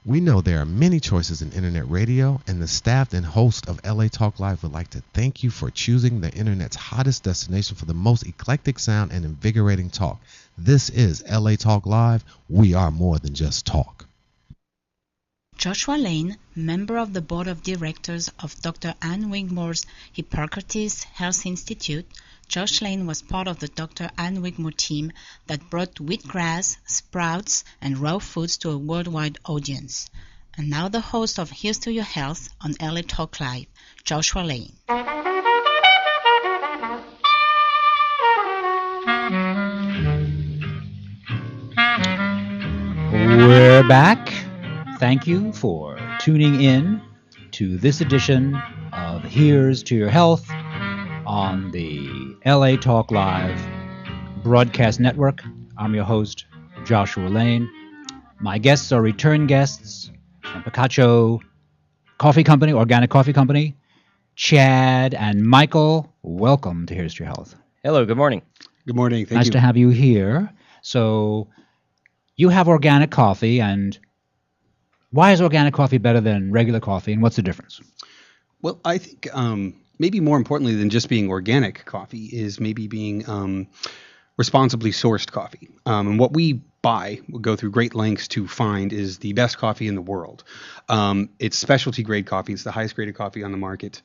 We know there are many choices in internet radio, and the staff and host of LA Talk Live would like to thank you for choosing the internet's hottest destination for the most eclectic sound and invigorating talk. This is LA Talk Live. We are more than just talk. Joshua Lane, member of the board of directors of Dr. Ann Wigmore's Hippocrates Health Institute, Josh Lane was part of the Dr. Ann Wigmore team that brought wheatgrass, sprouts, and raw foods to a worldwide audience. And now the host of Here's to Your Health on LA Talk Live, Joshua Lane. We're back. Thank you for tuning in to this edition of Here's to Your Health on the LA Talk Live broadcast network. I'm your host, Joshua Lane. My guests are return guests from Picacho Coffee Company, Organic Coffee Company, Chad and Michael. Welcome to Here's to Your Health. Hello, good morning. Good morning. Thank you. Nice to have you here. So you have organic coffee, and why is organic coffee better than regular coffee, and what's the difference? Well, I think maybe more importantly than just being organic coffee is maybe being responsibly sourced coffee. And what we buy, we go through great lengths to find, is the best coffee in the world. It's specialty grade coffee. It's the highest grade of coffee on the market.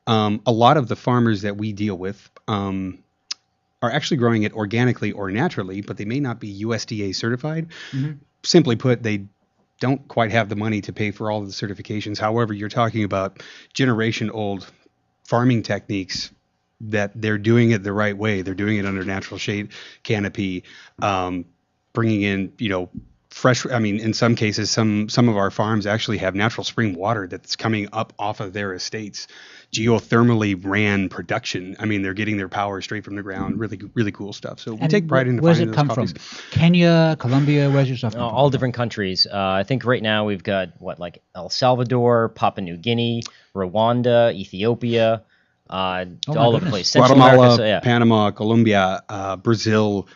A lot of the farmers that we deal with are actually growing it organically or naturally, but they may not be USDA certified. Mm-hmm. Simply put, they don't quite have the money to pay for all of the certifications. However, you're talking about generation-old farming techniques that they're doing it the right way. They're doing it under natural shade canopy, bringing in, fresh. I mean, in some cases, some of our farms actually have natural spring water that's coming up off of their estates. Geothermally ran production. I mean, they're getting their power straight from the ground. Really, really cool stuff. So we take pride in finding those coffees. Where's it come from? Kenya, Colombia? Where's your stuff come from? All different countries. I think right now we've got El Salvador, Papua New Guinea, Rwanda, Ethiopia, all over the place. Central Guatemala, America, Panama, Colombia, Brazil.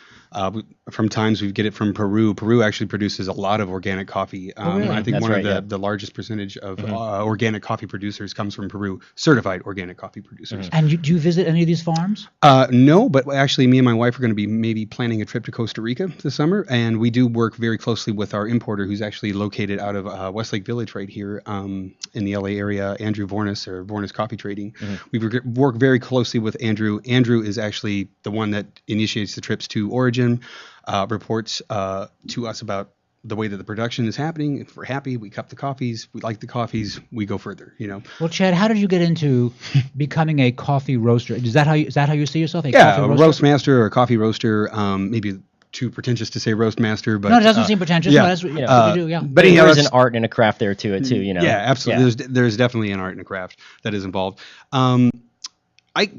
From times we get it from Peru. Peru actually produces a lot of organic coffee. Really? I think That's one right, of the largest percentage of organic coffee producers comes from Peru, certified organic coffee producers. And do you visit any of these farms? No, but actually me and my wife are going to be maybe planning a trip to Costa Rica this summer, and we do work very closely with our importer who's actually located out of Westlake Village right here in the LA area, Andrew Vornis, or Vornis Coffee Trading. We work very closely with Andrew. Andrew is actually the one that initiates the trips to Origin, reports to us about the way that the production is happening. If we're happy, we cup the coffees. We like the coffees, we go further. Well, Chad, how did you get into becoming a coffee roaster? Is that how you see yourself? A roast master or a coffee roaster. Maybe too pretentious to say roast master, but no, it doesn't seem pretentious. Yeah. But that's what you do. Yeah. But there's an art and a craft there to it too. Yeah, absolutely. Yeah. There's definitely an art and a craft that is involved. I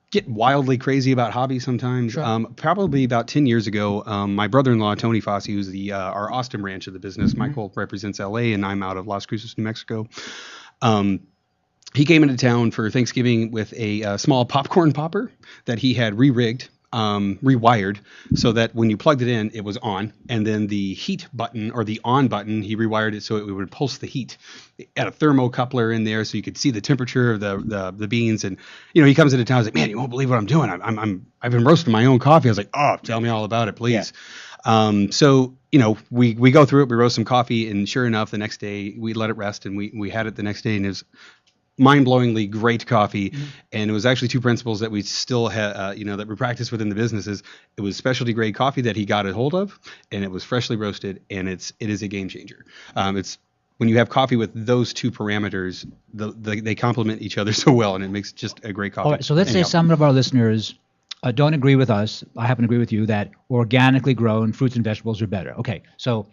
get wildly crazy about hobbies sometimes. Sure. Probably about 10 years ago, my brother-in-law, Tony Fossey, who's our Austin branch of the business. Michael represents LA, and I'm out of Las Cruces, New Mexico. He came into town for Thanksgiving with a small popcorn popper that he had re-rigged, rewired, so that when you plugged it in, it was on. And then the heat button, or the on button, he rewired it so it would pulse the heat. It had a thermocoupler in there so you could see the temperature of the beans. And he comes into town, he's like, man, you won't believe what I'm doing. I've been roasting my own coffee. I was like, oh, tell me all about it, please. Yeah. So we go through it, we roast some coffee, and sure enough, the next day we let it rest, and we had it the next day, and it was mind-blowingly great coffee. And it was actually two principles that we still had, that we practice within the businesses. It was specialty grade coffee that he got a hold of, and it was freshly roasted, and it is a game changer. It's when you have coffee with those two parameters, they complement each other so well, and it makes just a great coffee. All right, so let's say some of our listeners don't agree with us. I happen to agree with you that organically grown fruits and vegetables are better. Okay, so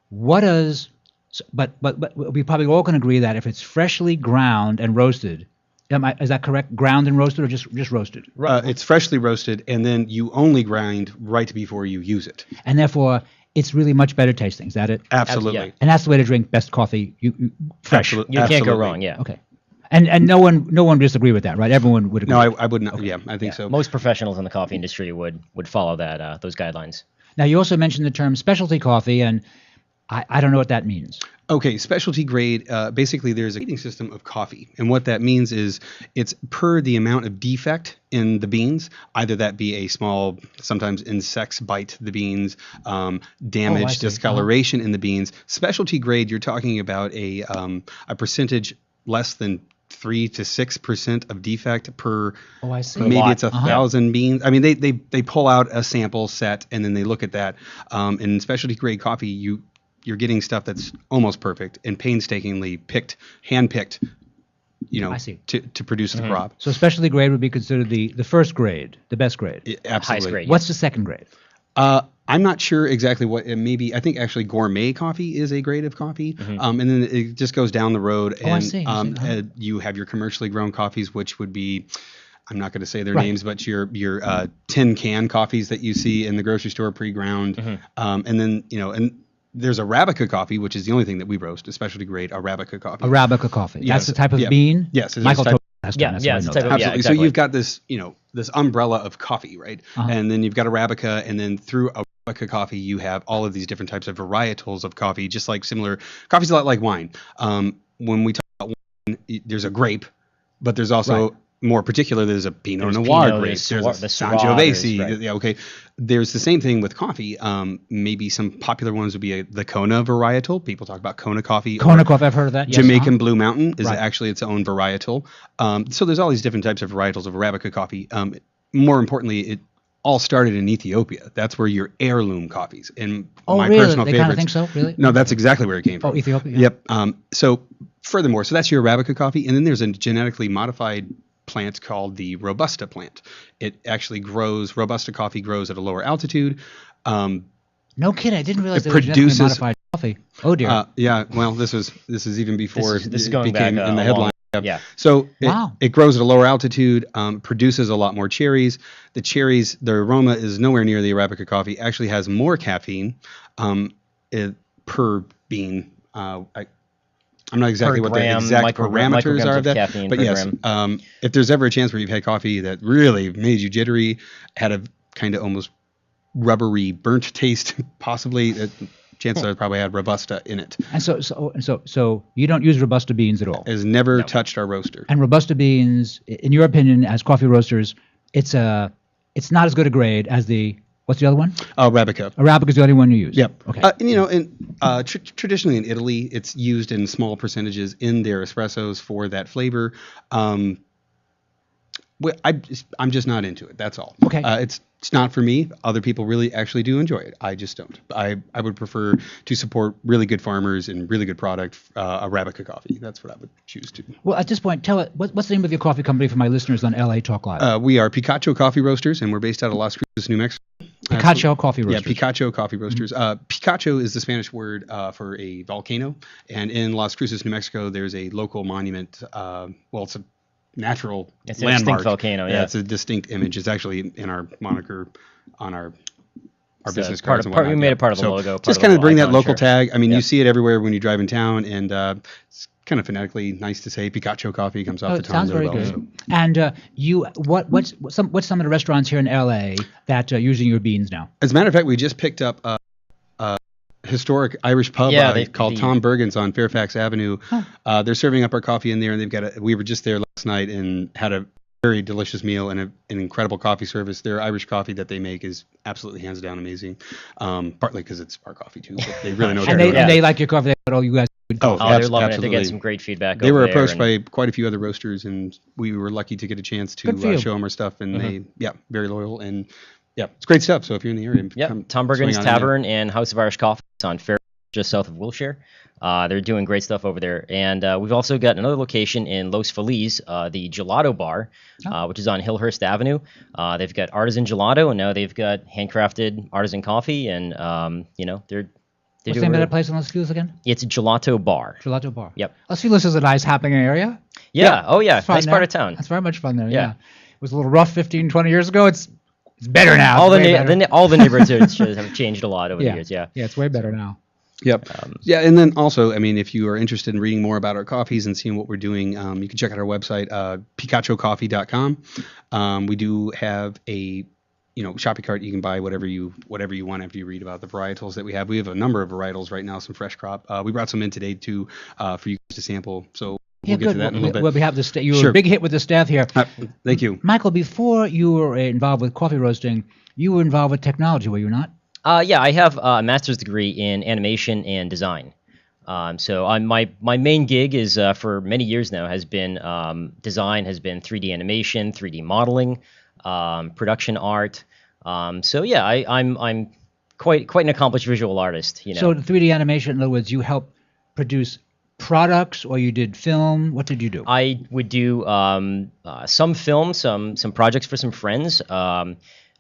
what does But we probably all can agree that if it's freshly ground and roasted, is that correct? Ground and roasted, or just roasted? It's freshly roasted, and then you only grind right before you use it. And therefore, it's really much better tasting. Is that it? Absolutely. Yeah. And that's the way to drink best coffee. You fresh. You can't go wrong. Yeah. Okay. And no one would disagree with that, right? Everyone would agree. No, I would not. Okay. Yeah, I think so. Most professionals in the coffee industry would follow that those guidelines. Now, you also mentioned the term specialty coffee, and I don't know what that means. Okay, specialty grade, basically there's a grading system of coffee. And what that means is it's per the amount of defect in the beans, either that be a small, sometimes insects bite the beans, damage, discoloration in the beans. Specialty grade, you're talking about a percentage less than 3 to 6% of defect per. Oh, I see. Maybe it's 1,000 beans. I mean, they pull out a sample set and then they look at that. In specialty grade coffee, you're getting stuff that's almost perfect and painstakingly hand-picked, I see. to produce the crop. So specialty grade would be considered the first grade, the best grade. Absolutely. Highest grade. What's the second grade? I'm not sure exactly what. Maybe I think actually gourmet coffee is a grade of coffee, and then it just goes down the road. And I see. You have your commercially grown coffees, which would be. I'm not going to say their names, but your tin can coffees that you see in the grocery store pre-ground, and then and there's Arabica coffee, which is the only thing that we roast, a specialty grade Arabica coffee. Arabica coffee. Yes. That's the type of bean? Yes. Michael told me last Yeah, time. yeah, it's the type of, Absolutely. exactly. So you've got this, this umbrella of coffee, right? And then you've got Arabica, and then through Arabica coffee, you have all of these different types of varietals of coffee, just like similar. Coffee's a lot like wine. When we talk about wine, there's a grape, but there's also more particular, there's a Pinot Noir grape. There's a Sangiovese. Right. Yeah, okay. There's the same thing with coffee. Maybe some popular ones would be the Kona varietal. People talk about Kona coffee. Kona coffee, I've heard of that. Yes, Jamaican Blue Mountain is actually its own varietal. So there's all these different types of varietals of Arabica coffee. More importantly, it all started in Ethiopia. That's where your heirloom coffees. And my really? personal They favorites. kind of think so? Really? No, that's exactly where it came from. Oh, Ethiopia. Yeah. Yep. So furthermore, so that's your Arabica coffee, and then there's a genetically modified plant called the Robusta plant. It actually grows. Robusta coffee grows at a lower altitude. No kidding. I didn't realize It there was genetically produces- modified coffee. Oh dear. Yeah. Well, this is even before This is it going became back in the a headline. long- Yeah. So Wow. it grows at a lower altitude, produces a lot more cherries. The cherries, the aroma is nowhere near the Arabica coffee. Actually has more caffeine per bean. I'm not exactly what the gram, exact parameters micrograms are of of that, caffeine but per yes, gram. if there's ever a chance where you've had coffee that really made you jittery, had a kind of almost rubbery, burnt taste, possibly, chances are it probably had Robusta in it. And so you don't use Robusta beans at all. Has never touched our roaster. And Robusta beans, in your opinion, as coffee roasters, it's not as good a grade as what's the other one? Arabica. Arabica is the only one you use. Yep. Okay. Traditionally in Italy, it's used in small percentages in their espressos for that flavor. I'm just not into it. That's all. Okay. It's not for me. Other people really actually do enjoy it. I just don't. I would prefer to support really good farmers and really good product, Arabica coffee. That's what I would choose to. Well, at this point, tell it. What's the name of your coffee company for my listeners on LA Talk Live? We are Picacho Coffee Roasters, and we're based out of Las Cruces, New Mexico. Picacho Coffee Roasters. Yeah, Picacho Coffee Roasters. Picacho is the Spanish word for a volcano, and in Las Cruces, New Mexico, there's a local monument. It's a natural It's a landmark. distinct volcano. Yeah, It's a distinct image. It's actually in our moniker on our So business part cards. of- and part- whatnot. we made it part of the So logo, part just of the kind of little bring that icon, local sure. tag. I mean, Yeah. you see it everywhere when you drive in town, and it's kind of phonetically nice to say Picacho Coffee comes off the It tongue sounds really very well. good. So. And what's some of the restaurants here in LA that are using your beans now? As a matter of fact, we just picked up a historic Irish pub called Tom Bergen's on Fairfax Avenue. They're serving up our coffee in there, and we were just there last night and had a very delicious meal and an incredible coffee service. Their Irish coffee that they make is absolutely hands down amazing. Partly because it's our coffee too, but they really know what And they're they, doing. and they like your coffee. They said, you guys. Good coffee. Oh, they're loving it. They're absolutely. getting some great feedback. They were over there, approached and- by quite a few other roasters, and we were lucky to get a chance Good for to you. show them our stuff. And they, very loyal, and it's great stuff. So if you're in the area, Yep, come Tom swing Bergen's on in there. Tavern and House of Irish Coffee. It's on Fair, just south of Wilshire. They're doing great stuff over there. And we've also got another location in Los Feliz, the Gelato Bar, which is on Hillhurst Avenue. They've got artisan gelato, and now they've got handcrafted artisan coffee. And, they're What's the doing name of really- that place in Los Feliz again? It's Gelato Bar. Gelato Bar. Yep. Los Feliz is a nice, happening area. Yeah. Oh, yeah. It's fun Nice part there. of town. That's very much fun there. Yeah. Yeah. It was a little rough 15, 20 years ago. It's better now. All It's the, way na- better. all the neighborhoods have changed a lot over the years. Yeah. Yeah, it's way better now. Yep. And then also, I mean, if you are interested in reading more about our coffees and seeing what we're doing, you can check out our website, picachocoffee.com. We do have a shopping cart, you can buy whatever you want after you read about the varietals that we have. We have a number of varietals right now, some fresh crop. We brought some in today too for you guys to sample. So we'll get to that in a little bit. Well, we have the you were Sure. a big hit with the staff here. Thank you. Michael, before you were involved with coffee roasting, you were involved with technology, were you not? Yeah, I have a master's degree in animation and design. So my main gig is for many years now has been design, has been 3D animation, 3D modeling, production art. So yeah, I'm quite an accomplished visual artist. So the 3D animation, in other words, you help produce products, or you did film. What did you do? I would do some film, some projects for some friends.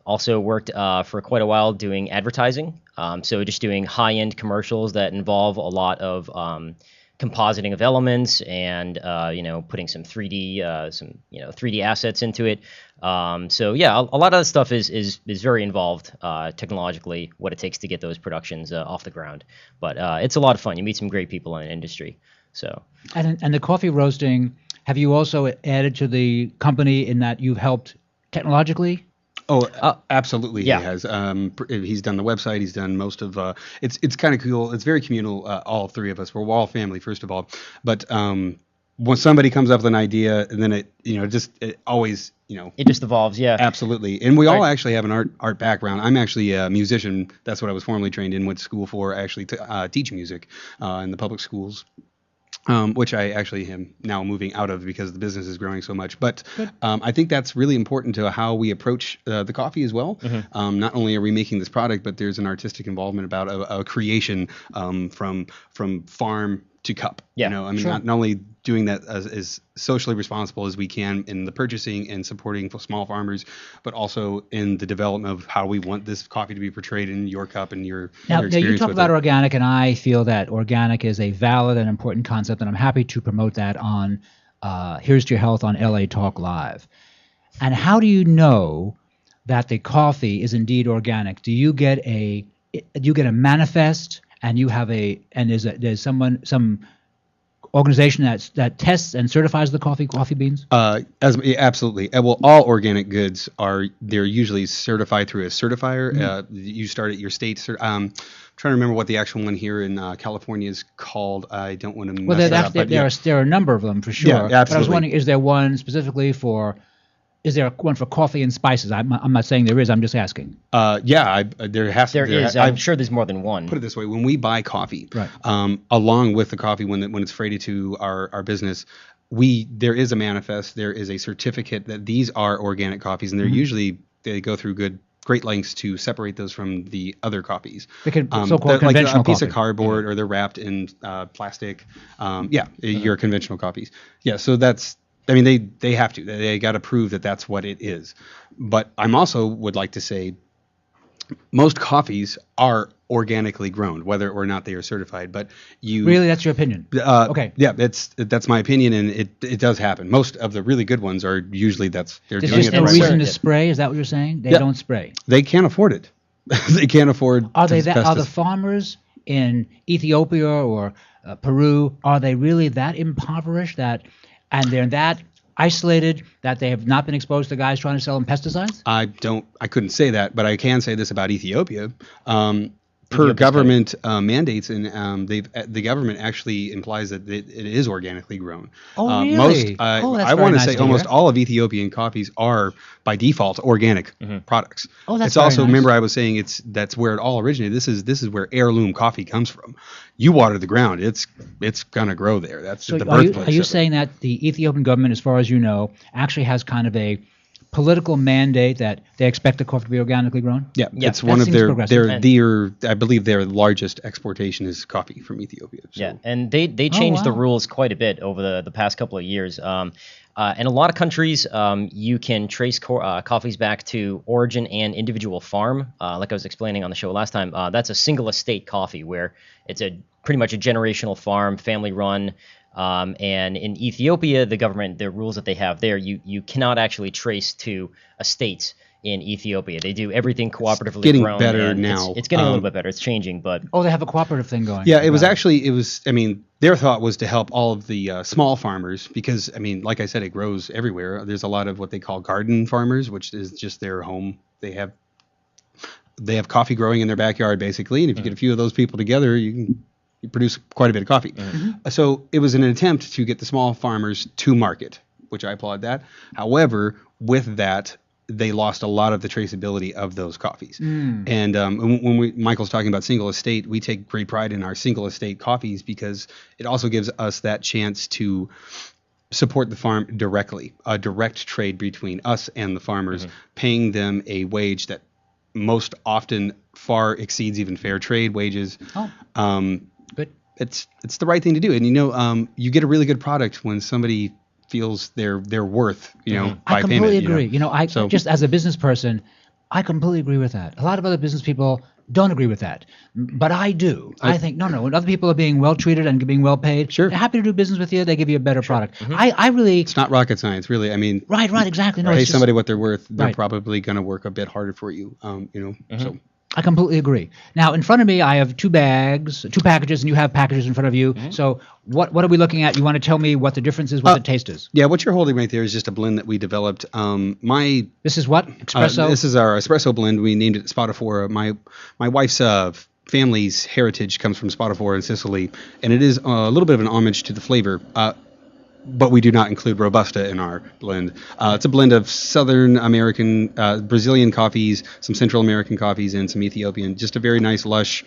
Also worked for quite a while doing advertising. So just doing high-end commercials that involve a lot of compositing of elements and putting some 3D 3D assets into it. So yeah, a lot of that stuff is very involved technologically, what it takes to get those productions off the ground. But it's a lot of fun. You meet some great people in the industry. So And the coffee roasting, have you also added to the company in that you've helped technologically? Oh, absolutely. yeah. He has. He's done the website. He's done most of. It's kind of cool. It's very communal. All three of us. We're all family, first of all. But when somebody comes up with an idea, and then it always. it just evolves. Yeah. Absolutely. And we all actually have an art background. I'm actually a musician. That's what I was formerly trained in. Went to school for actually to teach music in the public schools. Which I actually am now moving out of because the business is growing so much. But I think that's really important to how we approach the coffee as well. Mm-hmm. Not only are we making this product, but there's an artistic involvement about a creation from farm to cup. Yeah, sure. Not only doing that as socially responsible as we can in the purchasing and supporting small farmers, but also in the development of how we want this coffee to be portrayed in your cup and your experience you talk with about it. organic, and I feel that organic is a valid and important concept, and I'm happy to promote that on Here's to Your Health on LA Talk Live. And how do you know that the coffee is indeed organic? Do you get a manifest, and you have there's some organization that tests and certifies the coffee beans? Absolutely. Well, all organic goods they're usually certified through a certifier. Mm-hmm. You start at your state. I'm trying to remember what the actual one here in California is called. I don't want to mess it up. But there are a number of them for sure. Yeah, absolutely. But I was wondering, is there one specifically for? Is there one for coffee and spices? I'm not saying there is. I'm just asking. There has to. There is. I'm sure there's more than one. Put it this way: when we buy coffee, Right. Along with the coffee when it's freighted to our business, there is a manifest. There is a certificate that these are organic coffees, and they're usually they go through great lengths to separate those from the other coffees. So-called like conventional a piece of coffee. cardboard, or they're wrapped in plastic. Your conventional coffees. Yeah, so that's. I mean, they have to. They got to prove that that's what it is. But I'm also would like to say most coffees are organically grown, whether or not they are certified. But Really, that's your opinion? Okay. Yeah, that's my opinion, and it does happen. Most of the really good ones are usually they're There's doing just it the no right reason way. to spray. Is that what you're saying? They Yeah. don't spray. They can't afford it. They can't afford. Are to the pesticide. farmers in Ethiopia or Peru, are they really that impoverished and they're that isolated that they have not been exposed to guys trying to sell them pesticides? I couldn't say that, but I can say this about Ethiopia. Per government mandates, and the government actually implies that it is organically grown. Oh, really? Most, That's I very want nice to say to almost hear. all of Ethiopian coffees are by default organic products. Oh, that's it's also very nice. remember I was saying that's where it all originated. This is where heirloom coffee comes from. You water the ground, it's gonna grow there. That's So the are birthplace. you of it. saying that the Ethiopian government, as far as you know, actually has kind of a political mandate that they expect the coffee to be organically grown? Yeah, Yeah, it's that one of seems progressive. I believe their largest exportation is coffee from Ethiopia. So. Yeah, and they changed the wow. rules quite a bit over the past couple of years. In a lot of countries, you can trace coffees back to origin and individual farm. Like I was explaining on the show last time, that's a single estate coffee where it's pretty much a generational farm, family run. And in Ethiopia, the rules that they have there, you cannot actually trace to estates in Ethiopia. They do everything cooperatively getting grown. better and now. It's getting a little bit better. It's changing, but Oh, they have a cooperative thing going. Yeah, it was Got actually, I mean, their thought was to help all of the small farmers because, I mean, like I said, it grows everywhere. There's a lot of what they call garden farmers, which is just their home. They have they have coffee growing in their backyard basically, and if you get a few of those people together, you produce quite a bit of coffee. So it was an attempt to get the small farmers to market, which I applaud that. However, with that, they lost a lot of the traceability of those coffees. And when Michael's talking about single estate, we take great pride in our single estate coffees because it also gives us that chance to support the farm directly, a direct trade between us and the farmers, paying them a wage that most often far exceeds even fair trade wages. Good. It's the right thing to do. And you get a really good product when somebody feels their worth, by payment. I completely agree. Just as a business person, I completely agree with that. A lot of other business people don't agree with that, but I do. I think no. When other people are being well treated and being well paid, Sure, they're happy to do business with you. They give you a better product. I really. It's not rocket science, really. I mean, Right, exactly. No, pay it's just, somebody what they're worth. They're Right. probably going to work a bit harder for you. So I completely agree. Now, in front of me, I have two packages, and you have packages in front of you. So what are we looking at? You want to tell me what the difference is, what the taste is? yeah, what you're holding right there is just a blend that we developed. This is what? Espresso? This is our espresso blend. We named it Spadafora. My wife's family's heritage comes from Spadafora in Sicily, and it is a little bit of an homage to the flavor. But we do not include Robusta in our blend. It's a blend of Southern American, Brazilian coffees, some Central American coffees, and some Ethiopian. Just a very nice, lush,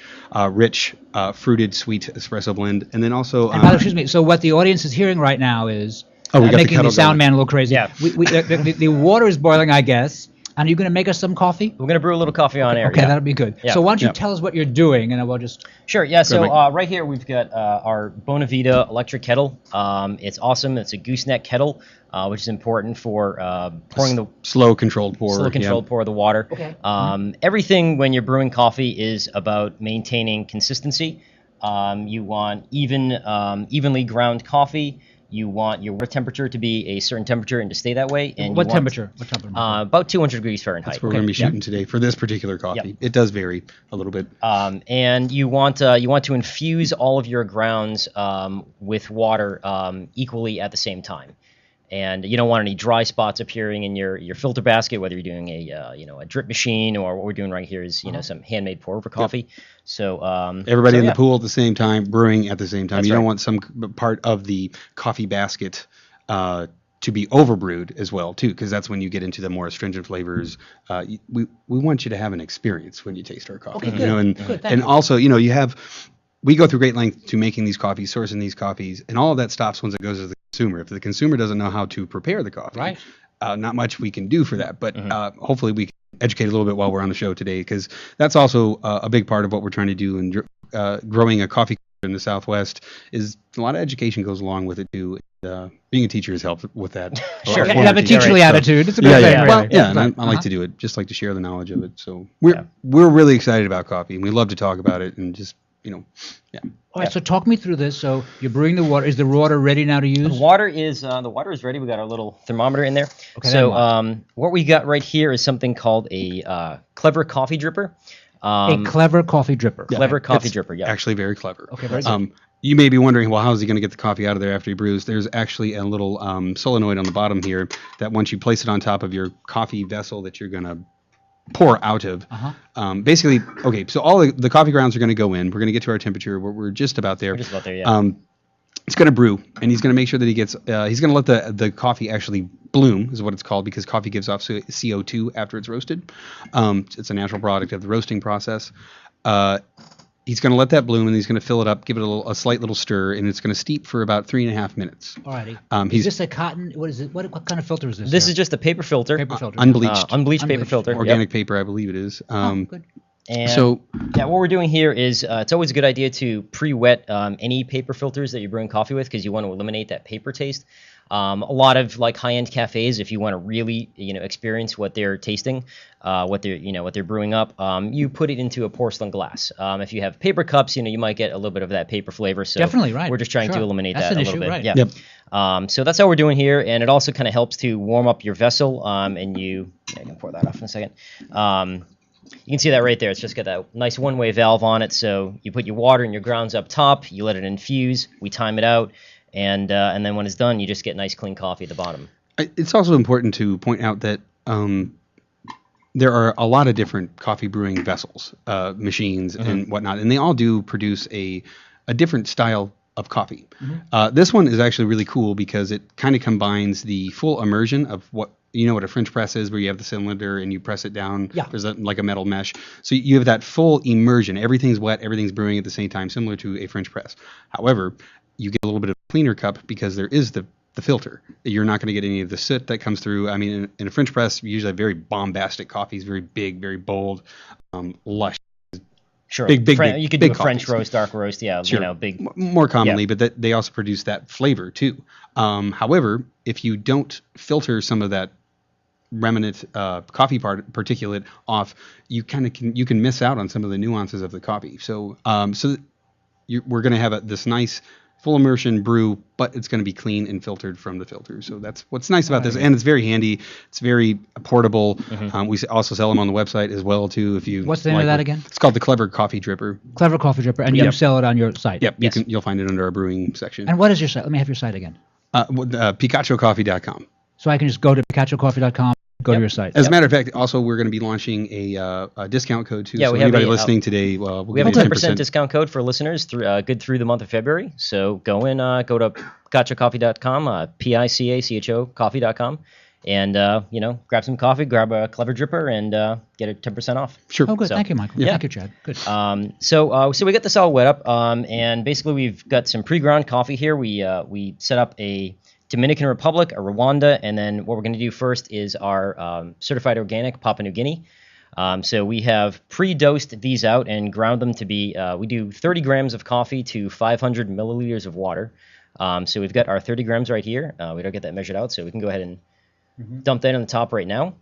rich, fruited, sweet espresso blend. And then also... excuse me. So what the audience is hearing right now is we got the making the kettle sound going. man a little crazy. Yeah. The water is boiling, I guess. And are you going to make us some coffee? We're going to brew a little coffee on air. Okay, yeah. that'll be good. Yeah. So why don't you Yeah. tell us what you're doing, and we'll just... Sure, yeah. So Mike. right here we've got our Bonavita electric kettle. It's awesome. It's a gooseneck kettle, which is important for pouring the slow, controlled pour. slow controlled pour of the water. Okay. Everything when you're brewing coffee is about maintaining consistency. You want evenly ground coffee. You want your water temperature to be a certain temperature and to stay that way. And What you want, temperature? What temperature? about 200 degrees Fahrenheit. That's what we're going to be shooting today for this particular coffee. Yep. It does vary a little bit. And you want to infuse all of your grounds with water equally at the same time. And you don't want any dry spots appearing in your filter basket, whether you're doing a drip machine or what we're doing right here is some handmade pour over coffee. So Everybody in yeah. the pool at the same time, brewing at the same time. That's You don't right. want some part of the coffee basket to be overbrewed as well, too, because that's when you get into the more astringent flavors. We want you to have an experience when you taste our coffee. Okay, good. Good, thank you. Also, we go through great length to making these coffees, sourcing these coffees, and all of that stops once it goes to the consumer. If the consumer doesn't know how to prepare the coffee, Right. not much we can do for that. But hopefully we can educate a little bit while we're on the show today, because that's also a big part of what we're trying to do in growing a coffee in the Southwest. Is a lot of education goes along with it too. Being a teacher has helped with that. Sure. You have a teacherly attitude. It's a good Yeah, thing, yeah. really. Well, yeah, and Right. I like to do it, just like to share the knowledge of it. So we're really excited about coffee, and we love to talk about it, and just All right, so talk me through this. So you're brewing the water. Is the water ready now to use? The water is ready. We got our little thermometer in there. Okay, So then what we got right here is something called a clever coffee dripper. A clever coffee dripper. Clever coffee It's dripper. Yeah. actually very clever. Okay, very good. You may be wondering, well, how is he going to get the coffee out of there after he brews? There's actually a little solenoid on the bottom here that once you place it on top of your coffee vessel that you're going to pour out of, basically, okay, so all the coffee grounds are going to go in. We're going to get to our temperature. We're just about there. We're just about there. Yeah. It's going to brew, and he's going to make sure that he's going to let the coffee actually bloom, is what it's called, because coffee gives off CO2 after it's roasted. It's a natural product of the roasting process. He's going to let that bloom, and he's going to fill it up, give it a slight little stir, and it's going to steep for about 3.5 minutes. Alrighty. Is He's this a cotton? What is it? What kind of filter is this? This sir? is just a paper filter. paper filter. unbleached, Unbleached paper Unbleached. filter. organic paper, I believe it is. Good. And So- yeah, what we're doing here is it's always a good idea to pre-wet any paper filters that you're brewing coffee with, because you want to eliminate that paper taste. A lot of like high-end cafes, if you want to really experience what they're tasting, what they're brewing up, you put it into a porcelain glass. If you have paper cups, you might get a little bit of that paper flavor. So Definitely, right. We're just trying to Sure. eliminate That's that an a issue, little bit. right. Yeah. Yep. So that's how we're doing here, and it also kind of helps to warm up your vessel. I can pour that off in a second. You can see that right there. It's just got that nice one-way valve on it. So you put your water and your grounds up top. You let it infuse. We time it out, and then when it's done, you just get nice clean coffee at the bottom. It's also important to point out that there are a lot of different coffee brewing vessels, machines, and whatnot, and they all do produce a different style of coffee. This one is actually really cool because it kind of combines the full immersion of what a French press is, where you have the cylinder and you press it down. Yeah. There's like a metal mesh, so you have that full immersion. Everything's wet, everything's brewing at the same time, similar to a French press. However, you get a little bit of a cleaner cup because there is the filter. You're not going to get any of the soot that comes through. I mean, in a French press, you usually have very bombastic coffees, very big, very bold, lush. Sure. Big, You could do a big French coffees. roast, dark roast, yeah, Sure. big. More commonly, but they also produce that flavor too. However, if you don't filter some of that remnant coffee particulate off, you can miss out on some of the nuances of the coffee. So we're going to have this nice full immersion brew, but it's going to be clean and filtered from the filter. So that's what's nice about this, and it's very handy. It's very portable. We also sell them on the website as well too. If you What's the name of that again? It's called the Clever Coffee Dripper. Clever Coffee Dripper, and you sell it on your site. Yep, Yes. you'll find it under our brewing section. And what is your site? Let me have your site again. PicachoCoffee.com. So I can just go to picachocoffee.com, go to your site. As a matter of fact, also we're going to be launching a discount code too. Yeah, so we have anybody a, listening today, we'll We have a give you 10% discount code for listeners good through the month of February. So go to picachocoffee.com, Picacho coffee.com, and grab some coffee, grab a Clever Dripper, and get it 10% off. Sure. Oh, good. So- Thank you, Michael. Yeah. Thank you, Chad. Good. So we got this all wet up, and basically we've got some pre-ground coffee here. We set up a Dominican Republic, a Rwanda, and then what we're going to do first is our certified organic Papua New Guinea. So we have pre-dosed these out and ground them to be, we do 30 grams of coffee to 500 milliliters of water. So we've got our 30 grams right here. We don't get that measured out, so we can go ahead and dump that on the top right now.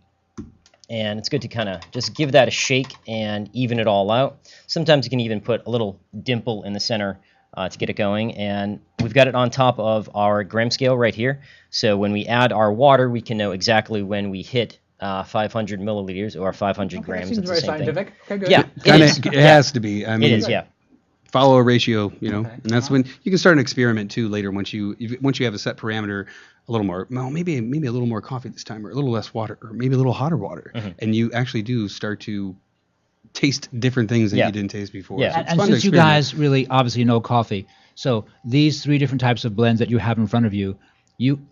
And it's good to kind of just give that a shake and even it all out. Sometimes you can even put a little dimple in the center to get it going. And we've got it on top of our gram scale right here. So when we add our water, we can know exactly when we hit 500 milliliters or 500 grams. It's the same thing. Okay, good. Yeah, It has to be. I mean, it is, yeah. Follow a ratio, and that's when you can start an experiment too later. Once you have a set parameter, a little more, well, maybe a little more coffee this time, or a little less water, or maybe a little hotter water, and you actually do start to taste different things that Yeah. you didn't taste before. Yeah. So it's And fun to since you experiment. guys really obviously know coffee, so these 3 different types of blends that you have in front of you,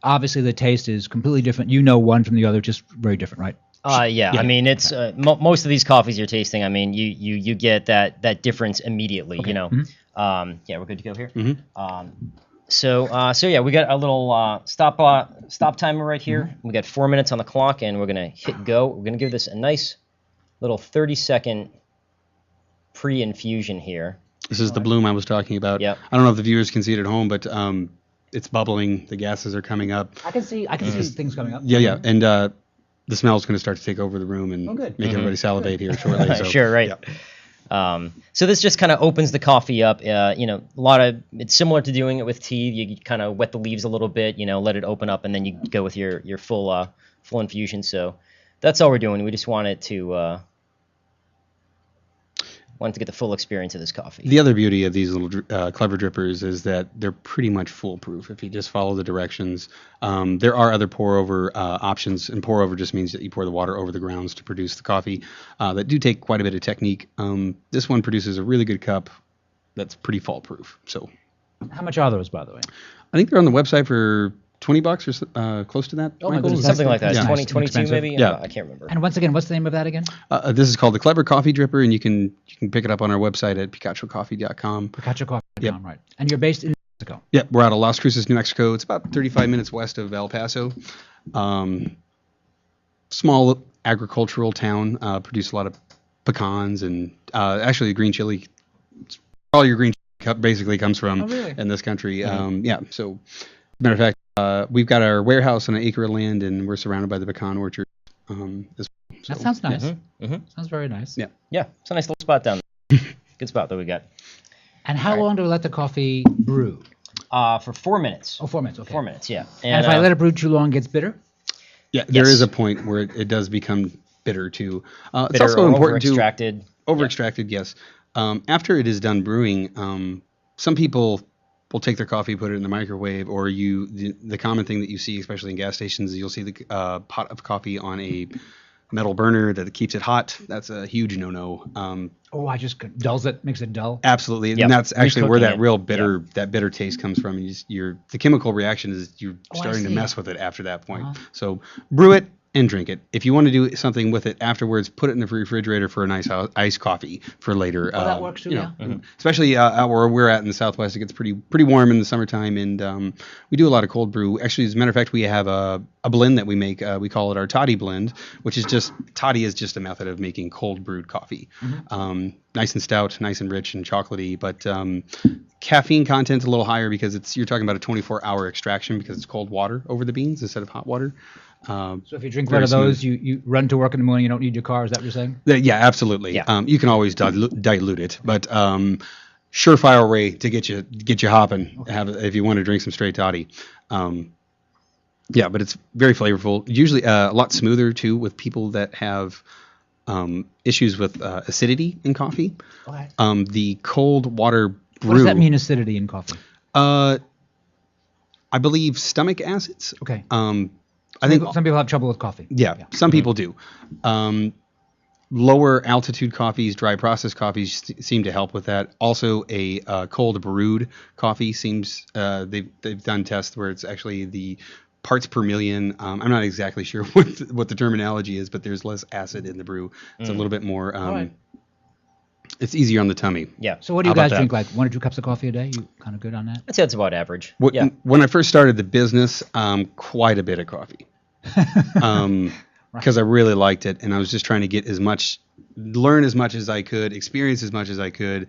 obviously the taste is completely different. You know one from the other, just very different, right? Yeah. I mean, it's most of these coffees you're tasting. I mean, you get that difference immediately. Yeah, we're good to go here. So yeah, we got a little stop timer right here. We got 4 minutes on the clock, and we're gonna hit go. We're gonna give this a nice little 30-second pre-infusion here. This is the bloom I was talking about. Yep. I don't know if the viewers can see it at home, but it's bubbling. The gases are coming up. I can see things coming up. Yeah, and the smell is going to start to take over the room and good. make everybody salivate here shortly. So, Sure, right. yeah. So this just kind of opens the coffee up. It's similar to doing it with tea. You kind of wet the leaves a little bit, let it open up, and then you go with your full infusion. So that's all we're doing. We just wanted to get the full experience of this coffee. The other beauty of these little Clever Drippers is that they're pretty much foolproof if you just follow the directions. There are other pour-over options, and pour-over just means that you pour the water over the grounds to produce the coffee that do take quite a bit of technique. This one produces a really good cup that's pretty fault-proof. So How much are those, by the way? I think they're on the website for $20 or close to that. Oh my Michael? goodness, Something like that. Yeah. 20, Nice. 22 Inexpensive. maybe? Yeah. I can't remember. And once again, what's the name of that again? This is called the Clever Coffee Dripper, and you can pick it up on our website at picachocoffee.com. PicachoCoffee.com, Yep. right. And you're based in Mexico. Yep, we're out of Las Cruces, New Mexico. It's about 35 minutes west of El Paso. Small agricultural town. Produce a lot of pecans and actually green chili. All your green chili basically comes from really? in this country. Yeah. So, matter of fact, we've got our warehouse on an acre of land, and we're surrounded by the pecan orchard. That sounds nice. Mm-hmm. Sounds very nice. Yeah. Yeah, it's a nice little spot down there. Good spot that we got. And how long do we let the coffee brew? For 4 minutes. Oh, 4 minutes. Okay. 4 minits, yeah. And if I let it brew too long, it gets bitter? Yeah, there Yes. is a point where it does become bitter too. It's bitter also or important to over-extracted. over-extracted. Yes. After it is done brewing, some people will take their coffee, put it in the microwave, or the common thing that you see, especially in gas stations, is you'll see the pot of coffee on a metal burner that keeps it hot, that's a huge no-no. I just dulls it, makes it dull. Absolutely, Yep. and that's actually where Recooking that it. real bitter that bitter taste comes from. The chemical reaction is you're I starting to see. mess with it after that point. Uh-huh. So brew it and drink it. If you want to do something with it afterwards, put it in the refrigerator for a nice iced coffee for later. That works too, yeah. Especially out where we're at in the Southwest, it gets pretty warm in the summertime, and we do a lot of cold brew. Actually, as a matter of fact, we have a blend that we make. We call it our toddy blend, which is toddy is just a method of making cold brewed coffee. Nice and stout, nice and rich and chocolatey, but caffeine content's a little higher because you're talking about a 24-hour extraction because it's cold water over the beans instead of hot water. So if you drink Very one of those, you run to work in the morning, you don't need your car. Is that what you're saying? Yeah, absolutely. Yeah. You can always dilute it, but surefire way to get you hopping. If you want to drink some straight toddy. But it's very flavorful. Usually a lot smoother too with people that have issues with acidity in coffee. Okay. The cold water brew. What does that mean, acidity in coffee? I believe stomach acids. Okay. I think some people have trouble with coffee. Yeah, some people do. Lower altitude coffees, dry processed coffees seem to help with that. Also, a cold brewed coffee seems they've done tests where it's actually the parts per million. I'm not exactly sure what the terminology is, but there's less acid in the brew. It's a little bit more. right. It's easier on the tummy. Yeah. So what do you How about guys drink? that? Like 1 or 2 cups of coffee a day? You kind of good on that? I'd say that's about average. When I first started the business, quite a bit of coffee. Because I really liked it, and I was just trying to learn as much as I could, experience as much as I could.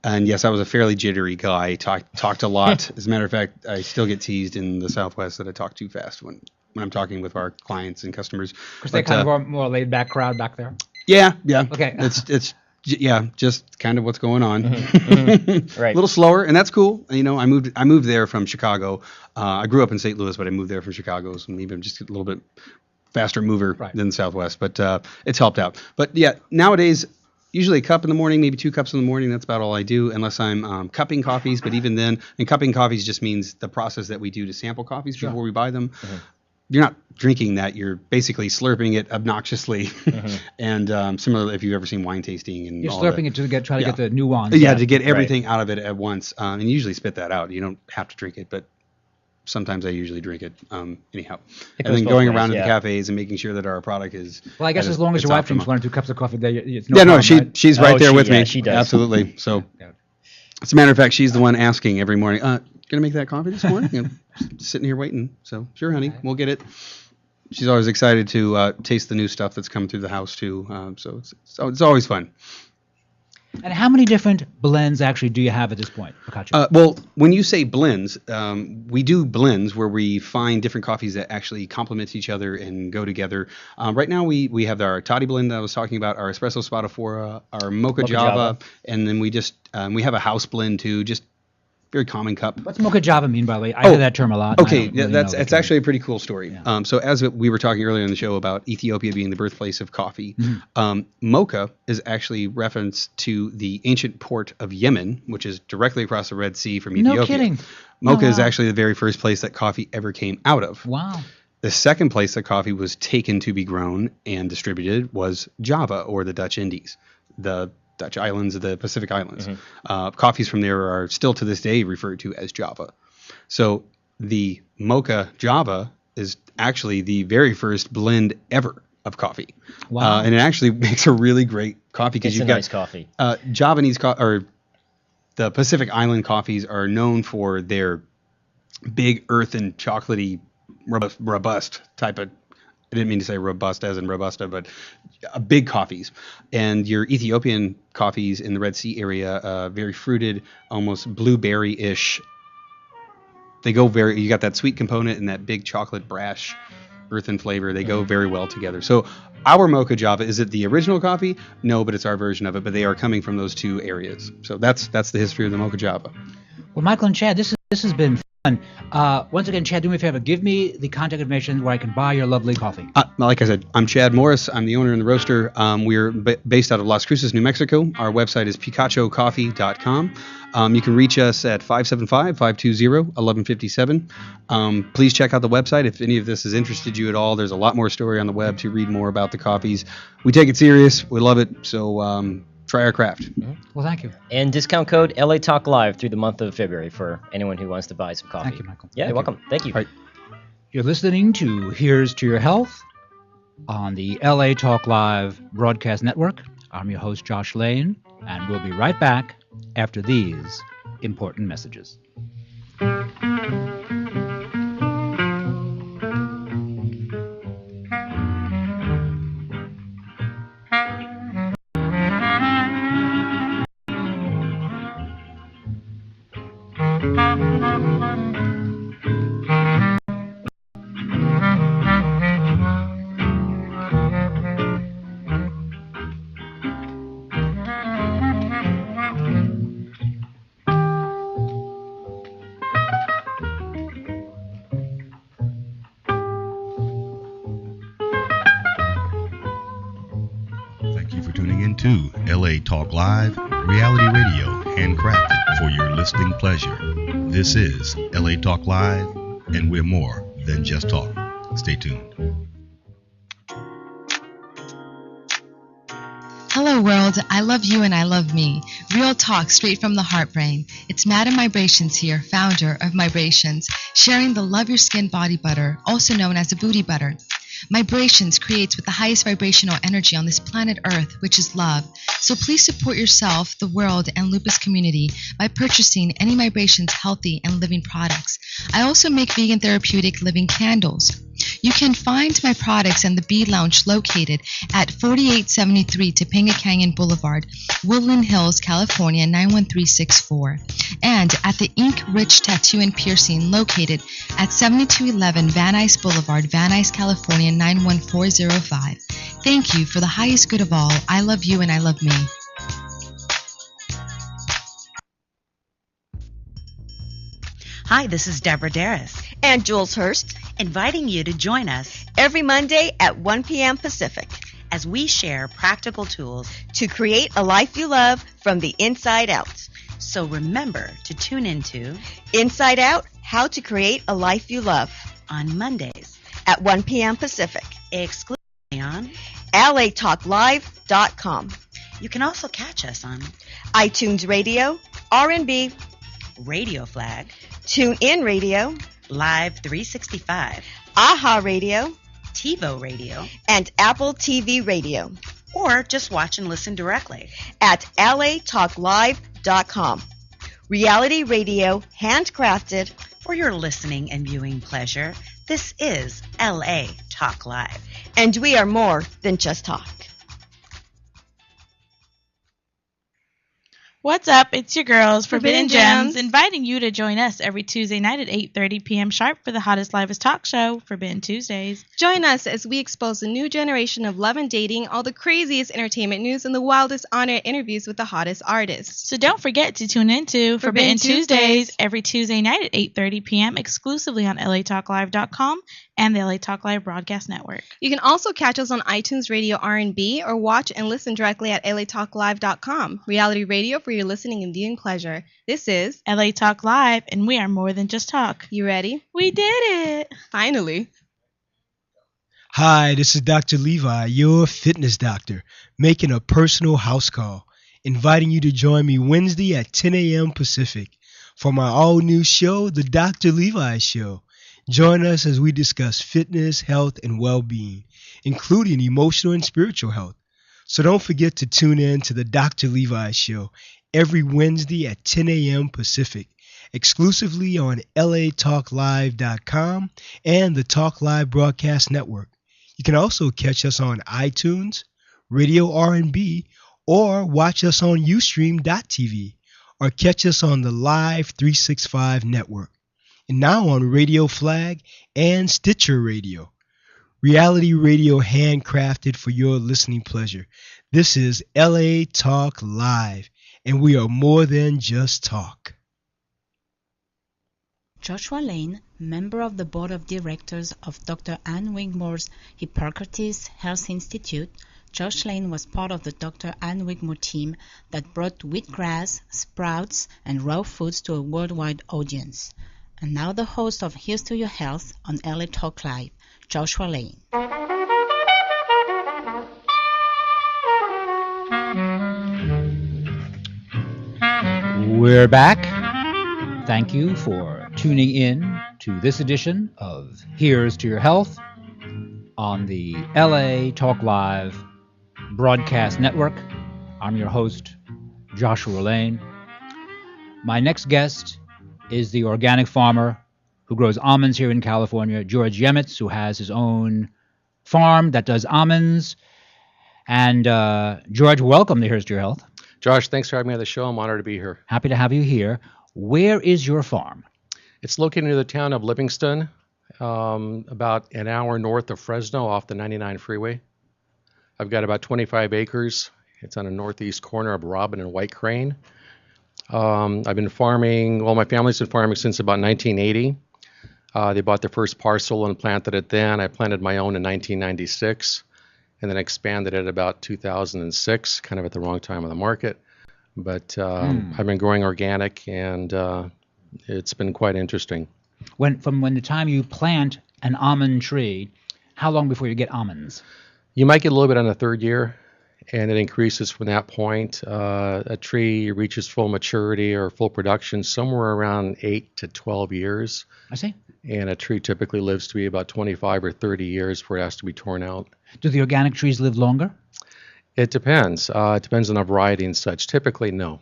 And yes, I was a fairly jittery guy. Talked a lot. As a matter of fact, I still get teased in the Southwest that I talk too fast when I'm talking with our clients and customers. Because they're kind of a more laid back crowd back there. Yeah. Okay. It's just kind of what's going on. Right. A little slower, and that's cool. You know, I moved there from Chicago. I grew up in St. Louis, but I moved there from Chicago, so maybe I'm just a little bit faster mover than the Southwest. But it's helped out. But yeah, nowadays, usually a cup in the morning, maybe 2 cups in the morning. That's about all I do, unless I'm cupping coffees. But even then, and cupping coffees just means the process that we do to sample coffees before we buy them. You're not drinking that. You're basically slurping it obnoxiously. And similarly, if you've ever seen wine tasting and You're all slurping that. it to try to get the nuance. Yeah, to get everything out of it at once. And you usually spit that out. You don't have to drink it, but sometimes I usually drink it anyhow. It And goes then both going ways, around to yeah. the cafes and making sure that our product is. Well, I guess that as long as it's your wife drinks optimal. 1 or 2 cups of coffee a day, it's no Yeah, no, problem, right? she's right there with me. she does. Absolutely. So, Yeah. as a matter of fact, she's the one asking every morning, gonna make that coffee this morning? You know, sitting here waiting. So, sure, honey, we'll get it. She's always excited to taste the new stuff that's coming through the house too. So it's always fun. And how many different blends actually do you have at this point, Boccaccio? Well, when you say blends, we do blends where we find different coffees that actually complement each other and go together. Right now, we have our toddy blend that I was talking about, our espresso spadafora, our mocha java, and then we have a house blend too, just very common cup. What's mocha java mean, by the way? I hear that term a lot. and I Okay, don't really that's know the it's term. actually a pretty cool story. Yeah. So as we were talking earlier in the show about Ethiopia being the birthplace of coffee, mocha is actually reference to the ancient port of Yemen, which is directly across the Red Sea from Ethiopia. No kidding. Mocha is wow. actually the very first place that coffee ever came out of. Wow. The second place that coffee was taken to be grown and distributed was Java, or the Dutch Indies, the Dutch islands of the Pacific Islands. Coffees from there are still to this day referred to as Java. So the mocha Java is actually the very first blend ever of coffee. Wow. And it actually makes a really great coffee because It's you've a got nice coffee. Javanese or the Pacific Island coffees are known for their big earthen chocolatey robust type of, I didn't mean to say robust as in robusta, but big coffees. And your Ethiopian coffees in the Red Sea area, very fruited, almost blueberry-ish. They go you got that sweet component and that big chocolate brash earthen flavor. They go very well together. So our mocha java, is it the original coffee? No, but it's our version of it. But they are coming from those two areas. So that's the history of the mocha java. Well, Michael and Chad, this has been Once again, Chad, do me a favor. Give me the contact information where I can buy your lovely coffee. Like I said, I'm Chad Morris. I'm the owner and the roaster. We're based out of Las Cruces, New Mexico. Our website is picachocoffee.com. You can reach us at 575-520-1157. Please check out the website if any of this has interested you at all. There's a lot more story on the web to read more about the coffees. We take it serious. We love it. So try our craft. Well, thank you. And discount code LA Talk Live through the month of February for anyone who wants to buy some coffee. Thank you, Michael. Yeah, you're welcome. Thank you. All right. You're listening to Here's to Your Health on the LA Talk Live broadcast network. I'm your host, Josh Lane, and we'll be right back after these important messages. To LA Talk Live, reality radio handcrafted for your listening pleasure. This is LA Talk Live, and we're more than just talk. Stay tuned. Hello world, I love you and I love me. Real talk straight from the heart brain. It's Madam Vibrations here, founder of Vibrations, sharing the Love Your Skin body butter, also known as a booty butter. Vibrations creates with the highest vibrational energy on this planet Earth, which is love. So please support yourself, the world, and lupus community by purchasing any Vibrations healthy and living products. I also make vegan therapeutic living candles. You can find my products in the Bee Lounge located at 4873 Topanga Canyon Boulevard, Woodland Hills, California 91364, and at the Ink Rich Tattoo and Piercing located at 7211 Van Nuys Boulevard, Van Nuys, California 91405. Thank you for the highest good of all. I love you and I love me. Hi, this is Deborah Darris. And Jules Hurst, inviting you to join us every Monday at 1 p.m. Pacific as we share practical tools to create a life you love from the inside out. So remember to tune into Inside Out, How to Create a Life You Love on Mondays at 1 p.m. Pacific, exclusively on LATalkLive.com. You can also catch us on iTunes Radio, R&B, Radio Flag, TuneIn Radio, Live 365, AHA Radio, TiVo Radio, and Apple TV Radio. Or just watch and listen directly at LATalkLive.com. Reality radio handcrafted for your listening and viewing pleasure. This is LA Talk Live. And we are more than just talk. What's up? It's your girls, Forbidden Gems, inviting you to join us every Tuesday night at 8:30 p.m. sharp for the hottest, livest talk show, Forbidden Tuesdays. Join us as we expose the new generation of love and dating, all the craziest entertainment news, and the wildest on-air interviews with the hottest artists. So don't forget to tune into Forbidden Tuesdays every Tuesday night at 8:30 p.m. exclusively on LATalkLive.com and the LA Talk Live Broadcast Network. You can also catch us on iTunes Radio R&B or watch and listen directly at LATalkLive.com. Reality radio for your listening and viewing pleasure. This is LA Talk Live, and we are more than just talk. You ready? We did it! Finally. Hi, this is Dr. Levi, your fitness doctor, making a personal house call, inviting you to join me Wednesday at 10 a.m. Pacific for my all-new show, The Dr. Levi Show. Join us as we discuss fitness, health, and well-being, including emotional and spiritual health. So don't forget to tune in to The Dr. Levi Show every Wednesday at 10 a.m. Pacific, exclusively on LATalkLive.com and the Talk Live Broadcast Network. You can also catch us on iTunes, Radio R&B, or watch us on Ustream.tv, or catch us on the Live 365 network, and now on Radio Flag and Stitcher Radio. Reality radio handcrafted for your listening pleasure. This is LA Talk Live, and we are more than just talk. Joshua Lane, member of the board of directors of Dr. Ann Wigmore's Hippocrates Health Institute, Josh Lane was part of the Dr. Ann Wigmore team that brought wheatgrass, sprouts, and raw foods to a worldwide audience. And now the host of Here's to Your Health on LA Talk Live, Joshua Lane. We're back. Thank you for tuning in to this edition of Here's to Your Health on the LA Talk Live Broadcast Network. I'm your host, Joshua Lane. My next guest is the organic farmer who grows almonds here in California, George Yemitz, who has his own farm that does almonds. And George, welcome to Here's to Your Health. Josh, thanks for having me on the show. I'm honored to be here. Happy to have you here. Where is your farm? It's located in the town of Livingston, about an hour north of Fresno off the 99 freeway. I've got about 25 acres. It's on the northeast corner of Robin and White Crane. I've been farming, well, my family's been farming since about 1980. They bought their first parcel and planted it then. I planted my own in 1996 and then expanded it about 2006, kind of at the wrong time of the market. But I've been growing organic, and it's been quite interesting. From the time you plant an almond tree, how long before you get almonds? You might get a little bit on the third year, and it increases from that point. A tree reaches full maturity or full production somewhere around 8 to 12 years. I see. And a tree typically lives to be about 25 or 30 years before it has to be torn out. Do the organic trees live longer? It depends. It depends on the variety and such. Typically, no.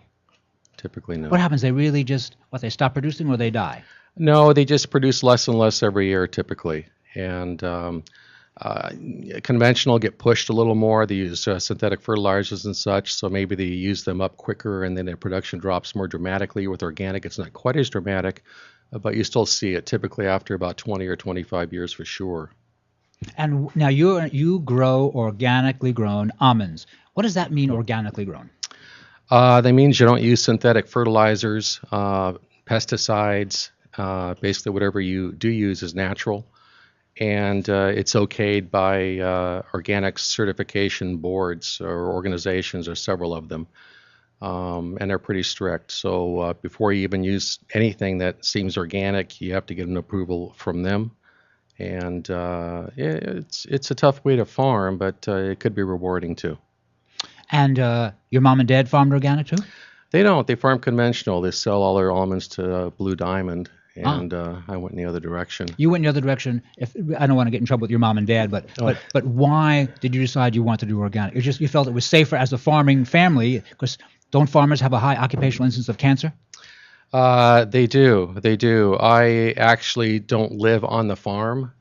What happens? They really just, they stop producing or they die? No, they just produce less and less every year typically. And conventional get pushed a little more. They use synthetic fertilizers and such, so maybe they use them up quicker and then their production drops more dramatically. With organic, it's not quite as dramatic, but you still see it typically after about 20 or 25 years for sure. And now you grow organically grown almonds. What does that mean, organically grown? That means you don't use synthetic fertilizers, pesticides. Basically, whatever you do use is natural, and it's okayed by organic certification boards or organizations, or several of them, and they're pretty strict. So before you even use anything that seems organic, you have to get an approval from them. And it's a tough way to farm, but it could be rewarding too. And your mom and dad farmed organic too? They don't. They farm conventional. They sell all their almonds to Blue Diamond, and I went in the other direction. You went in the other direction. I don't want to get in trouble with your mom and dad, but why did you decide you wanted to do organic? You felt it was safer as a farming family, because don't farmers have a high occupational incidence of cancer? They do. I actually don't live on the farm,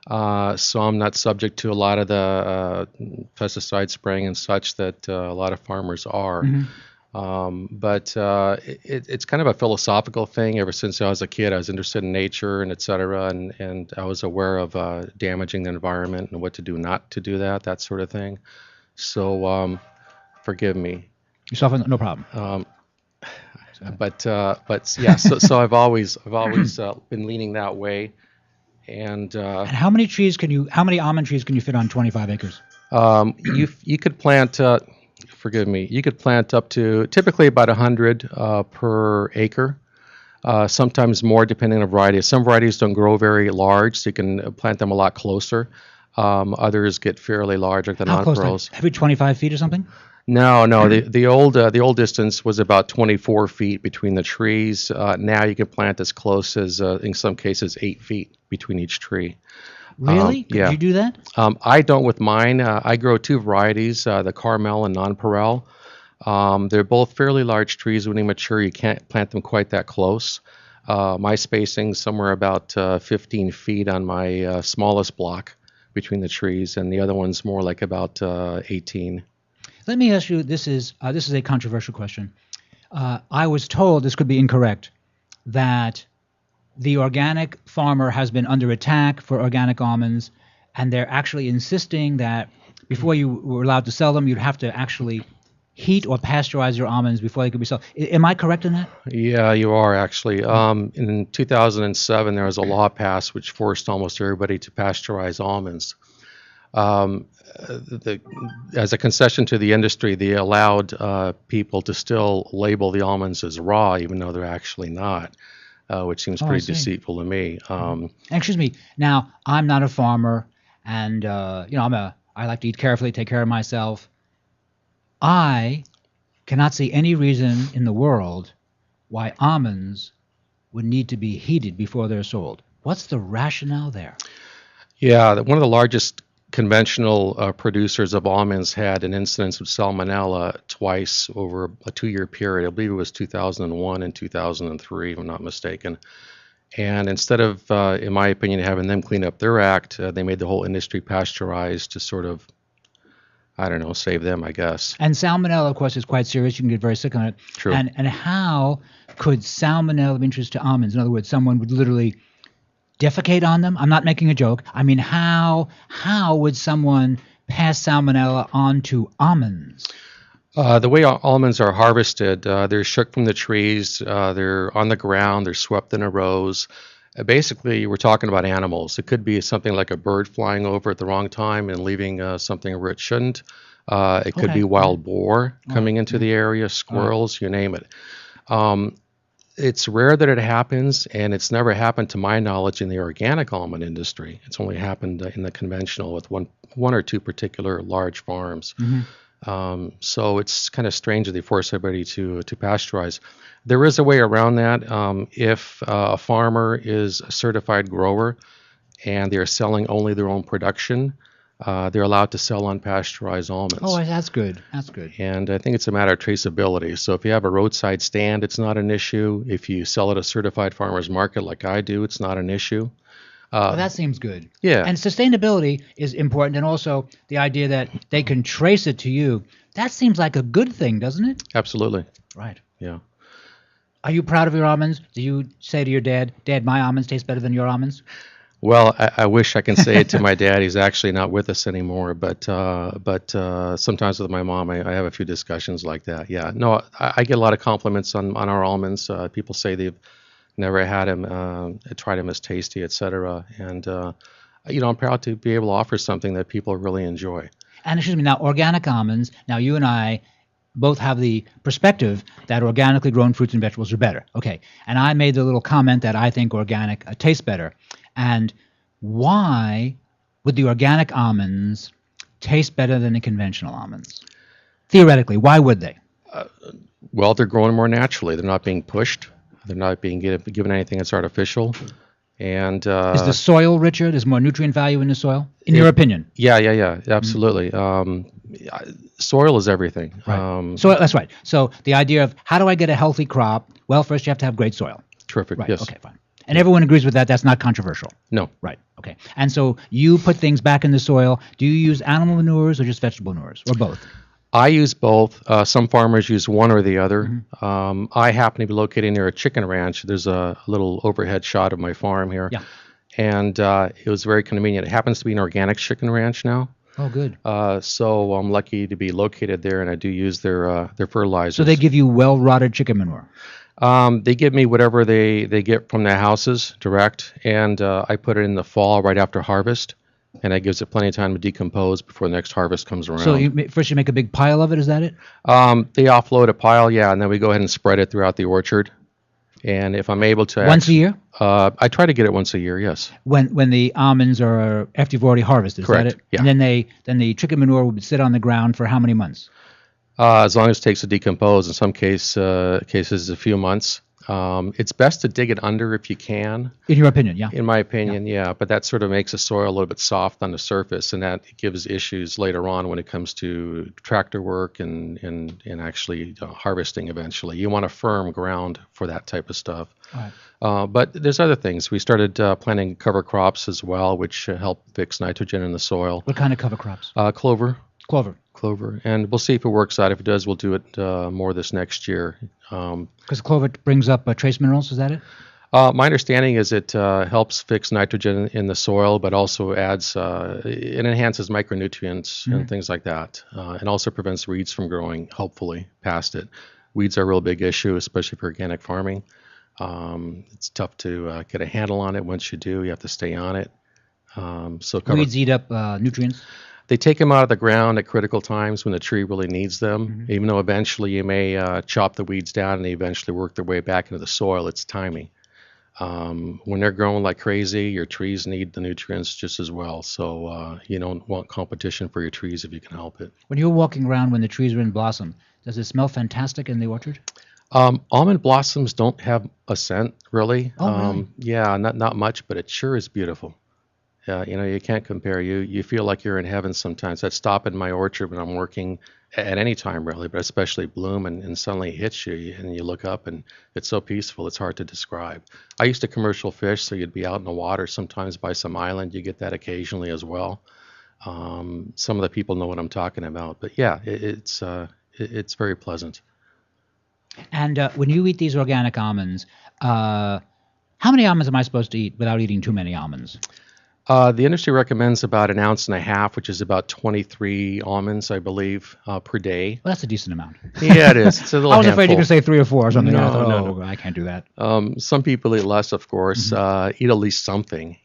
so I'm not subject to a lot of the pesticide spraying and such that a lot of farmers are. Mm-hmm. But it's kind of a philosophical thing. Ever since I was a kid, I was interested in nature and et cetera, and I was aware of damaging the environment and what to do not to do that sort of thing. So forgive me. No problem. But yeah, so I've always been leaning that way, and how many almond trees can you fit on 25 acres? You could plant. You could plant up to typically about 100 per acre. Sometimes more, depending on the variety. Some varieties don't grow very large, so you can plant them a lot closer. Others get fairly large, like the nonpareils. Every 25 feet or something? No. The old distance was about 24 feet between the trees. Now you can plant as close as, in some cases, 8 feet between each tree. Really? Yeah. Could you do that? I don't with mine. I grow two varieties, the Carmel and Nonpareil. They're both fairly large trees. When they mature, you can't plant them quite that close. My spacing's somewhere about 15 feet on my smallest block between the trees, and the other one's more like about 18. Let me ask you, this is a controversial question. I was told, this could be incorrect, that the organic farmer has been under attack for organic almonds, and they're actually insisting that before you were allowed to sell them, you'd have to actually heat or pasteurize your almonds before they could be sold. Am I correct in that? Yeah, you are actually. In 2007, there was a law passed which forced almost everybody to pasteurize almonds. As a concession to the industry, they allowed people to still label the almonds as raw, even though they're actually not, which seems pretty deceitful to me. Excuse me. Now, I'm not a farmer, and I like to eat carefully, take care of myself. I cannot see any reason in the world why almonds would need to be heated before they're sold. What's the rationale there? Yeah, one of the largest conventional producers of almonds had an incidence of salmonella twice over a 2-year period. I believe it was 2001 and 2003, if I'm not mistaken. And instead of, in my opinion, having them clean up their act, they made the whole industry pasteurized to sort of, I don't know, save them, I guess. And salmonella, of course, is quite serious. You can get very sick on it. True. And how could salmonella be interest to almonds? In other words, someone would literally defecate on them? I'm not making a joke. I mean, how would someone pass salmonella on to almonds? The way almonds are harvested, they're shook from the trees, they're on the ground, they're swept in rows. Basically, we're talking about animals. It could be something like a bird flying over at the wrong time and leaving something where it shouldn't. It could be wild boar coming into the area, squirrels, you name it. It's rare that it happens, and it's never happened to my knowledge in the organic almond industry. It's only happened in the conventional with one or two particular large farms. Mm-hmm. So it's kind of strange that they force everybody to pasteurize. There is a way around that. If a farmer is a certified grower and they're selling only their own production, they're allowed to sell unpasteurized almonds. Oh, that's good. That's good. And I think it's a matter of traceability. So if you have a roadside stand, it's not an issue. If you sell at a certified farmer's market like I do, it's not an issue. Well, that seems good. Yeah. And sustainability is important, and also the idea that they can trace it to you. That seems like a good thing, doesn't it? Absolutely. Right. Yeah. Are you proud of your almonds? Do you say to your dad, "Dad, my almonds taste better than your almonds"? Well, I wish I can say it to my dad. He's actually not with us anymore. But sometimes with my mom, I have a few discussions like that. Yeah. No, I get a lot of compliments on our almonds. People say they've never had him, tried him as tasty, etc. And I'm proud to be able to offer something that people really enjoy. And excuse me, now organic almonds. Now you and I both have the perspective that organically grown fruits and vegetables are better. Okay. And I made the little comment that I think organic tastes better. And why would the organic almonds taste better than the conventional almonds? Theoretically, why would they? Well, they're growing more naturally. They're not being pushed. They're not being given anything that's artificial. And is the soil richer? There's more nutrient value in the soil, in your opinion? Yeah, absolutely. Soil is everything. Right. So that's right. So the idea of how do I get a healthy crop? Well, first you have to have great soil. Terrific. Right. Yes. Okay. Fine. And everyone agrees with that. That's not controversial. No. Right. Okay. And so you put things back in the soil. Do you use animal manures or just vegetable manures, or both? I use both. Some farmers use one or the other. Mm-hmm. I happen to be located near a chicken ranch. There's a little overhead shot of my farm here. Yeah. And it was very convenient. It happens to be an organic chicken ranch now. Oh, good. So I'm lucky to be located there, and I do use their fertilizers. So they give you well-rotted chicken manure? They give me whatever they get from their houses direct, and I put it in the fall right after harvest, and that gives it plenty of time to decompose before the next harvest comes around. So first you make a big pile of it, is that it? They offload a pile, yeah, and then we go ahead and spread it throughout the orchard. And if I'm able to... Once a year? I try to get it once a year, yes. When the almonds are, after you've already harvested, correct, is that it? Yeah. And then the chicken manure would sit on the ground for how many months? As long as it takes to decompose, in some cases a few months. It's best to dig it under if you can. In your opinion, yeah? In my opinion, yeah. But that sort of makes the soil a little bit soft on the surface, and that gives issues later on when it comes to tractor work and actually harvesting eventually. You want a firm ground for that type of stuff. Right. But there's other things. We started planting cover crops as well, which help fix nitrogen in the soil. What kind of cover crops? Clover. Clover. And we'll see if it works out. If it does, we'll do it more this next year. Because clover brings up trace minerals, is that it? My understanding is it helps fix nitrogen in the soil, but also adds, it enhances micronutrients and things like that, and also prevents weeds from growing, hopefully, past it. Weeds are a real big issue, especially for organic farming. It's tough to get a handle on it. Once you do, you have to stay on it. Weeds eat up nutrients? They take them out of the ground at critical times when the tree really needs them, even though eventually you may chop the weeds down and they eventually work their way back into the soil. It's timing. When they're growing like crazy, your trees need the nutrients just as well. So you don't want competition for your trees if you can help it. When you're walking around when the trees are in blossom, does it smell fantastic in the orchard? Almond blossoms don't have a scent, really. Oh, really? Yeah, not much, but it sure is beautiful. You can't compare. You feel like you're in heaven sometimes. I'd stop in my orchard when I'm working at any time, really, but especially bloom, and suddenly it hits you, and you look up, and it's so peaceful, it's hard to describe. I used to commercial fish, so you'd be out in the water sometimes by some island. You get that occasionally as well. Some of the people know what I'm talking about, but yeah, it's very pleasant. And when you eat these organic almonds, how many almonds am I supposed to eat without eating too many almonds? The industry recommends about 1.5 ounces, which is about 23 almonds, I believe, per day. Well, that's a decent amount. Yeah, it is. It's a little I was afraid you handful. could say 3 or 4 or something. No, I thought, no. I can't do that. Some people eat less, of course. Eat at least something,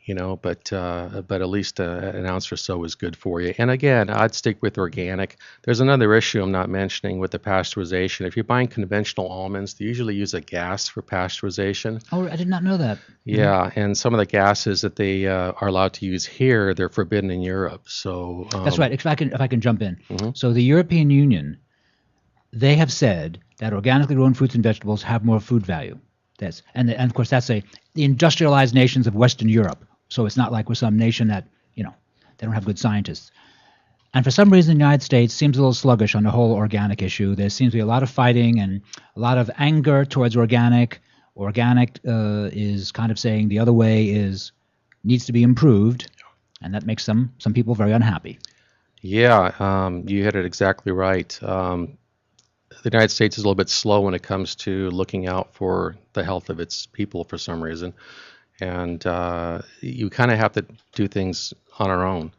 but at least 1 ounce or so is good for you. And again, I'd stick with organic. There's another issue I'm not mentioning with the pasteurization. If you're buying conventional almonds, they usually use a gas for pasteurization. Oh, I did not know that. Yeah, and some of the gases that they are allowed to use here, they're forbidden in Europe. So That's right. If I can jump in. So the European Union, they have said that organically grown fruits and vegetables have more food value. And of course that's the industrialized nations of Western Europe. So it's not like we're some nation that they don't have good scientists. And for some reason, the United States seems a little sluggish on the whole organic issue. There seems to be a lot of fighting and a lot of anger towards organic. Organic is kind of saying the other way needs to be improved, and that makes some people very unhappy. Yeah, you hit it exactly right. The United States is a little bit slow when it comes to looking out for the health of its people for some reason, and you kind of have to do things on our own.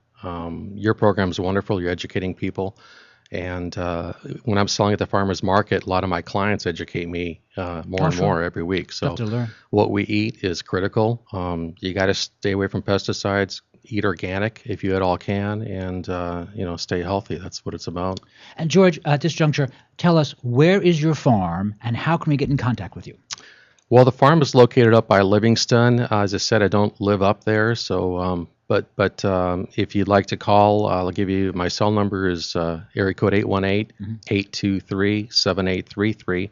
Your program is wonderful. You're educating people. And when I'm selling at the farmer's market, a lot of my clients educate me more and more every week. So what we eat is critical. You got to stay away from pesticides, eat organic if you at all can, and stay healthy. That's what it's about. And George, at this juncture, tell us, where is your farm and how can we get in contact with you? Well, the farm is located up by Livingston. As I said, I don't live up there, so but if you'd like to call, I'll give you my cell number is area code 818-823-7833.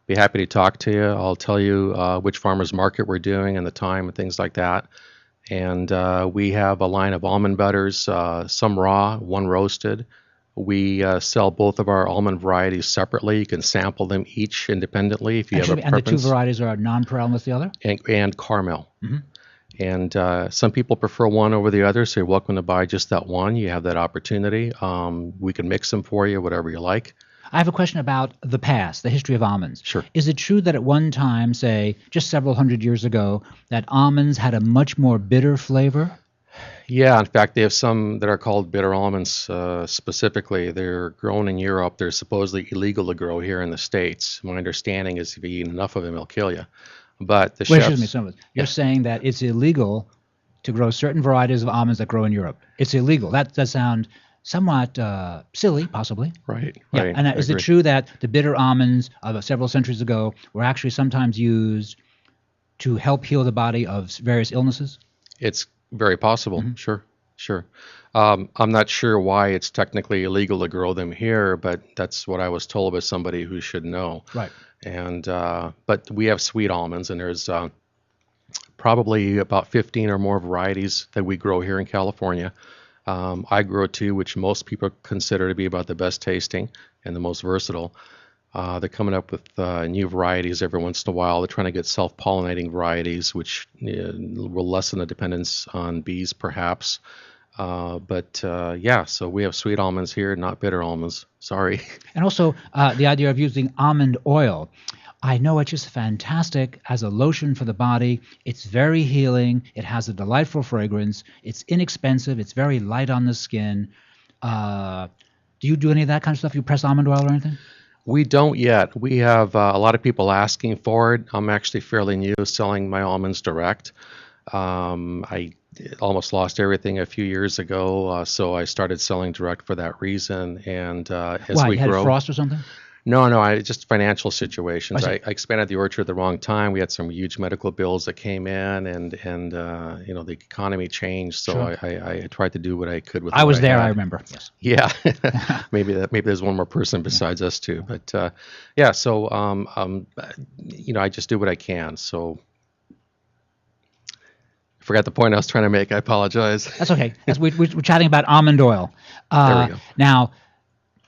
Be happy to talk to you. I'll tell you which farmers market we're doing and the time and things like that. And we have a line of almond butters, some raw, one roasted. We sell both of our almond varieties separately. You can sample them each independently if you have a preference. And the two varieties are non-pearl with the other? And caramel. And some people prefer one over the other, so you're welcome to buy just that one. You have that opportunity. We can mix them for you, whatever you like. I have a question about the past, the history of almonds. Sure. Is it true that at one time, say, just several hundred years ago, that almonds had a much more bitter flavor? Yeah, in fact, they have some that are called bitter almonds specifically. They're grown in Europe. They're supposedly illegal to grow here in the States. My understanding is if you eat enough of them, it'll kill you. But the chefs... Excuse me, you're saying that it's illegal to grow certain varieties of almonds that grow in Europe. It's illegal. That does sound somewhat silly, possibly. Right. Yeah. And is it true that the bitter almonds of several centuries ago were actually sometimes used to help heal the body of various illnesses? It's very possible. Sure. I'm not sure why it's technically illegal to grow them here, but that's what I was told by somebody who should know. Right. And but we have sweet almonds, and there's probably about 15 or more varieties that we grow here in California. I grow two, which most people consider to be about the best tasting and the most versatile. They're coming up with new varieties every once in a while. They're trying to get self-pollinating varieties, which will lessen the dependence on bees, perhaps. So we have sweet almonds here, not bitter almonds. Sorry. And also the idea of using almond oil. I know it's just fantastic as a lotion for the body. It's very healing. It has a delightful fragrance. It's inexpensive. It's very light on the skin. Do you do any of that kind of stuff? You press almond oil or anything? We don't yet. We have a lot of people asking for it. I'm actually fairly new selling my almonds direct. I almost lost everything a few years ago, so I started selling direct for that reason. And as Why, we you had grow, frost or something? No, just financial situations. I I see. expanded the orchard at the wrong time. We had some huge medical bills that came in, and the economy changed. So Sure. I tried to do what I could with. I what was there, had. I remember. Yes. Yeah, maybe there's one more person besides us two, but yeah. So I just do what I can. So I forgot the point I was trying to make. I apologize. That's okay. We're chatting about almond oil. There we go. Now,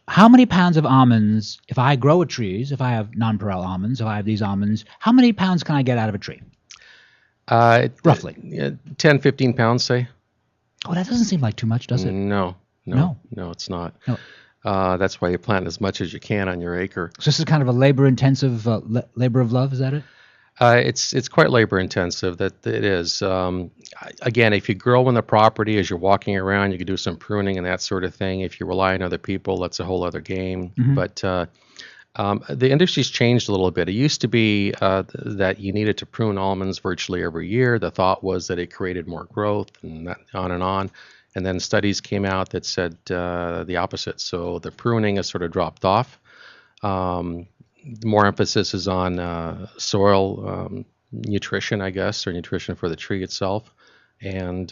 how many pounds of almonds, if I grow a trees, if I have nonpareil almonds, if I have these almonds, how many pounds can I get out of a tree? Roughly. 10, 15 pounds, say. Oh, that doesn't seem like too much, does it? No, it's not. No. That's why you plant as much as you can on your acre. So this is kind of a labor-intensive labor of love, is that it? It's quite labor intensive. That it is. Again, if you grow on the property as you're walking around, you can do some pruning and that sort of thing. If you rely on other people, that's a whole other game. Mhm. But the industry's changed a little bit. It used to be that you needed to prune almonds virtually every year. The thought was that it created more growth, and that on and on. And then studies came out that said the opposite. So the pruning has sort of dropped off. More emphasis is on soil nutrition, I guess, or nutrition for the tree itself, and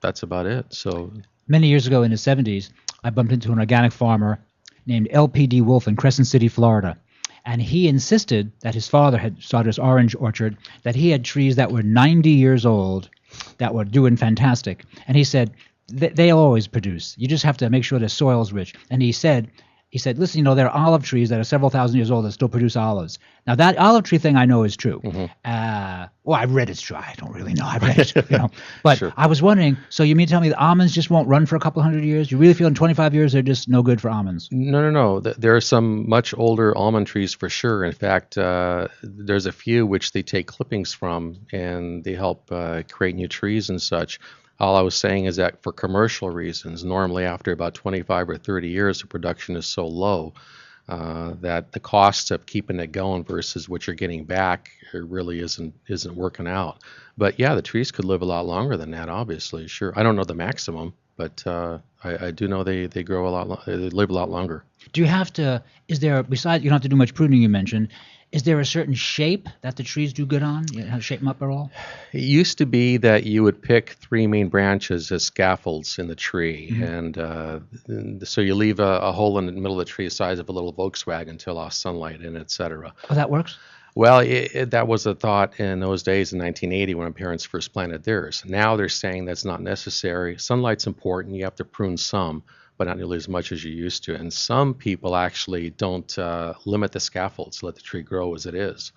that's about it. So Many years ago in the 70s, I bumped into an organic farmer named L.P.D. Wolf in Crescent City, Florida. And he insisted that his father had started his orange orchard, that he had trees that were 90 years old that were doing fantastic. And he said, they'll always produce. You just have to make sure the soil's rich. And he said, listen, there are olive trees that are several thousand years old that still produce olives. Now, that olive tree thing I know is true. Mm-hmm. Well, I read it's true. I don't really know. I read it, But Sure. I was wondering, so you mean to tell me the almonds just won't run for a couple hundred years? You really feel in 25 years they're just no good for almonds? No. There are some much older almond trees for sure. In fact, there's a few which they take clippings from, and they help create new trees and such. All I was saying is that for commercial reasons, normally after about 25 or 30 years, the production is so low that the cost of keeping it going versus what you're getting back really isn't working out. But yeah, the trees could live a lot longer than that, obviously. Sure, I don't know the maximum, but I do know they grow a lot. They live a lot longer. Do you have to, besides, you don't have to do much pruning you mentioned, is there a certain shape that the trees do good on? You have to shape them up at all? It used to be that you would pick three main branches as scaffolds in the tree, and so you leave a hole in the middle of the tree the size of a little Volkswagen to allow sunlight in, etc. Oh, that works? Well, that was a thought in those days in 1980 when my parents first planted theirs. Now they're saying that's not necessary. Sunlight's important. You have to prune some, but not nearly as much as you used to. And some people actually don't limit the scaffolds, let the tree grow as it is.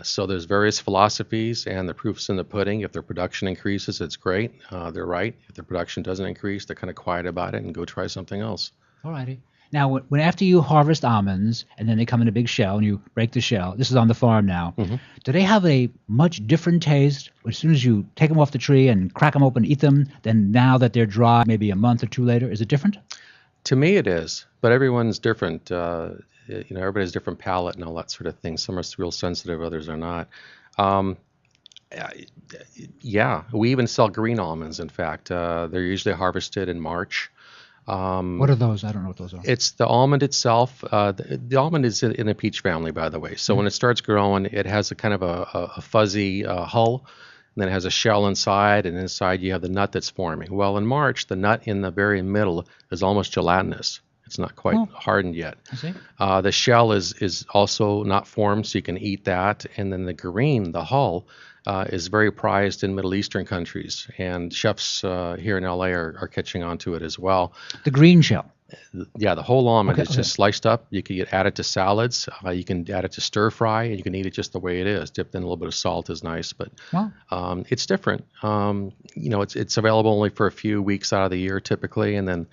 So there's various philosophies, and the proof's in the pudding. If their production increases, it's great. They're right. If their production doesn't increase, they're kind of quiet about it and go try something else. All righty. Now, when after you harvest almonds, and then they come in a big shell, and you break the shell, this is on the farm now, do they have a much different taste as soon as you take them off the tree and crack them open and eat them than now that they're dry, maybe a month or two later? Is it different? To me, it is, but everyone's different. Everybody has different palate and all that sort of thing. Some are real sensitive, others are not. Yeah, we even sell green almonds. In fact, they're usually harvested in March. What are those? I don't know what those are. It's the almond itself. The almond is in the peach family, by the way. So when it starts growing, it has a kind of a fuzzy hull, and then it has a shell inside, and inside you have the nut that's forming. Well, in March, the nut in the very middle is almost gelatinous. It's not quite hardened yet. I see. The shell is also not formed, so you can eat that. And then the green, the hull, is very prized in Middle Eastern countries, and chefs here in LA are catching on to it as well. The green shell? Yeah, the whole almond is just sliced up. You can add it to salads. You can add it to stir fry, and you can eat it just the way it is. Dipped in a little bit of salt is nice, but it's different. It's available only for a few weeks out of the year typically, and then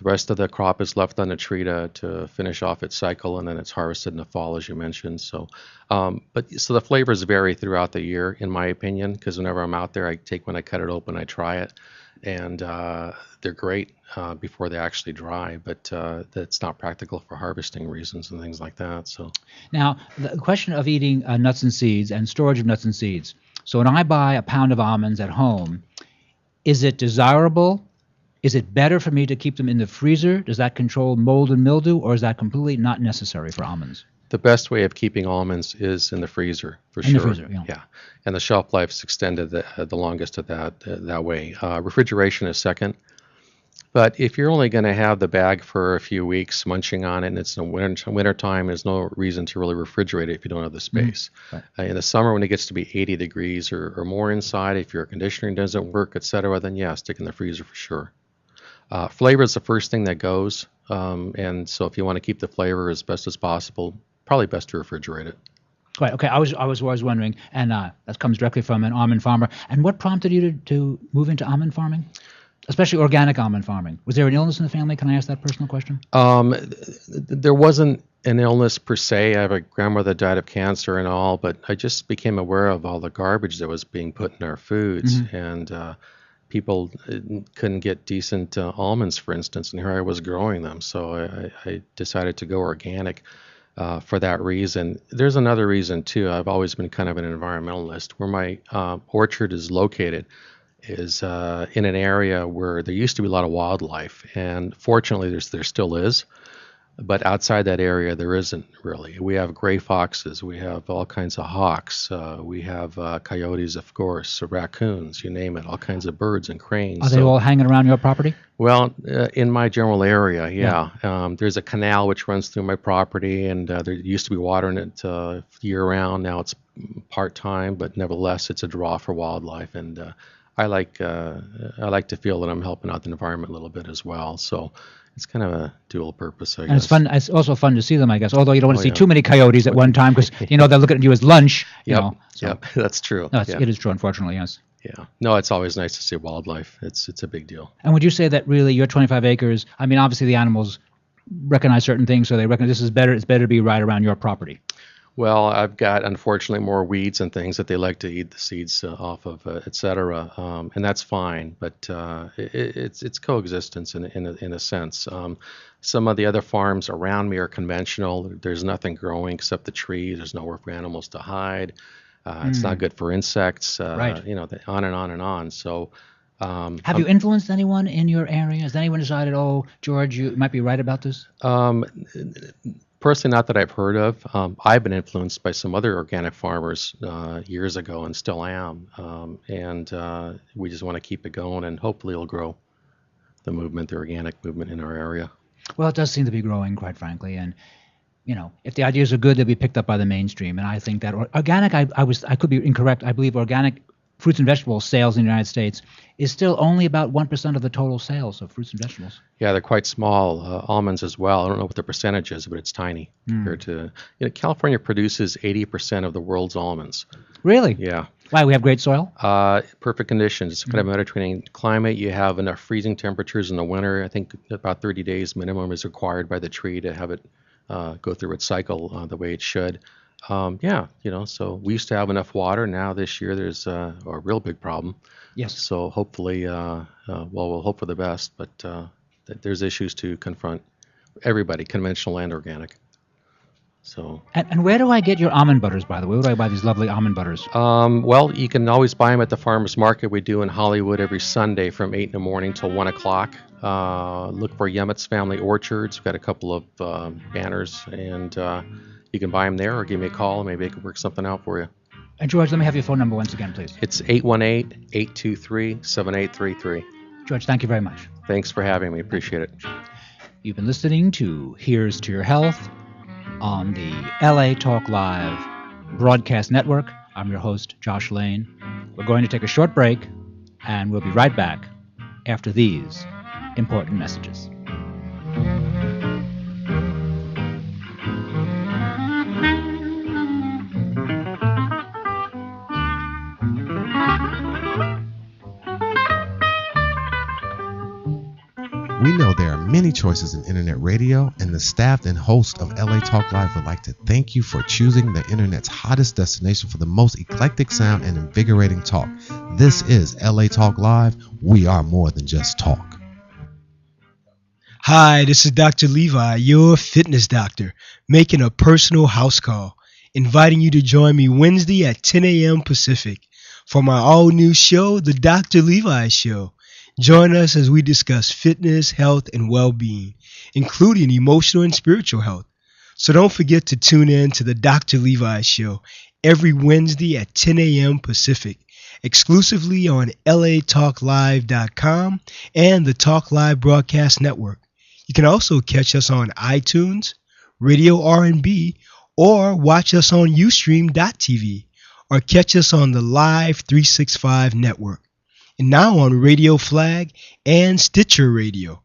The rest of the crop is left on the tree to finish off its cycle, and then it's harvested in the fall, as you mentioned. So the flavors vary throughout the year, in my opinion, because whenever I'm out there, I take when I cut it open, I try it, and they're great before they actually dry, but that's not practical for harvesting reasons and things like that. So now the question of eating nuts and seeds and storage of nuts and seeds. So when I buy a pound of almonds at home, is it desirable? Is it better for me to keep them in the freezer? Does that control mold and mildew, or is that completely not necessary for almonds? The best way of keeping almonds is in the freezer, for sure. In the freezer, yeah. And the shelf life is extended the longest of that way. Refrigeration is second. But if you're only going to have the bag for a few weeks munching on it, and it's in winter time, there's no reason to really refrigerate it if you don't have the space. Right. In the summer, when it gets to be 80 degrees or more inside, if your conditioning doesn't work, etc., then yeah, stick in the freezer for sure. Flavor is the first thing that goes, and so if you want to keep the flavor as best as possible, probably best to refrigerate it. Right. Okay. I was always wondering, and that comes directly from an almond farmer. And what prompted you to move into almond farming, especially organic almond farming? Was there an illness in the family? Can I ask that personal question? There wasn't an illness per se. I have a grandmother that died of cancer and all, but I just became aware of all the garbage that was being put in our foods, and people couldn't get decent almonds, for instance, and here I was growing them. So I decided to go organic for that reason. There's another reason, too. I've always been kind of an environmentalist. Where my orchard is located is in an area where there used to be a lot of wildlife, and fortunately there still is. But outside that area, there isn't really. We have gray foxes. We have all kinds of hawks. We have coyotes, of course, raccoons, you name it, all kinds of birds and cranes. Are they all hanging around your property? Well, in my general area, yeah. There's a canal which runs through my property, and there used to be water in it year-round. Now it's part-time, but nevertheless, it's a draw for wildlife. And I like to feel that I'm helping out the environment a little bit as well. So it's kind of a dual purpose, I guess. And it's fun. It's also fun to see them, I guess. Although you don't want to see too many coyotes at one time, because they're looking at you as lunch. Yep, that's true. No, it is true, unfortunately, yes. Yeah. No, it's always nice to see wildlife. It's a big deal. And would you say that really your 25 acres? I mean, obviously the animals recognize certain things, so they recognize this is better. It's better to be right around your property. Well, I've got, unfortunately, more weeds and things that they like to eat the seeds off of, et cetera, and that's fine. But it's coexistence in a sense. Some of the other farms around me are conventional. There's nothing growing except the trees. There's nowhere for animals to hide. It's not good for insects. Right. On and on and on. So. Have you influenced anyone in your area? Has anyone decided, oh, George, you might be right about this? Personally, not that I've heard of. I've been influenced by some other organic farmers years ago and still am. And we just want to keep it going, and hopefully it'll grow, the organic movement in our area. Well, it does seem to be growing, quite frankly. And, if the ideas are good, they'll be picked up by the mainstream. And I think that organic, I could be incorrect. I believe organic fruits and vegetables sales in the United States is still only about 1% of the total sales of fruits and vegetables. Yeah, they're quite small. Almonds as well. I don't know what the percentage is, but it's tiny compared to. California produces 80% of the world's almonds. Really? Yeah. Why? We have great soil? Perfect conditions. It's kind of a Mediterranean climate. You have enough freezing temperatures in the winter. I think about 30 days minimum is required by the tree to have it go through its cycle the way it should. So we used to have enough water. Now this year there's a real big problem. Yes. So hopefully, we'll hope for the best, but there's issues to confront everybody, conventional and organic. So. And where do I get your almond butters, by the way? Where do I buy these lovely almond butters? Well, you can always buy them at the farmers market. We do in Hollywood every Sunday from 8 in the morning till 1 o'clock. Look for Yemet's Family Orchards. We've got a couple of banners, and you can buy them there or give me a call, and maybe I can work something out for you. And George, let me have your phone number once again, please. It's 818-823-7833. George, thank you very much. Thanks for having me. Appreciate it. You've been listening to Here's to Your Health on the LA Talk Live broadcast network. I'm your host, Josh Lane. We're going to take a short break, and we'll be right back after these important messages. We know there are many choices in internet radio, and the staff and host of LA Talk Live would like to thank you for choosing the internet's hottest destination for the most eclectic sound and invigorating talk. This is LA Talk Live. We are more than just talk. Hi, this is Dr. Levi, your fitness doctor, making a personal house call, inviting you to join me Wednesday at 10 a.m. Pacific for my all-new show, The Dr. Levi Show. Join us as we discuss fitness, health, and well-being, including emotional and spiritual health. So don't forget to tune in to The Dr. Levi Show every Wednesday at 10 a.m. Pacific, exclusively on latalklive.com and the Talk Live Broadcast Network. You can also catch us on iTunes, Radio R&B, or watch us on Ustream.tv, or catch us on the Live 365 network, and now on Radio Flag and Stitcher Radio.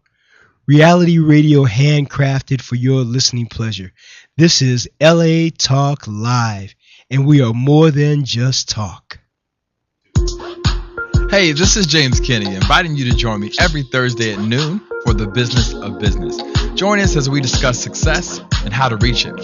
Reality radio handcrafted for your listening pleasure. This is LA Talk Live, and we are more than just talk. Hey, this is James Kenny, inviting you to join me every Thursday at noon for the Business of Business. Join us as we discuss success and how to reach it.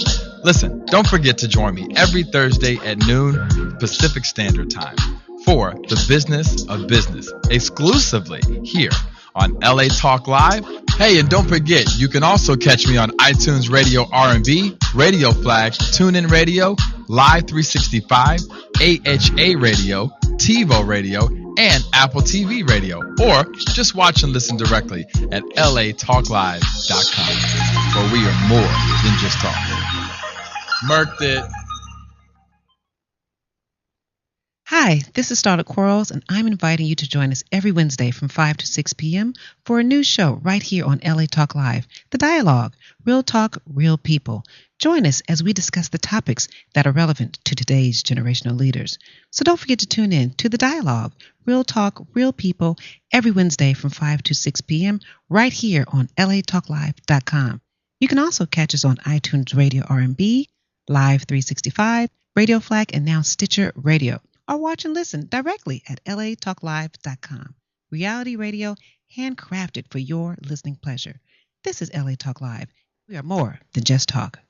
Listen, don't forget to join me every Thursday at noon Pacific Standard Time for the Business of Business, exclusively here on LA Talk Live. Hey, and don't forget, you can also catch me on iTunes Radio R&B, Radio Flag, TuneIn Radio, Live 365, AHA Radio, TiVo Radio, and Apple TV Radio, or just watch and listen directly at latalklive.com, where we are more than just talk. Murked it. Hi, this is Starlet Quarles, and I'm inviting you to join us every Wednesday from 5 to 6 p.m. for a new show right here on LA Talk Live, The Dialogue, Real Talk, Real People. Join us as we discuss the topics that are relevant to today's generational leaders. So don't forget to tune in to The Dialogue, Real Talk, Real People, every Wednesday from 5 to 6 p.m. right here on latalklive.com. You can also catch us on iTunes Radio R&B, Live 365, Radio Flag, and now Stitcher Radio. Or watch and listen directly at latalklive.com. Reality radio handcrafted for your listening pleasure. This is LA Talk Live. We are more than just talk.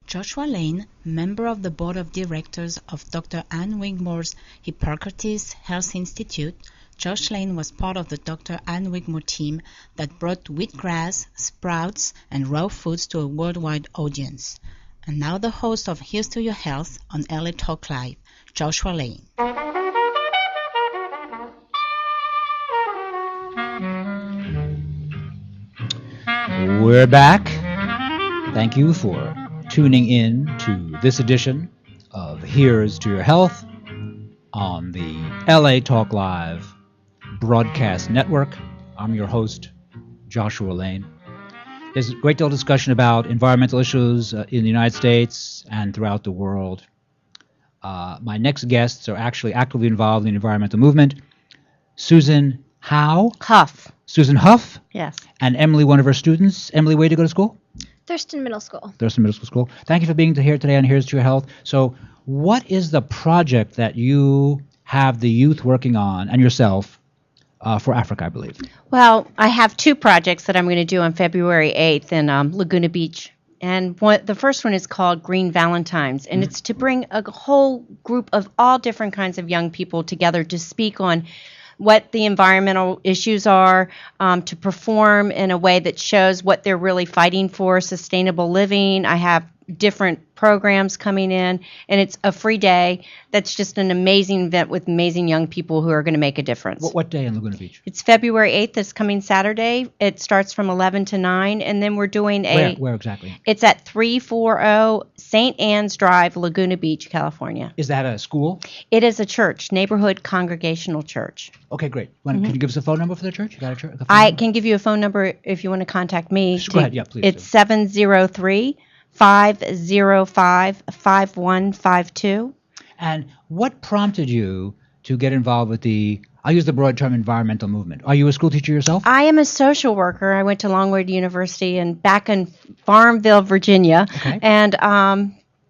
Joshua Lane, member of the board of directors of Dr. Ann Wigmore's Hippocrates Health Institute, Josh Lane was part of the Dr. Ann Wigmore team that brought wheatgrass, sprouts, and raw foods to a worldwide audience. And now the host of Here's to Your Health on LA Talk Live, Joshua Lane. We're back. Thank you for tuning in to this edition of Here's to Your Health on the LA Talk Live Broadcast Network. I'm your host, Joshua Lane. There's a great deal of discussion about environmental issues in the United States and throughout the world. My next guests are actually actively involved in the environmental movement. Susan Huff. Susan Huff. Yes. And Emily, one of her students. Emily, where did you go to school? Thurston Middle School. Thurston Middle School. Thank you for being here today on Here's to Your Health. So what is the project that you have the youth working on, and yourself, for Africa, I believe? Well, I have two projects that I'm going to do on February 8th in Laguna Beach. And the first one is called Green Valentines, and it's to bring a whole group of all different kinds of young people together to speak on what the environmental issues are, to perform in a way that shows what they're really fighting for, sustainable living. I have different programs coming in, and it's a free day. That's just an amazing event with amazing young people who are going to make a difference. What day in Laguna Beach? It's February 8th, this coming Saturday. It starts from 11 to 9, and then we're doing Where exactly? It's at 340 St. Anne's Drive, Laguna Beach, California. Is that a school? It is a church, Neighborhood Congregational Church. Okay, great. Can you give us a phone number for the church? You got a church? I can give you a phone number if you want to contact me. Go ahead. Yeah, please. It's 703-505-5152. And what prompted you to get involved with I'll use the broad term environmental movement? Are you a school teacher yourself? I am a social worker. I went to Longwood University and back in Farmville, Virginia. Okay. And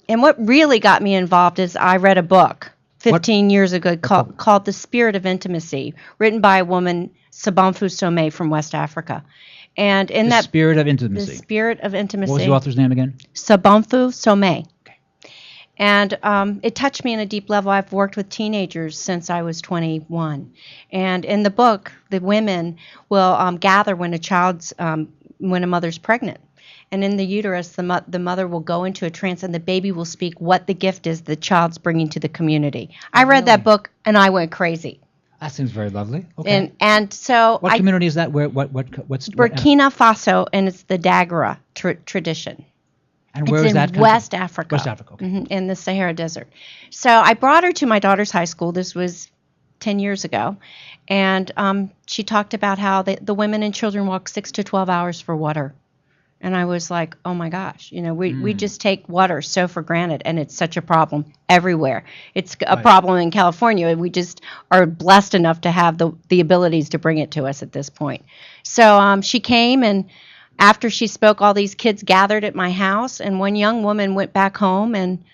what really got me involved is I read a book, 15 years ago called The Spirit of Intimacy, written by a woman, Sabamfu Somé from West Africa. And in The Spirit of Intimacy. The Spirit of Intimacy. What was the author's name again? Sabamfu Somé. And it touched me on a deep level. I've worked with teenagers since I was 21. And in the book, the women will gather when when a mother's pregnant. And in the uterus, the mother will go into a trance, and the baby will speak what the gift is the child's bringing to the community. I read that book, and I went crazy. That seems very lovely. Okay. And so what community is that? What's Burkina Faso, and it's the Dagara tradition. And where is that country? West Africa. West Africa, okay. In the Sahara Desert. So I brought her to my daughter's high school. This was 10 years ago. And she talked about how the women and children walk 6 to 12 hours for water. And I was like, oh my gosh, we just take water so for granted, and it's such a problem everywhere. It's a problem in California, and we just are blessed enough to have the abilities to bring it to us at this point. So she came, and after she spoke, all these kids gathered at my house, and one young woman went back home and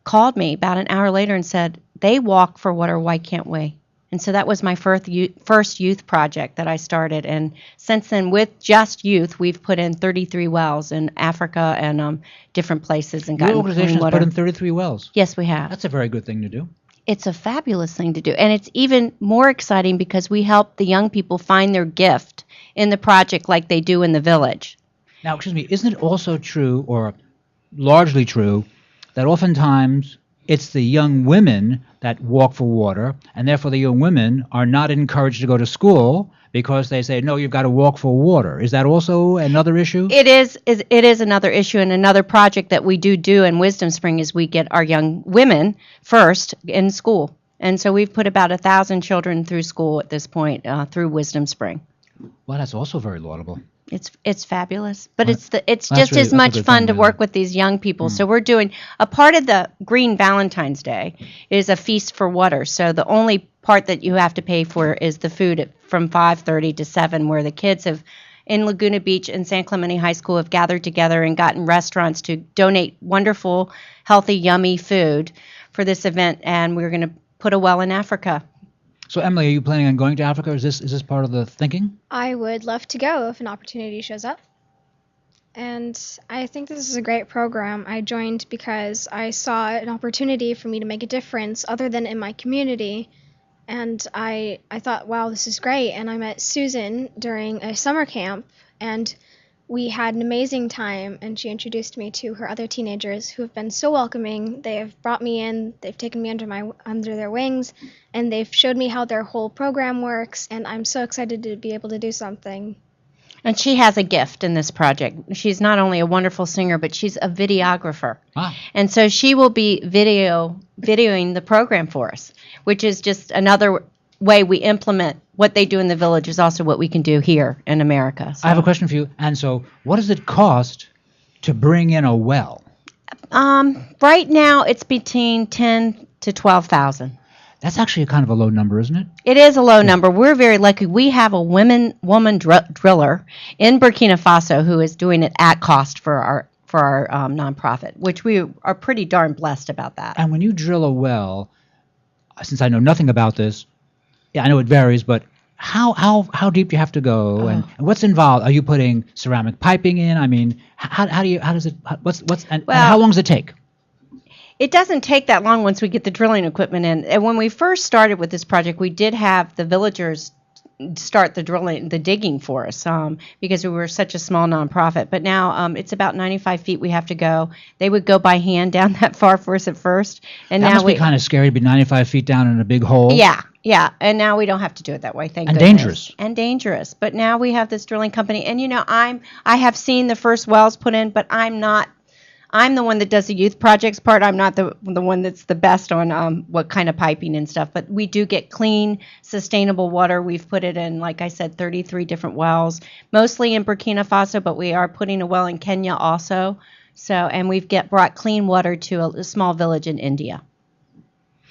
called me about an hour later and said, they walk for water, why can't we? And so that was my first youth project that I started. And since then, with just youth, we've put in 33 wells in Africa and different places and gotten Your clean organization has water. put in 33 wells. Yes, we have. That's a very good thing to do. It's a fabulous thing to do. And it's even more exciting because we help the young people find their gift in the project like they do in the village. Now, excuse me, isn't it also true, or largely true, that oftentimes it's the young women that walk for water, and therefore the young women are not encouraged to go to school because they say, no, you've got to walk for water. Is that also another issue? It is another issue, and another project that we do in Wisdom Spring is we get our young women first in school. And so we've put about 1,000 children through school at this point through Wisdom Spring. Well, that's also very laudable. It's fabulous, but Well, it's that's just really- as that's a much good fun thing, to yeah. work with these young people. So we're doing a part of the Green Valentine's Day is a feast for water. So the only part that you have to pay for is the food from 5:30 to 7, where the kids have in Laguna Beach and San Clemente High School have gathered together and gotten restaurants to donate wonderful, healthy, yummy food for this event, and we're going to put a well in Africa. So, Emily, are you planning on going to Africa? Is this part of the thinking? I would love to go if an opportunity shows up. And I think this is a great program. I joined because I saw an opportunity for me to make a difference other than in my community. And I thought, wow, this is great. And I met Susan during a summer camp, and we had an amazing time. And she introduced me to her other teenagers who have been so welcoming. They have brought me in, they've taken me under their wings, and they've showed me how their whole program works. And I'm so excited to be able to do something. And she has a gift in this project. She's not only a wonderful singer, but she's a videographer. And so she will be videoing the program for us, which is just another way we implement what they do in the village is also what we can do here in America. So, I have a question for you. And so, what does it cost to bring in a well? right now, it's between 10 to 12,000. That's actually kind of a low number, isn't it? It is a low number. We're very lucky. We have a woman driller in Burkina Faso who is doing it at cost for our nonprofit, which we are pretty darn blessed about that. And when you drill a well, since I know nothing about this, yeah, I know it varies, but how deep do you have to go, and what's involved? Are you putting ceramic piping in? I mean, how long does it take? It doesn't take that long once we get the drilling equipment in. And when we first started with this project, we did have the villagers start the digging for us because we were such a small nonprofit. But now it's about 95 feet we have to go. They would go by hand down that far for us at first. And That now must be kind of scary to be 95 feet down in a big hole. Yeah. And now we don't have to do it that way, thank And goodness. Dangerous. But now we have this drilling company. And, I have seen the first wells put in, but I'm the one that does the youth projects part. I'm not the one that's the best on what kind of piping and stuff. But we do get clean, sustainable water. We've put it in, like I said, 33 different wells, mostly in Burkina Faso, but we are putting a well in Kenya also. So, and we've brought clean water to a small village in India.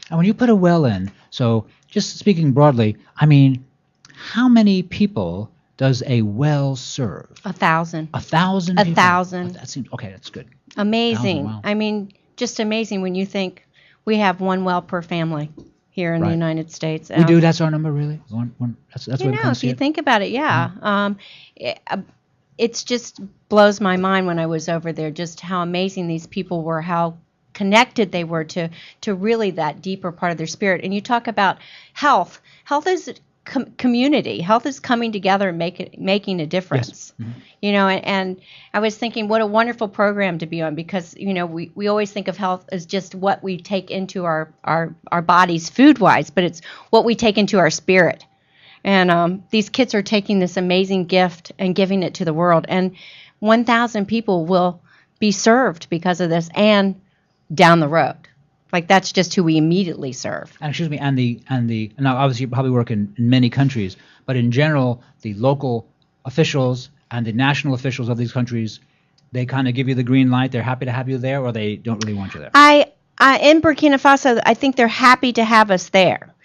And when you put a well in, so just speaking broadly, I mean, how many people does a well serve? 1,000. 1,000 people? 1,000. That seems okay. That's good. Amazing. 1,000, wow. I mean, just amazing when you think We have one well per family here in the Right. United States. We do. That's our number, really. One. That's You what we know, come if see you it. think about it, yeah. It's just blows my mind when I was over there, just how amazing these people were, how connected they were to really that deeper part of their spirit. And you talk about health. Health is community. Health is coming together and making a difference. Yes. You know, and I was thinking what a wonderful program to be on, because, you know, we always think of health as just what we take into our bodies food-wise, but it's what we take into our spirit. And these kids are taking this amazing gift and giving it to the world. And 1,000 people will be served because of this, and down the road. Like, that's just who we immediately serve. And excuse me, and now obviously you probably work in many countries, but in general, the local officials and the national officials of these countries, they kind of give you the green light. They're happy to have you there, or they don't really want you there. In Burkina Faso, I think they're happy to have us there.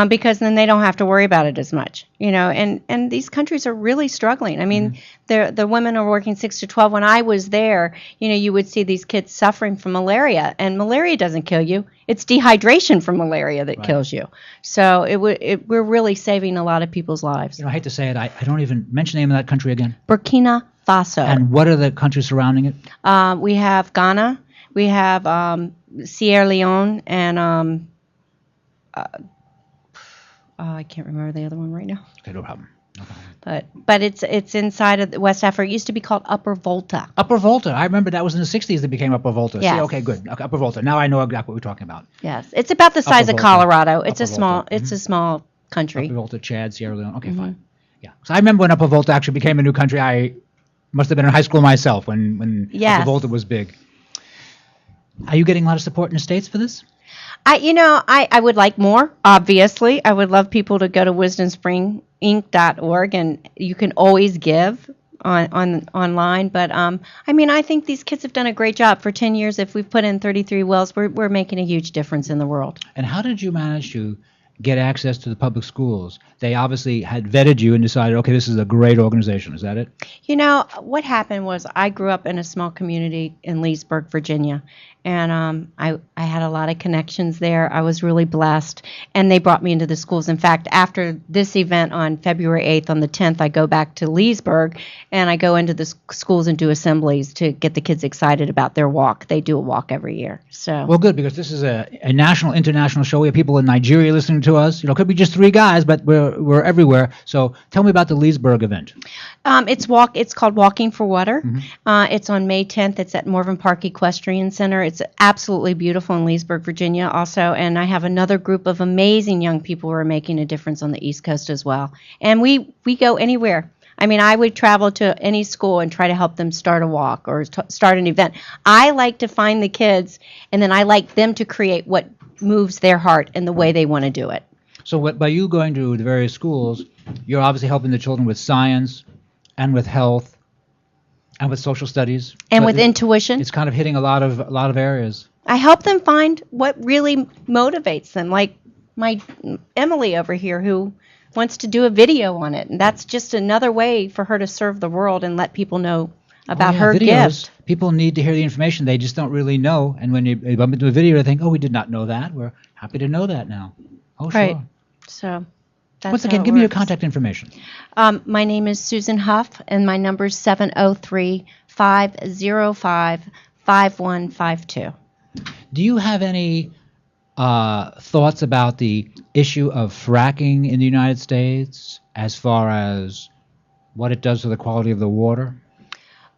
Because then they don't have to worry about it as much, you know. And these countries are really struggling. I mean, the women are working 6 to 12. When I was there, you know, you would see these kids suffering from malaria, and malaria doesn't kill you. It's dehydration from malaria that kills you. So we're really saving a lot of people's lives. You know, I hate to say it, I don't even mention the name of that country again. Burkina Faso. And what are the countries surrounding it? We have Ghana, we have Sierra Leone, and I can't remember the other one right now. Okay, no problem. But it's inside of West Africa. It used to be called Upper Volta. Upper Volta. I remember that was in the 60s that became Upper Volta. Yes. See, okay, good. Okay, Upper Volta. Now I know exactly what we're talking about. Yes, it's about the size Upper of Volta. Colorado. It's Upper Volta. it's a small country. Upper Volta, Chad, Sierra Leone. Okay, fine. Yeah. So I remember when Upper Volta actually became a new country. I must have been in high school myself when Yes. Upper Volta was big. Are you getting a lot of support in the States for this? I would like more, obviously. I would love people to go to wisdomspringinc.org, and you can always give online. But, I mean, I think these kids have done a great job. For 10 years, if we've put in 33 wells, we're making a huge difference in the world. And how did you manage to get access to the public schools? They obviously had vetted you and decided, okay, this is a great organization. Is that it? You know, what happened was I grew up in a small community in Leesburg, Virginia, and I had a lot of connections there. I was really blessed, and they brought me into the schools. In fact, after this event on February 8th, on the 10th, I go back to Leesburg, and I go into the schools and do assemblies to get the kids excited about their walk. They do a walk every year. So Well, good, because this is a national, international show. We have people in Nigeria listening to us. You know, it could be just 3 guys, but we're everywhere. So tell me about the Leesburg event. It's called Walking for Water. It's on May 10th. It's at Morven Park Equestrian Center. It's absolutely beautiful in Leesburg, Virginia also. And I have another group of amazing young people who are making a difference on the East Coast as well. And we go anywhere. I mean, I would travel to any school and try to help them start a walk or start an event. I like to find the kids, and then I like them to create what moves their heart and the way they want to do it. So by you going to the various schools, you're obviously helping the children with science and with health and with social studies. And So with intuition. It's kind of hitting a lot of areas. I help them find what really motivates them, like my Emily over here who wants to do a video on it, and that's just another way for her to serve the world and let people know about her videos, gift. People need to hear the information. They just don't really know. And when you bump into a video, they think, oh, we did not know that. We're happy to know that now. Oh, Right. sure. So that's Once how again, it give me your works. contact information. My name is Susan Huff, and my number is 703-505-5152. Do you have any thoughts about the issue of fracking in the United States as far as what it does to the quality of the water?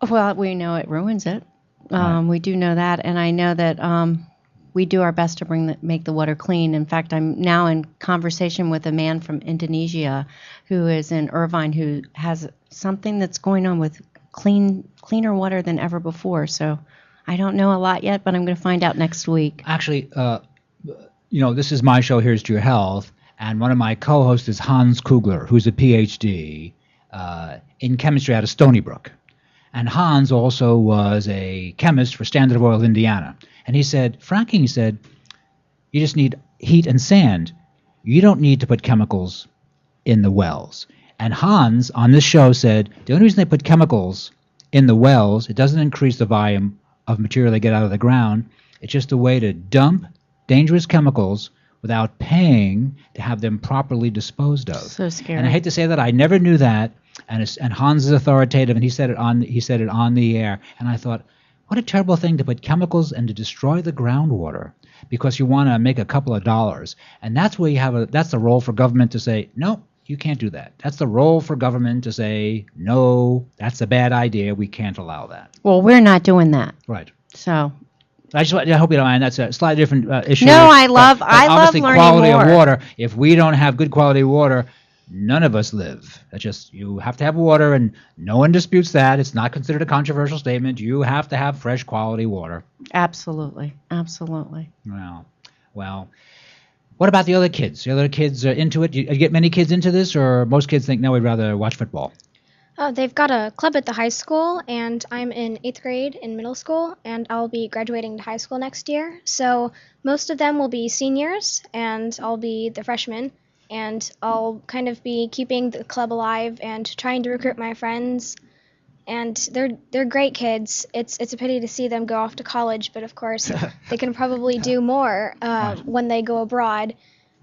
Well, we know it ruins it. We do know that, and I know that we do our best to make the water clean. In fact, I'm now in conversation with a man from Indonesia who is in Irvine who has something that's going on with cleaner water than ever before. So I don't know a lot yet, but I'm going to find out next week. Actually, this is my show, Here's to Your Health, and one of my co-hosts is Hans Kugler, who's a PhD in chemistry out of Stony Brook. And Hans also was a chemist for Standard Oil of Indiana. And he said, fracking, you just need heat and sand. You don't need to put chemicals in the wells. And Hans, on this show, said the only reason they put chemicals in the wells, it doesn't increase the volume of material they get out of the ground. It's just a way to dump dangerous chemicals without paying to have them properly disposed of. So scary. And I hate to say that, I never knew that. And Hans is authoritative, and he said it on the air. And I thought, what a terrible thing to put chemicals and to destroy the groundwater because you want to make a couple of dollars. And that's where that's the role for government to say, no, you can't do that. That's the role for government to say, no, that's a bad idea. We can't allow that. Well, we're not doing that. Right. So I hope you don't mind. That's a slightly different issue. No, I love obviously learning quality more. of water. If we don't have good quality water, none of us live. That's just, you have to have water, and no one disputes that. It's not considered a controversial statement. You have to have fresh quality water. Absolutely. Absolutely. Well, what about the other kids? The other kids are into it? You get many kids into this, or most kids think, no, we'd rather watch football? They've got a club at the high school, and I'm in 8th grade in middle school, and I'll be graduating to high school next year. So most of them will be seniors, and I'll be the freshman, and I'll kind of be keeping the club alive and trying to recruit my friends. And they're great kids. It's a pity to see them go off to college, but of course they can probably do more when they go abroad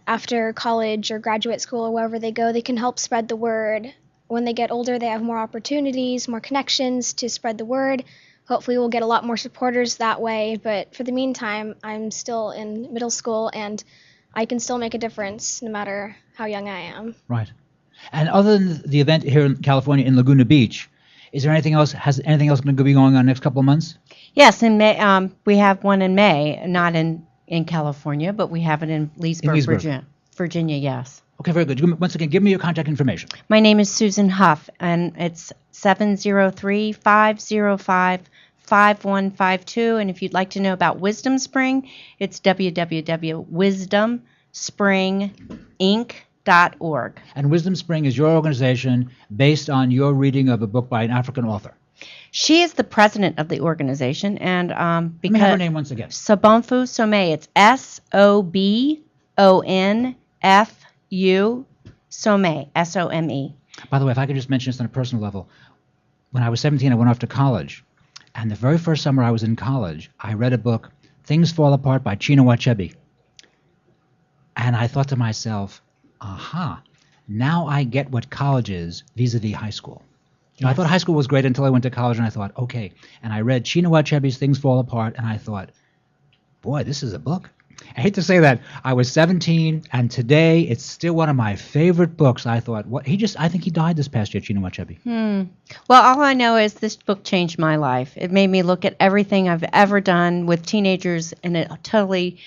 after college or graduate school or wherever they go. They can help spread the word. When they get older, they have more opportunities, more connections to spread the word. Hopefully we'll get a lot more supporters that way, but for the meantime, I'm still in middle school, and I can still make a difference no matter how young I am. Right. And other than the event here in California in Laguna Beach, is there anything else? Has anything else going to be going on in the next couple of months? Yes, in May, we have one in May, not in California, but we have it in Leesburg. Virginia, yes. Okay, very good. Once again, give me your contact information. My name is Susan Huff, and it's 703-505-5152. And if you'd like to know about Wisdom Spring, it's www.wisdomspringinc.org. And Wisdom Spring is your organization based on your reading of a book by an African author. She is the president of the organization, and Give me her name once again. Sobonfu Some. It's SOBONFU Some, SOME. By the way, if I could just mention this on a personal level, when I was 17, I went off to college, and the very first summer I was in college, I read a book, Things Fall Apart by Chinua Achebe. And I thought to myself, now I get what college is vis-a-vis high school. You know, I thought high school was great until I went to college, and I thought, okay. And I read Chinua Achebe's Things Fall Apart, and I thought, boy, this is a book. I hate to say that. I was 17, and today it's still one of my favorite books. I thought, I think he died this past year, Chinua Achebe. Well, all I know is this book changed my life. It made me look at everything I've ever done with teenagers in a totally,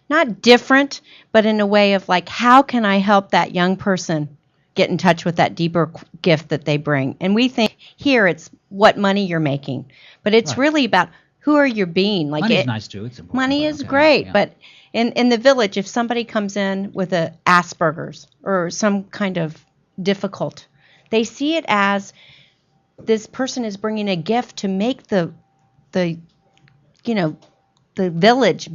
not different, but in a way of like, how can I help that young person get in touch with that deeper gift that they bring? And we think here it's what money you're making, but it's really about who are you being. Like money's nice too. It's important. Money is great, but in the village, if somebody comes in with a Asperger's or some kind of difficult, they see it as this person is bringing a gift to make the village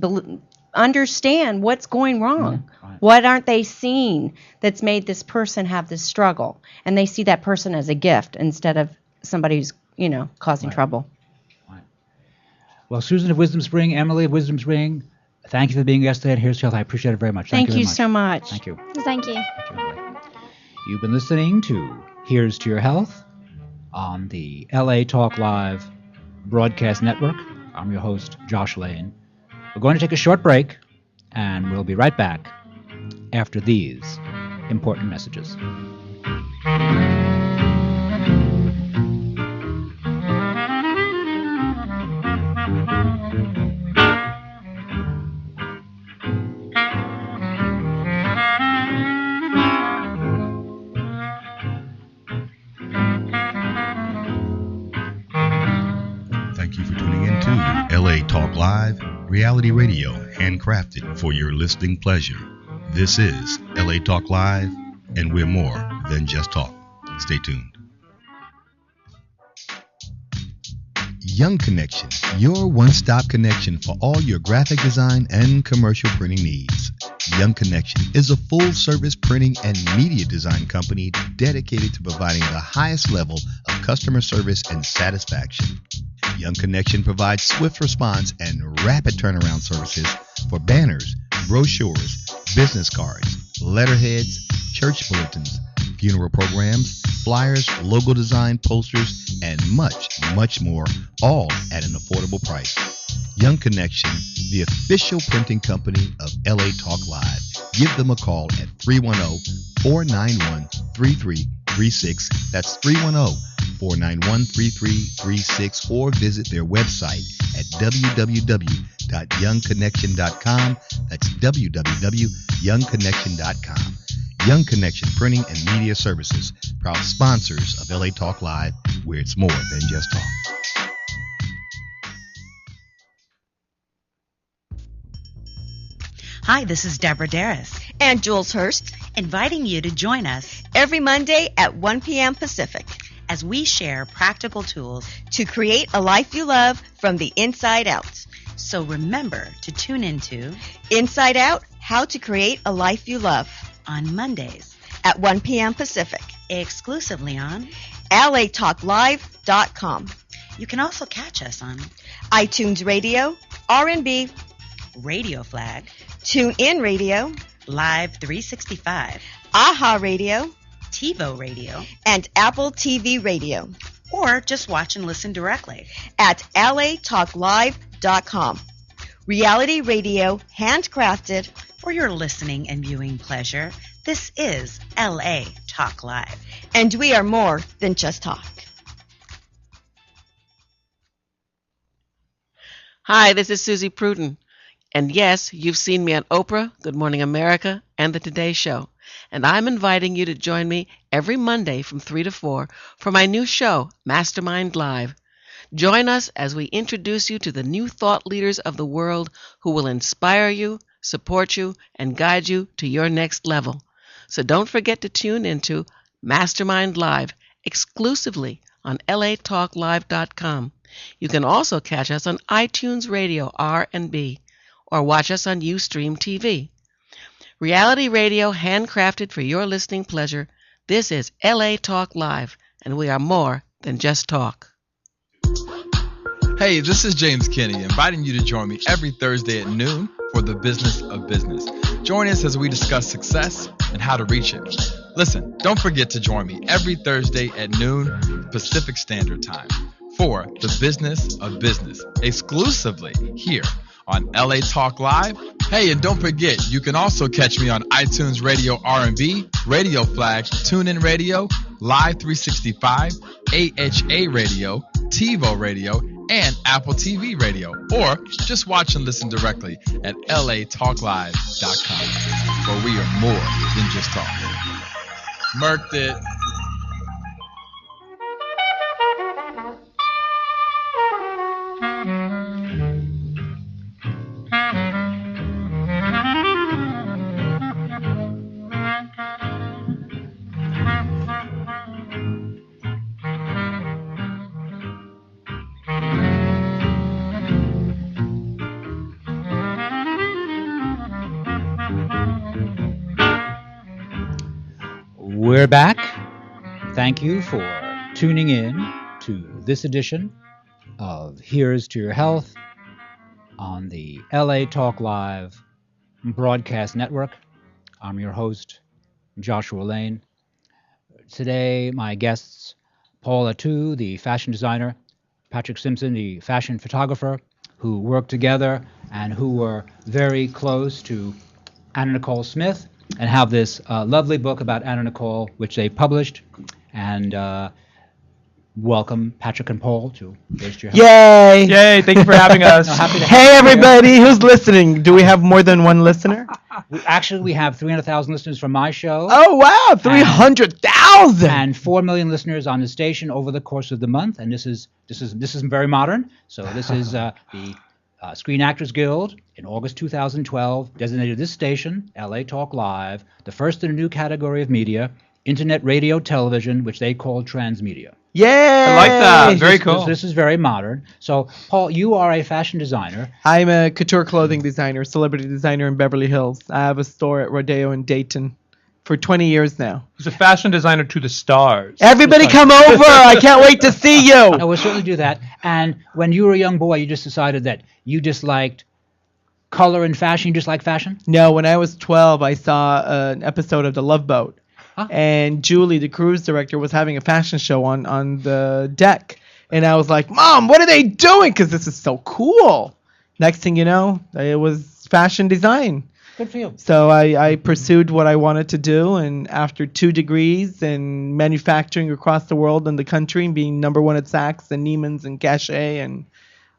understand what's going wrong. What aren't they seeing that's made this person have this struggle? And they see that person as a gift instead of somebody who's, causing trouble. Well, Susan of Wisdom Spring, Emily of Wisdom Spring, thank you for being a guest today at Here's Health. I appreciate it very much. Thank you so much. Thank you. Thank you. You've been listening to Here's to Your Health on the LA Talk Live Broadcast Network. I'm your host, Josh Lane. We're going to take a short break, and we'll be right back after these important messages. Thank you for tuning in to LA Talk Live, reality radio handcrafted for your listening pleasure. This is LA Talk Live, and we're more than just talk. Stay tuned. Young Connection, your one-stop connection for all your graphic design and commercial printing needs. Young Connection is a full-service printing and media design company dedicated to providing the highest level of customer service and satisfaction. Young Connection provides swift response and rapid turnaround services for banners, brochures, business cards, letterheads, church bulletins, funeral programs, flyers, logo design, posters, and much, much more, all at an affordable price. Young Connection, the official printing company of LA Talk Live. Give them a call at 310-491-3336. That's 310-491-3336, or visit their website at www.youngconnection.com. That's www.youngconnection.com. Young Connection Printing and Media Services, proud sponsors of LA Talk Live, where it's more than just talk. Hi, this is Deborah Darris. And Jules Hurst, inviting you to join us every Monday at 1 p.m. Pacific as we share practical tools to create a life you love from the inside out. So remember to tune into Inside Out, How to Create a Life You Love on Mondays at 1 p.m. Pacific, exclusively on LATalkLive.com. You can also catch us on iTunes Radio, R&B, Radio Flag, TuneIn Radio, Live 365, AHA Radio, TiVo Radio, and Apple TV Radio. Or just watch and listen directly at LATalkLive.com. Reality radio, handcrafted for your listening and viewing pleasure. This is LA Talk Live. And we are more than just talk. Hi, this is Susie Pruden. And yes, you've seen me on Oprah, Good Morning America, and The Today Show. And I'm inviting you to join me every Monday from 3 to 4 for my new show, Mastermind Live. Join us as we introduce you to the new thought leaders of the world who will inspire you, support you, and guide you to your next level. So don't forget to tune into Mastermind Live exclusively on latalklive.com. You can also catch us on iTunes Radio R&B or watch us on Ustream TV. Reality radio handcrafted for your listening pleasure. This is LA Talk Live, and we are more than just talk. Hey, this is James Kinney, inviting you to join me every Thursday at noon for the Business of Business. Join us as we discuss success and how to reach it. Listen, don't forget to join me every Thursday at noon Pacific Standard Time for the Business of Business, exclusively here on LA Talk Live. Hey, and don't forget, you can also catch me on iTunes Radio R&B, Radio Flag, TuneIn Radio, Live 365, AHA Radio, TiVo Radio, and Apple TV Radio. Or just watch and listen directly at latalklive.com, where we are more than just talk. Murked it. We're back. Thank you for tuning in to this edition of Here's to Your Health on the LA Talk Live broadcast network. I'm your host, Joshua Lane. Today, my guests, Paula Tu, the fashion designer, Patrick Simpson, the fashion photographer, who worked together and who were very close to Anna Nicole Smith, and have this lovely book about Anna Nicole, which they published. And welcome Patrick and Paul to Here's to Your Health. Yay! Yay! Thank you for having us. No, happy to hey, have you. everybody who's listening. Do we have more than one listener? We have 300,000 listeners from my show. Oh, wow! 300,000! And 4 million listeners on the station over the course of the month. And this is very modern. So this is the Screen Actors Guild in August 2012 designated this station, LA Talk Live, the first in a new category of media, internet radio television, which they call transmedia. Yay! I like that. Very cool. This is very modern. So, Paul, you are a fashion designer. I'm a couture clothing designer, celebrity designer in Beverly Hills. I have a store at Rodeo in Dayton for 20 years now. He's a fashion designer to the stars. Everybody come over. I can't wait to see you. No, we'll certainly do that. And when you were a young boy, you just decided that you disliked color and fashion? You just like fashion? No, when I was 12, I saw an episode of The Love Boat. And Julie, the cruise director, was having a fashion show on the deck. And I was like, Mom, what are they doing? Because this is so cool. Next thing you know, it was fashion design. Good for you. So I pursued what I wanted to do. And after 2 degrees in manufacturing across the world and the country, being number 1 at Saks and Neiman's and Cachet and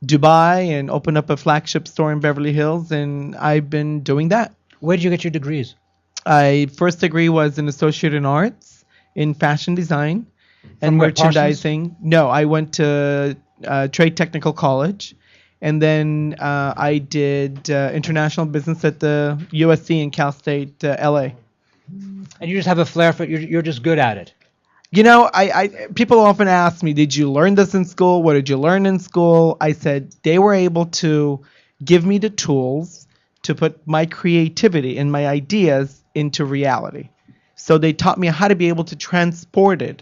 Dubai, and opened up a flagship store in Beverly Hills. And I've been doing that. Where did you get your degrees? My first degree was an associate in arts in fashion design and merchandising. No, I went to Trade Technical College, and then I did international business at the USC and Cal State LA. And you just have a flair for it. You're just good at it. You know, I people often ask me, did you learn this in school? What did you learn in school? I said they were able to give me the tools to put my creativity and my ideas into reality. So they taught me how to be able to transport it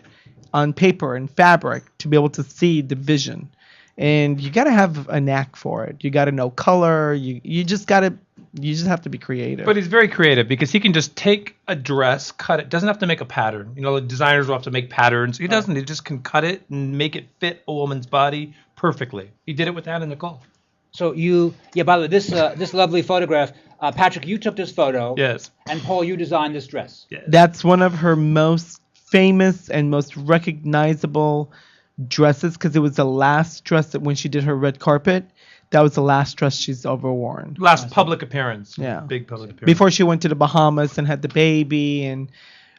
on paper and fabric to be able to see the vision. And you got to have a knack for it. You got to know color. You just have to be creative. But he's very creative because he can just take a dress, cut it. Doesn't have to make a pattern. You know, the designers will have to make patterns. He doesn't. He just can cut it and make it fit a woman's body perfectly. He did it with Anna Nicole. So by the way, this lovely photograph, Patrick, you took this photo. Yes. And Paul, you designed this dress. Yes. That's one of her most famous and most recognizable dresses because it was the last dress that when she did her red carpet, that was the last dress she's ever worn. Last public appearance. Yeah. Big public appearance. Before she went to the Bahamas and had the baby, and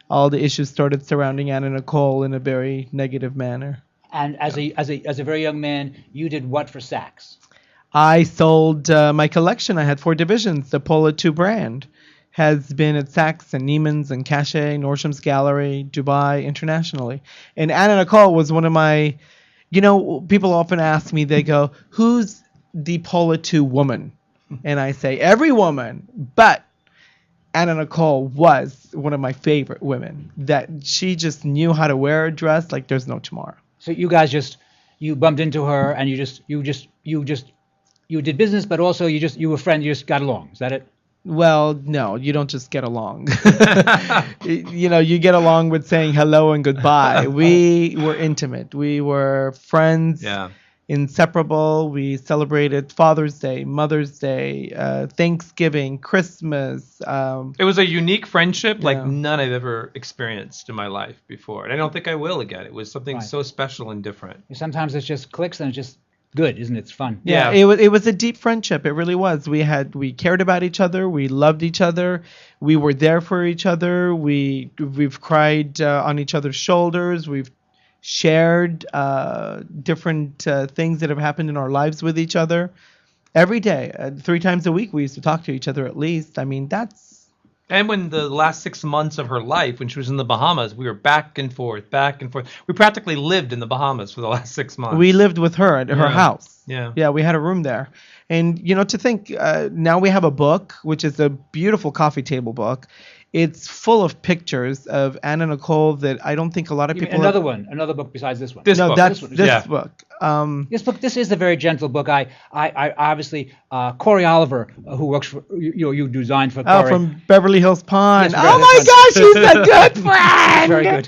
all the issues started surrounding Anna Nicole in a very negative manner. And as a very young man, you did what for Saks? I sold my collection. I had 4 divisions. The Pola 2 brand has been at Saks and Neiman's and Cachet, Nordstrom's Gallery, Dubai, internationally. And Anna Nicole was one of my, people often ask me, they go, who's the Pola 2 woman? And I say, every woman. But Anna Nicole was one of my favorite women, that she just knew how to wear a dress like there's no tomorrow. So you guys you bumped into her and you did business, but also you were friends, you just got along. Is that it? Well, no, you don't just get along. You get along with saying hello and goodbye. We were intimate. We were friends. Yeah. Inseparable. We celebrated Father's Day, Mother's Day, Thanksgiving, Christmas. It was a unique friendship like none I've ever experienced in my life before. And I don't think I will again. It was something so special and different. Sometimes it's just clicks and it's just good, isn't it? It's fun. Yeah, it was a deep friendship. It really was. We cared about each other. We loved each other. We were there for each other. We've cried on each other's shoulders. We've shared different things that have happened in our lives with each other every day. 3 times a week we used to talk to each other at least. I mean, that's... And when the last 6 months of her life, when she was in the Bahamas, we were back and forth. We practically lived in the Bahamas for the last 6 months. We lived with her at her house. Yeah. Yeah, we had a room there. And, to think, now we have a book, which is a beautiful coffee table book. It's full of pictures of Anna Nicole that I don't think a lot of people... Another book besides this one. This book. This is a very gentle book. I obviously, Corey Oliver, who works for, you designed for Corey. Oh, from Beverly Hills Pond. Yes, oh my gosh, she's a good friend! Very good.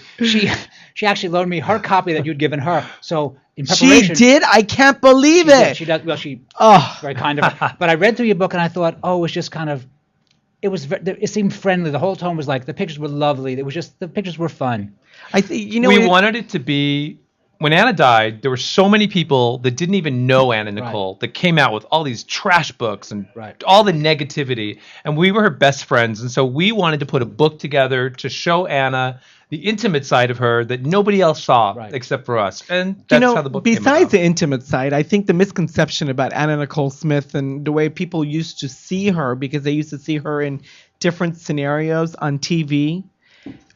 She actually loaned me her copy that you'd given her. So in preparation... She did? I can't believe it! She does. Well, very kind of her. But I read through your book and I thought, it was just kind of... It seemed friendly. The whole tone was like the pictures were lovely. The pictures were fun. We wanted it to be when Anna died. There were so many people that didn't even know Anna Nicole that came out with all these trash books and all the negativity, and we were her best friends. And so we wanted to put a book together to show Anna the intimate side of her that nobody else saw except for us. And that's how the book came about. Besides the intimate side, I think the misconception about Anna Nicole Smith and the way people used to see her, because they used to see her in different scenarios on TV,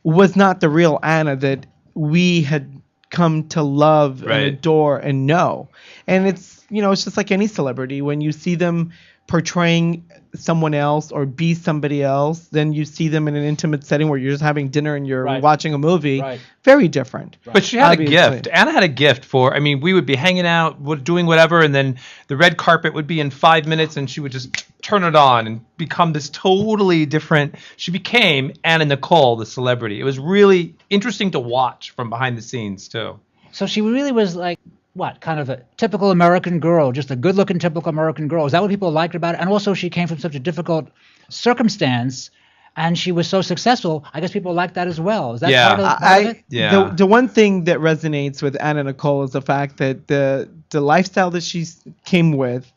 was not the real Anna that we had come to love and adore and know. And it's just like any celebrity. When you see them portraying someone else or be somebody else, then you see them in an intimate setting where you're just having dinner and you're watching a movie. Very different. But she had a gift. Anna had a gift we would be hanging out, doing whatever, and then the red carpet would be in 5 minutes and she would just turn it on and become this totally different. She became Anna Nicole, the celebrity. It was really interesting to watch from behind the scenes too. So she really was like, what, kind of a typical American girl, just a good-looking typical American girl. Is that what people liked about it? And also she came from such a difficult circumstance, and she was so successful. I guess people liked that as well. Is that part of it? Yeah. The one thing that resonates with Anna Nicole is the fact that the lifestyle that she came with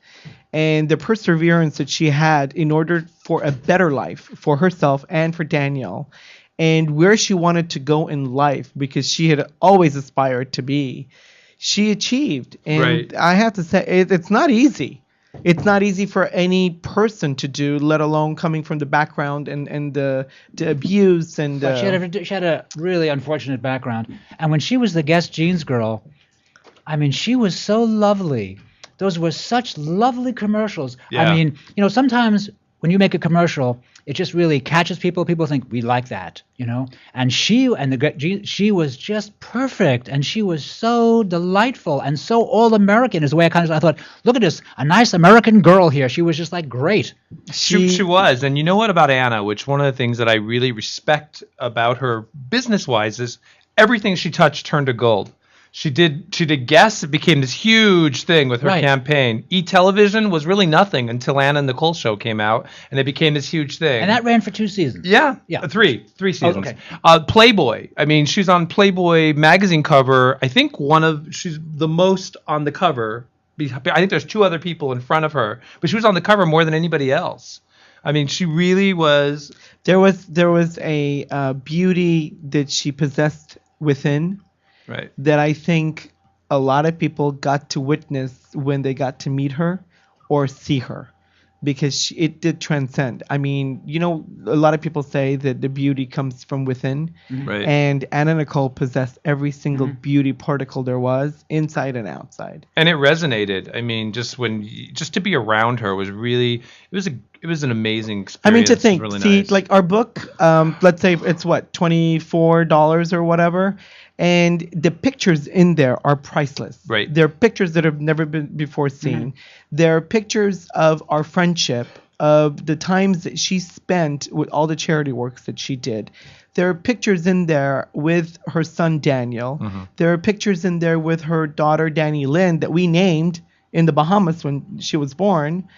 and the perseverance that she had in order for a better life for herself and for Daniel, and where she wanted to go in life, because she had always aspired to be, she achieved. And Right. I have to say, it's not easy. It's not easy for any person to do, let alone coming from the background and the abuse and. But she had a really unfortunate background, and when she was the Guess Jeans girl, I mean, she was so lovely. Those were such lovely commercials. Yeah. I mean, sometimes when you make a commercial, it just really catches people. People think we like that, And she was just perfect, and she was so delightful and so all-American. Is the way I thought, look at this, a nice American girl here. She was just like great. She was. And you know what about Anna, which one of the things that I really respect about her business-wise is everything she touched turned to gold. She did Guess. It became this huge thing with her campaign. E-television was really nothing until Anna and Nicole show came out, and it became this huge thing. And that ran for 2 seasons. Yeah. Three seasons. Oh, okay. Playboy. I mean, she's on Playboy magazine cover. I think she's the most on the cover. I think there's 2 other people in front of her, but she was on the cover more than anybody else. I mean, she really was. There was a beauty that she possessed within. Right. That I think a lot of people got to witness when they got to meet her or see her, because it did transcend. I mean, a lot of people say that the beauty comes from within, Right. and Anna Nicole possessed every single beauty particle there was, inside and outside. And it resonated. I mean, just to be around her was really, it was an amazing experience. I mean, to think, really see, nice. like our book, let's say it's what, $24 or whatever, and the pictures in there are priceless. Right. They're pictures that have never been before seen. They're pictures of our friendship, of the times that she spent with all the charity works that she did. There are pictures in there with her son Daniel. There are pictures in there with her daughter Danny Lynn that we named in the Bahamas when she was born.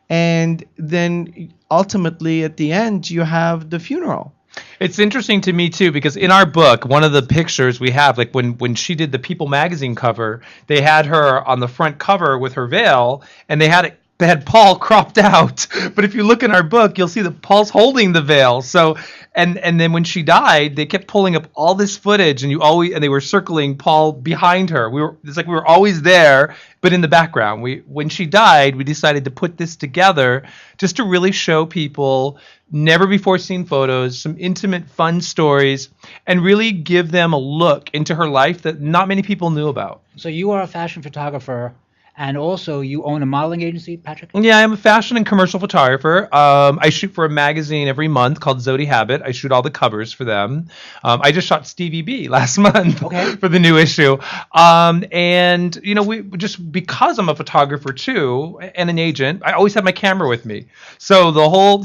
And then ultimately at the end you have the funeral. It's interesting to me too, because in our book, one of the pictures we have, like when she did the People magazine cover, they had her on the front cover with her veil, and they had Paul cropped out. But if you look in our book, you'll see that Paul's holding the veil. So, and then when she died, they kept pulling up all this footage, and they were circling Paul behind her. It's like we were always there, but in the background. When she died, we decided to put this together just to really show people never before seen photos, some intimate, fun stories, and really give them a look into her life that not many people knew about. So you are a fashion photographer, and also you own a modeling agency, Patrick? Yeah, I'm a fashion and commercial photographer. I shoot for a magazine every month called Zodi Habit. I shoot all the covers for them. I just shot Stevie B last month for the new issue. And, we just, because I'm a photographer too, and an agent, I always have my camera with me. So the whole,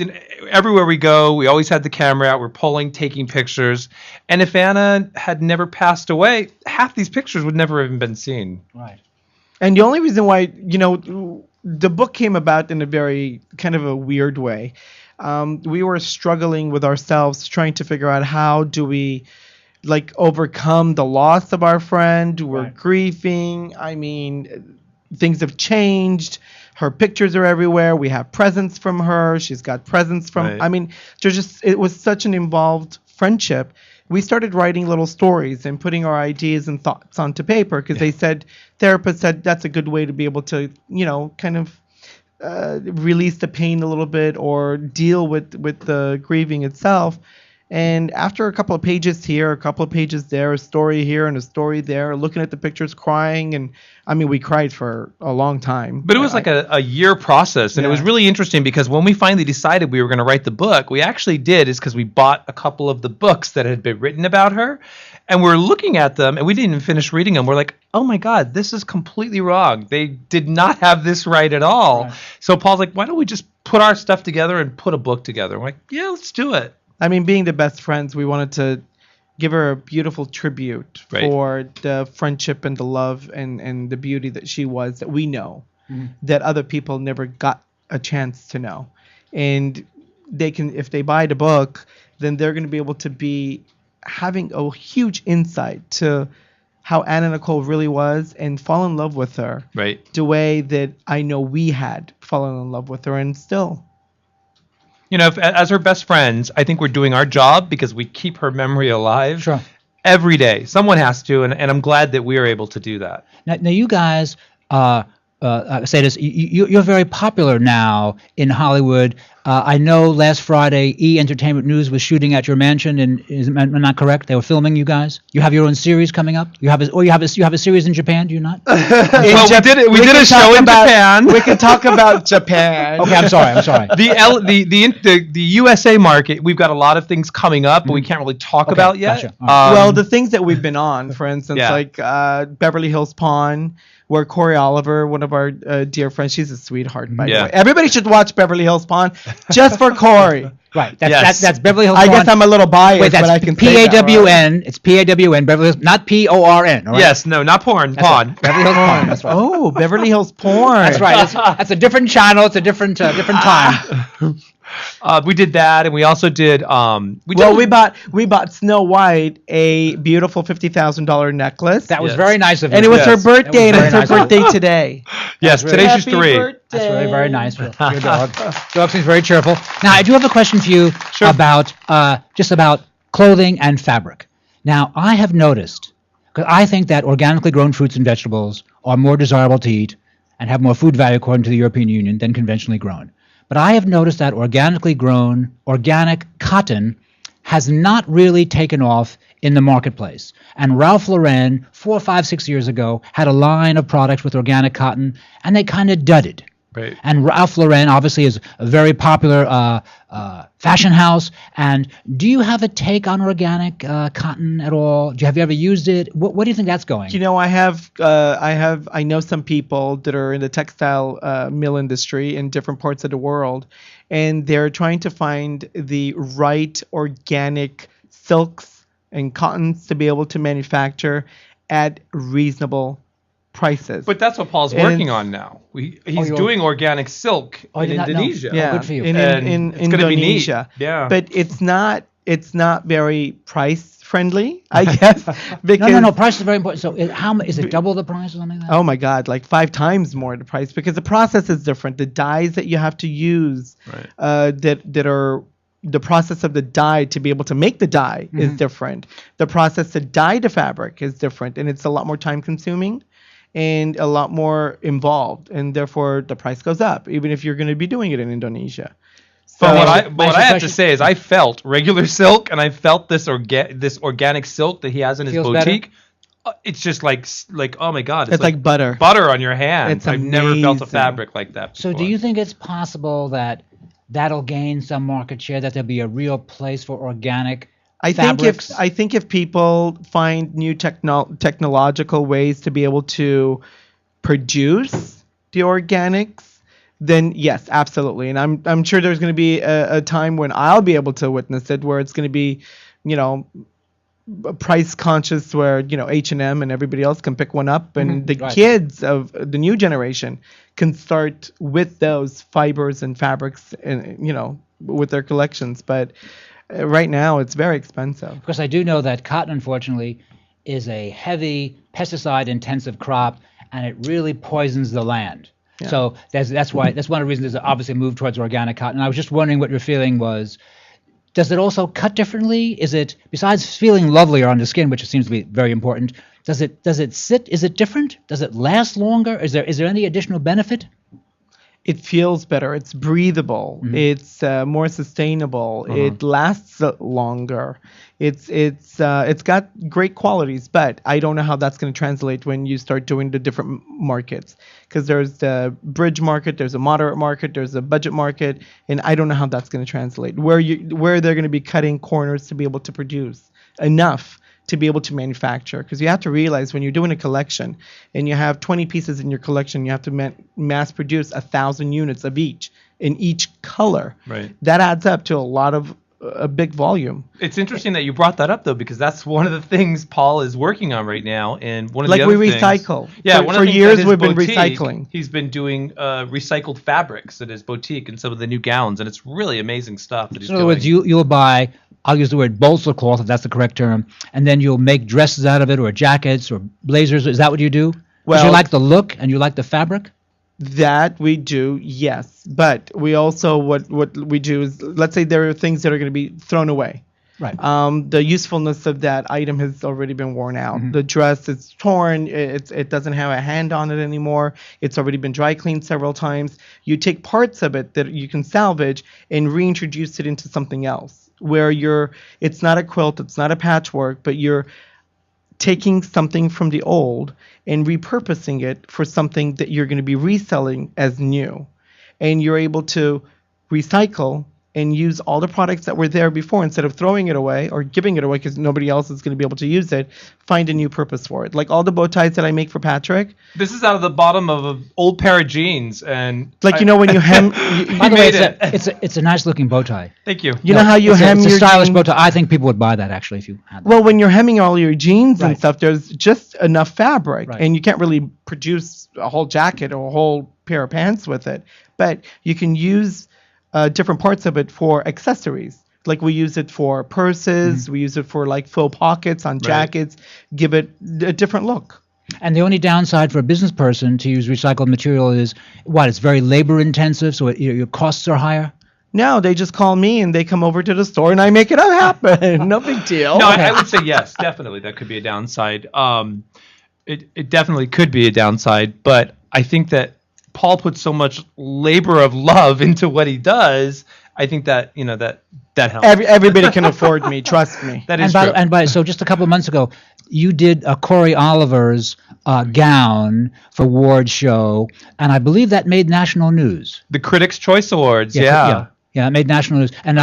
everywhere we go, we always had the camera out. We're pulling, taking pictures. And if Anna had never passed away, half these pictures would never have been seen. Right. And the only reason why, the book came about in a very kind of a weird way. We were struggling with ourselves, trying to figure out how do we overcome the loss of our friend. We're grieving. I mean, things have changed. Her pictures are everywhere. We have presents from her. She's got presents from, Right. I mean, it was such an involved friendship. We started writing little stories and putting our ideas and thoughts onto paper, because therapists said that's a good way to be able to, kind of release the pain a little bit or deal with the grieving itself. And after a couple of pages here, a couple of pages there, a story here and a story there, looking at the pictures, crying, and I mean, we cried for a long time. But it was like a year process, and it was really interesting because when we finally decided we were going to write the book, we actually did is because we bought a couple of the books that had been written about her, and we're looking at them, and we didn't even finish reading them. We're like, oh my God, this is completely wrong. They did not have this right at all. Right. So Paul's like, why don't we just put our stuff together and put a book together? We're like, yeah, let's do it. I mean, being the best friends, we wanted to give her a beautiful tribute for the friendship and the love and the beauty that she was, that we know, that other people never got a chance to know. And they can, if they buy the book, then they're going to be able to be having a huge insight to how Anna Nicole really was and fall in love with her. Right. The way that I know we had fallen in love with her and still. You know, as her best friends, I think we're doing our job because we keep her memory alive every day. Someone has to, and I'm glad that we are able to do that. Now you guys say this. You're very popular now in Hollywood. I know last Friday, E! Entertainment News was shooting at your mansion, and am I not correct? They were filming you guys. You have your own series coming up. You have a series in Japan. Do you not? Well, we did a show in Japan. We can talk about Japan. Okay, I'm sorry. The USA market, we've got a lot of things coming up, but we can't really talk about yet. Gotcha. Well, the things that we've been on, for instance, like Beverly Hills Pawn, where Corey Oliver, one of our dear friends, she's a sweetheart, by the way. Everybody should watch Beverly Hills Pawn just for Corey. Right. That's Beverly Hills Pawn. I guess I'm a little biased, Wait, but I can P-A-W-N. say that, right? It's P-A-W-N. Beverly Hills, not P-O-R-N. All right? Yes, no, not porn. Pawn. Right. Beverly Hills Pawn. That's right. Oh, Beverly Hills Porn. That's right. That's a different channel. It's a different time. We did that, and we also did. We bought Snow White a beautiful $50,000 necklace. That was very nice of you. And it was her birthday, and it's her birthday today. Yes, today's just 3. Birthday. That's really very nice for your dog. Dog seems very cheerful. Now, I do have a question for you about just about clothing and fabric. Now, I have noticed, because I think that organically grown fruits and vegetables are more desirable to eat and have more food value according to the European Union than conventionally grown. But I have noticed that organically grown, organic cotton has not really taken off in the marketplace. And Ralph Lauren, 4, 5, 6 years ago, had a line of products with organic cotton, and they kind of dudded. Right. And Ralph Lauren obviously is a very popular fashion house. And do you have a take on organic cotton at all? Have you ever used it? What do you think that's going? You know, I know some people that are in the textile mill industry in different parts of the world, and they're trying to find the right organic silks and cottons to be able to manufacture at reasonable prices. But that's what Paul's working on now. He's doing organic silk in Indonesia. Yeah, good for you. in it's Indonesia. Be neat. Yeah. But it's not very price friendly, I guess. Because No, price is very important. So is it double the price or something like that? Oh my God, like 5 times more the price, because the process is different. The dyes that you have to use, that are the process of the dye to be able to make the dye is different. The process to dye the fabric is different, and it's a lot more time consuming and a lot more involved, and therefore the price goes up, even if you're going to be doing it in Indonesia. So, but what I have to say is I felt regular silk, and I felt this organic silk that he has in his boutique. It's just like oh my God, it's like butter on your hand. I've never felt a fabric like that before. So do you think it's possible that that'll gain some market share, that there'll be a real place for organic fabrics? I think if people find new technological ways to be able to produce the organics, then yes, absolutely. And I'm sure there's going to be a time when I'll be able to witness it, where it's going to be, price conscious, where H&M and everybody else can pick one up, and the kids of the new generation can start with those fibers and fabrics, and with their collections. But right now it's very expensive. Because I do know that cotton, unfortunately, is a heavy pesticide intensive crop, and it really poisons the land. Yeah. So that's one of the reasons there's obviously a move towards organic cotton. I was just wondering what your feeling was. Does it also cut differently? Is it, besides feeling lovelier on the skin, which seems to be very important, does it sit? Is it different? Does it last longer? Is there any additional benefit? it feels better. It's breathable. It's more sustainable. It lasts longer. It's got great qualities, but I don't know how that's going to translate when you start doing the different markets, because there's the bridge market, there's a moderate market, there's a budget market, and I don't know how that's going to translate. Where they're going to be cutting corners to be able to produce enough to be able to manufacture, because you have to realize when you're doing a collection and you have 20 pieces in your collection, you have to mass produce 1,000 units of each in each color. Right. That adds up to a big volume. It's interesting that you brought that up, though, because that's one of the things Paul is working on right now. And one of like the other we things, recycle. Yeah, For years we've been recycling. He's been doing recycled fabrics at his boutique and some of the new gowns, and it's really amazing stuff that he's So in doing. other words, you'll buy, I'll use the word balsa cloth, if that's the correct term, and then you'll make dresses out of it, or jackets, or blazers. Is that what you do? Because you like the look and you like the fabric? That we do, yes. But we also, what we do is, let's say there are things that are going to be thrown away. Right. The usefulness of that item has already been worn out. The dress is torn. It doesn't have a hand on it anymore. It's already been dry cleaned several times. You take parts of it that you can salvage and reintroduce it into something else, where it's not a quilt, it's not a patchwork, but you're taking something from the old and repurposing it for something that you're going to be reselling as new. And you're able to recycle and use all the products that were there before, instead of throwing it away or giving it away because nobody else is going to be able to use it, find a new purpose for it. Like all the bow ties that I make for Patrick. This is out of the bottom of an old pair of jeans, and when you hem, By the way, it's a nice looking bow tie. Thank you. You know how you hem it's a your stylish jeans? bow tie. I think people would buy that actually if you had that. Well, when you're hemming all your jeans and stuff, there's just enough fabric, and you can't really produce a whole jacket or a whole pair of pants with it. But you can use different parts of it for accessories. Like we use it for purses, we use it for like faux pockets on jackets, give it a different look. And the only downside for a business person to use recycled material is what? It's very labor intensive, so your costs are higher. No, they just call me and they come over to the store and I make it happen. No big deal. No, I would say yes, definitely that could be a downside. It definitely could be a downside, but I think that Paul puts so much labor of love into what he does. I think that that helps. Everybody can afford me. Trust me. That is true. true. So just a couple of months ago, you did a Corey Oliver's gown for Ward's show, and I believe that made national news. The Critics' Choice Awards. Yeah, it made national news. And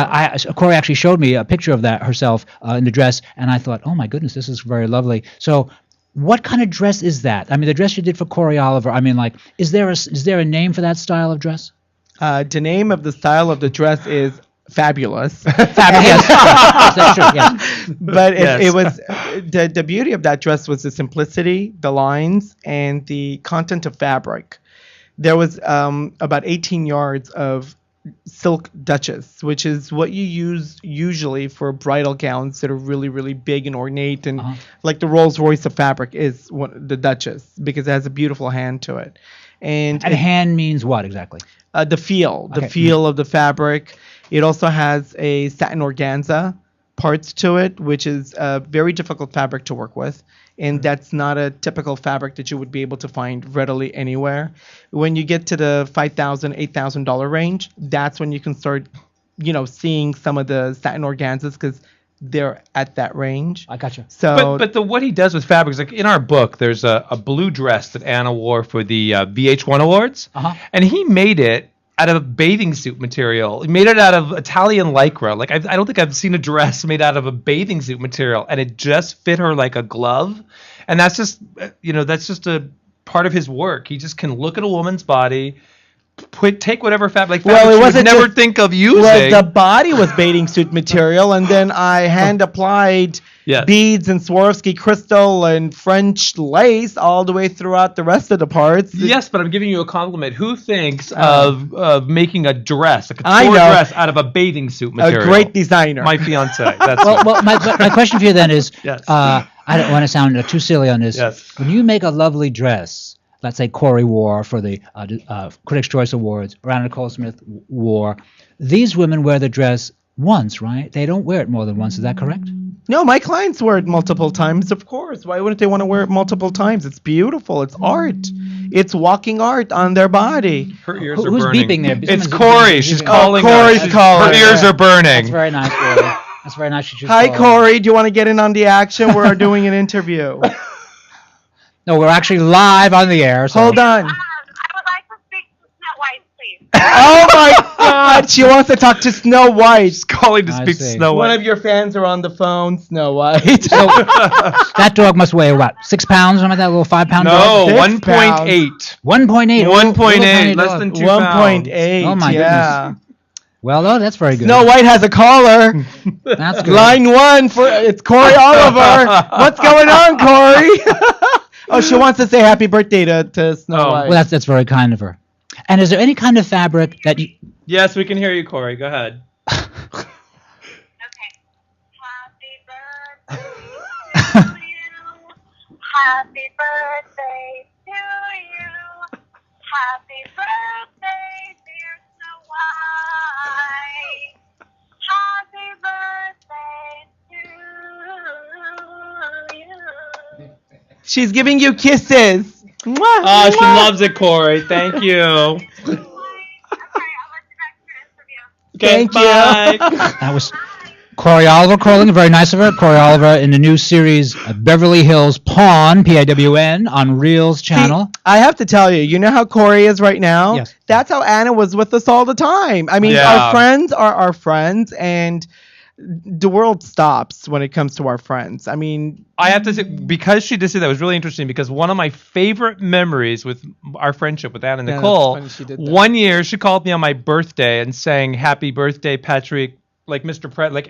Corey actually showed me a picture of that herself in the dress, and I thought, oh my goodness, this is very lovely. So what kind of dress is that? I mean, the dress you did for Corey Oliver, I mean, like, is there a name for that style of dress? The name of the style of the dress is Fabulous. Fabulous. That's true, yeah. But it was the beauty of that dress was the simplicity, the lines, and the content of fabric. There was about 18 yards of silk Duchess, which is what you use usually for bridal gowns that are really, really big and ornate, and like the Rolls Royce of fabric is the Duchess, because it has a beautiful hand to it. And hand means what exactly? The feel of the fabric. It also has a satin organza parts to it, which is a very difficult fabric to work with. And that's not a typical fabric that you would be able to find readily anywhere. When you get to the $5,000, $8,000 range, that's when you can start, seeing some of the satin organzas, because they're at that range. I gotcha. So, but what he does with fabrics, like in our book, there's a blue dress that Anna wore for the VH1 Awards, and he made it out of bathing suit material. He made it out of Italian lycra. Like I don't think I've seen a dress made out of a bathing suit material, and it just fit her like a glove. And that's just a part of his work. He just can look at a woman's body, take whatever fabric she would never think of using. Well, the body was bathing suit material, and then I hand applied beads and Swarovski crystal and French lace all the way throughout the rest of the parts. Yes, but I'm giving you a compliment. Who thinks of making a dress, like a couture dress, out of a bathing suit material? A great designer. My fiance. That's well, my question for you then is, I don't want to sound too silly on this. Yes. When you make a lovely dress, let's say Corey wore for the Critics' Choice Awards, or Anna Nicole Smith wore, these women wear the dress once, right? They don't wear it more than once. Is that correct? No, my clients wear it multiple times, of course. Why wouldn't they want to wear it multiple times? It's beautiful. It's art. It's walking art on their body. Her ears are Who's burning. beeping there? It's Someone's Corey. beeping. She's Oh, calling Corey's us. calling. Her ears are burning. That's very nice, Corey. That's very nice. Hi, Corey. Do you want to get in on the action? We're doing an interview. No, we're actually live on the air. So. Hold on. Oh my God! She wants to talk to Snow White. She's calling to I speak to see. Snow One White. of your fans are on the phone, Snow White. So, that dog must weigh what? 6 pounds? Something like that? A little 5 pound dog? No, 6 pounds. 1.8. 1.8. 1.8. Less than 2 pounds. 1.8. Oh my goodness. Well, oh, that's very good. Snow White has a caller. That's good. Line 1 for it's Corey Oliver. What's going on, Corey? Oh, she wants to say happy birthday to Snow White. Well, that's very kind of her. And is there any kind of fabric that you... Yes, we can hear you, Corey. Go ahead. Happy birthday to you. Happy birthday, dear Snow White. Happy birthday to you. She's giving you kisses. Mwah, Oh, she mwah. loves it, Corey. Thank you. Thank you. Bye. That was Corey Oliver calling. Very nice of her. Corey Oliver in the new series Beverly Hills Pawn, P-A-W-N, on Reel's channel. See, I have to tell you, you know how Corey is right now? Yes. That's how Anna was with us all the time. I mean, Yeah. our friends are our friends, and the world stops when it comes to our friends. I mean, I have to say, because she did say that was really interesting, because one of my favorite memories with our friendship with Anna Yeah, Nicole, that's funny she did that. one year she called me on my birthday and sang "Happy Birthday, Patrick," like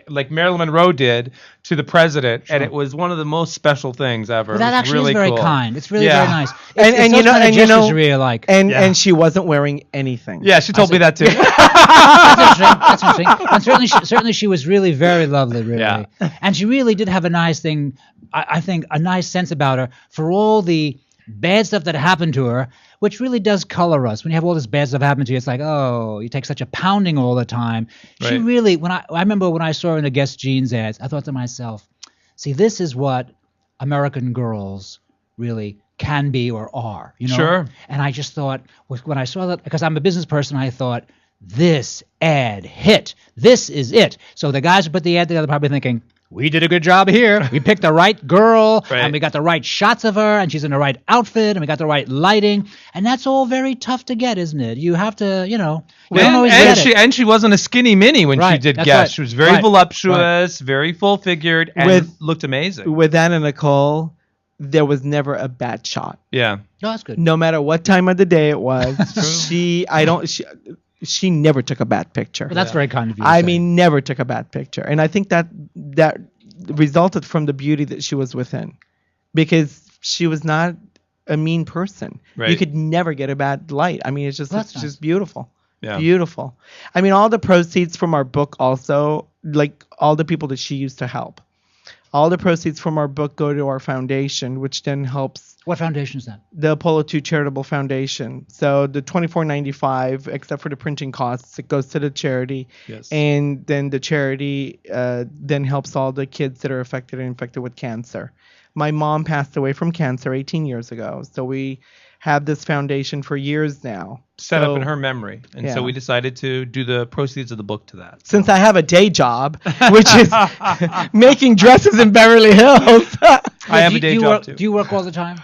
like Marilyn Monroe did to the president, and it was one of the most special things ever. Well, that It was actually really is very cool. kind. It's really Yeah. very nice. and you know, kind of and you know, gestures really like. and she wasn't wearing anything. Yeah, she told me that too. That's interesting. And certainly she was really very lovely, really. Yeah. And she really did have a nice thing, I think, a nice sense about her for all the bad stuff that happened to her, which really does color us. When you have all this bad stuff happen to you, it's like, oh, you take such a pounding all the time. She Right. really, I remember when I saw her in the Guess Jeans ads, I thought to myself, see, this is what American girls really can be or are, you know? Sure. And I just thought, when I saw that, because I'm a business person, I thought, this ad hit. This is it. So the guys who put the ad together probably thinking, we did a good job here. We picked the right girl, Right. and we got the right shots of her, and she's in the right outfit, and we got the right lighting. And that's all very tough to get, isn't it? You have to, you know, you don't always get it. And she wasn't a skinny mini when she Right, did that's Guess. right, She was very right, voluptuous, very full figured, and looked amazing. With Anna Nicole, there was never a bad shot. Yeah. Oh, that's good. No matter what time of the day it was, she never took a bad picture. Well, that's very kind of you to I say. mean, never took a bad picture. And I think that resulted from the beauty that she was within, because she was not a mean person. Right. You could never get a bad light. I mean, it's just Well, it's that's just beautiful. Yeah. Beautiful. I mean, all the proceeds from our book also, like all the people that she used to help. All the proceeds from our book go to our foundation, which then helps What foundation is that? the Apollo 2 Charitable Foundation. So the $24.95, except for the printing costs, it goes to the charity. Yes. And then the charity then helps all the kids that are affected and infected with cancer. My mom passed away from cancer 18 years ago. So we have this foundation for years now. Set So- up in her memory. And so yeah. we decided to do the proceeds of the book to that. Since I have a day job, which is making dresses in Beverly Hills. I have a day job too. Do you work all the time?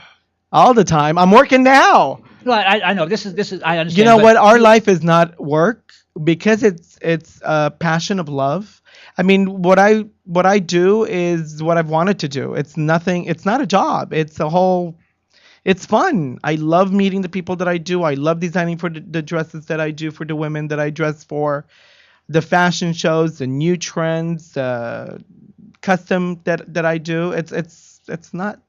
All the time. I'm working now. Well, I know this is I understand. You know but what? Our life is not work because it's a passion of love. I mean, what I do is what I've wanted to do. It's nothing. It's not a job. It's fun. I love meeting the people that I do. I love designing for the dresses that I do for the women that I dress for, the fashion shows, the new trends, custom that I do. It's not.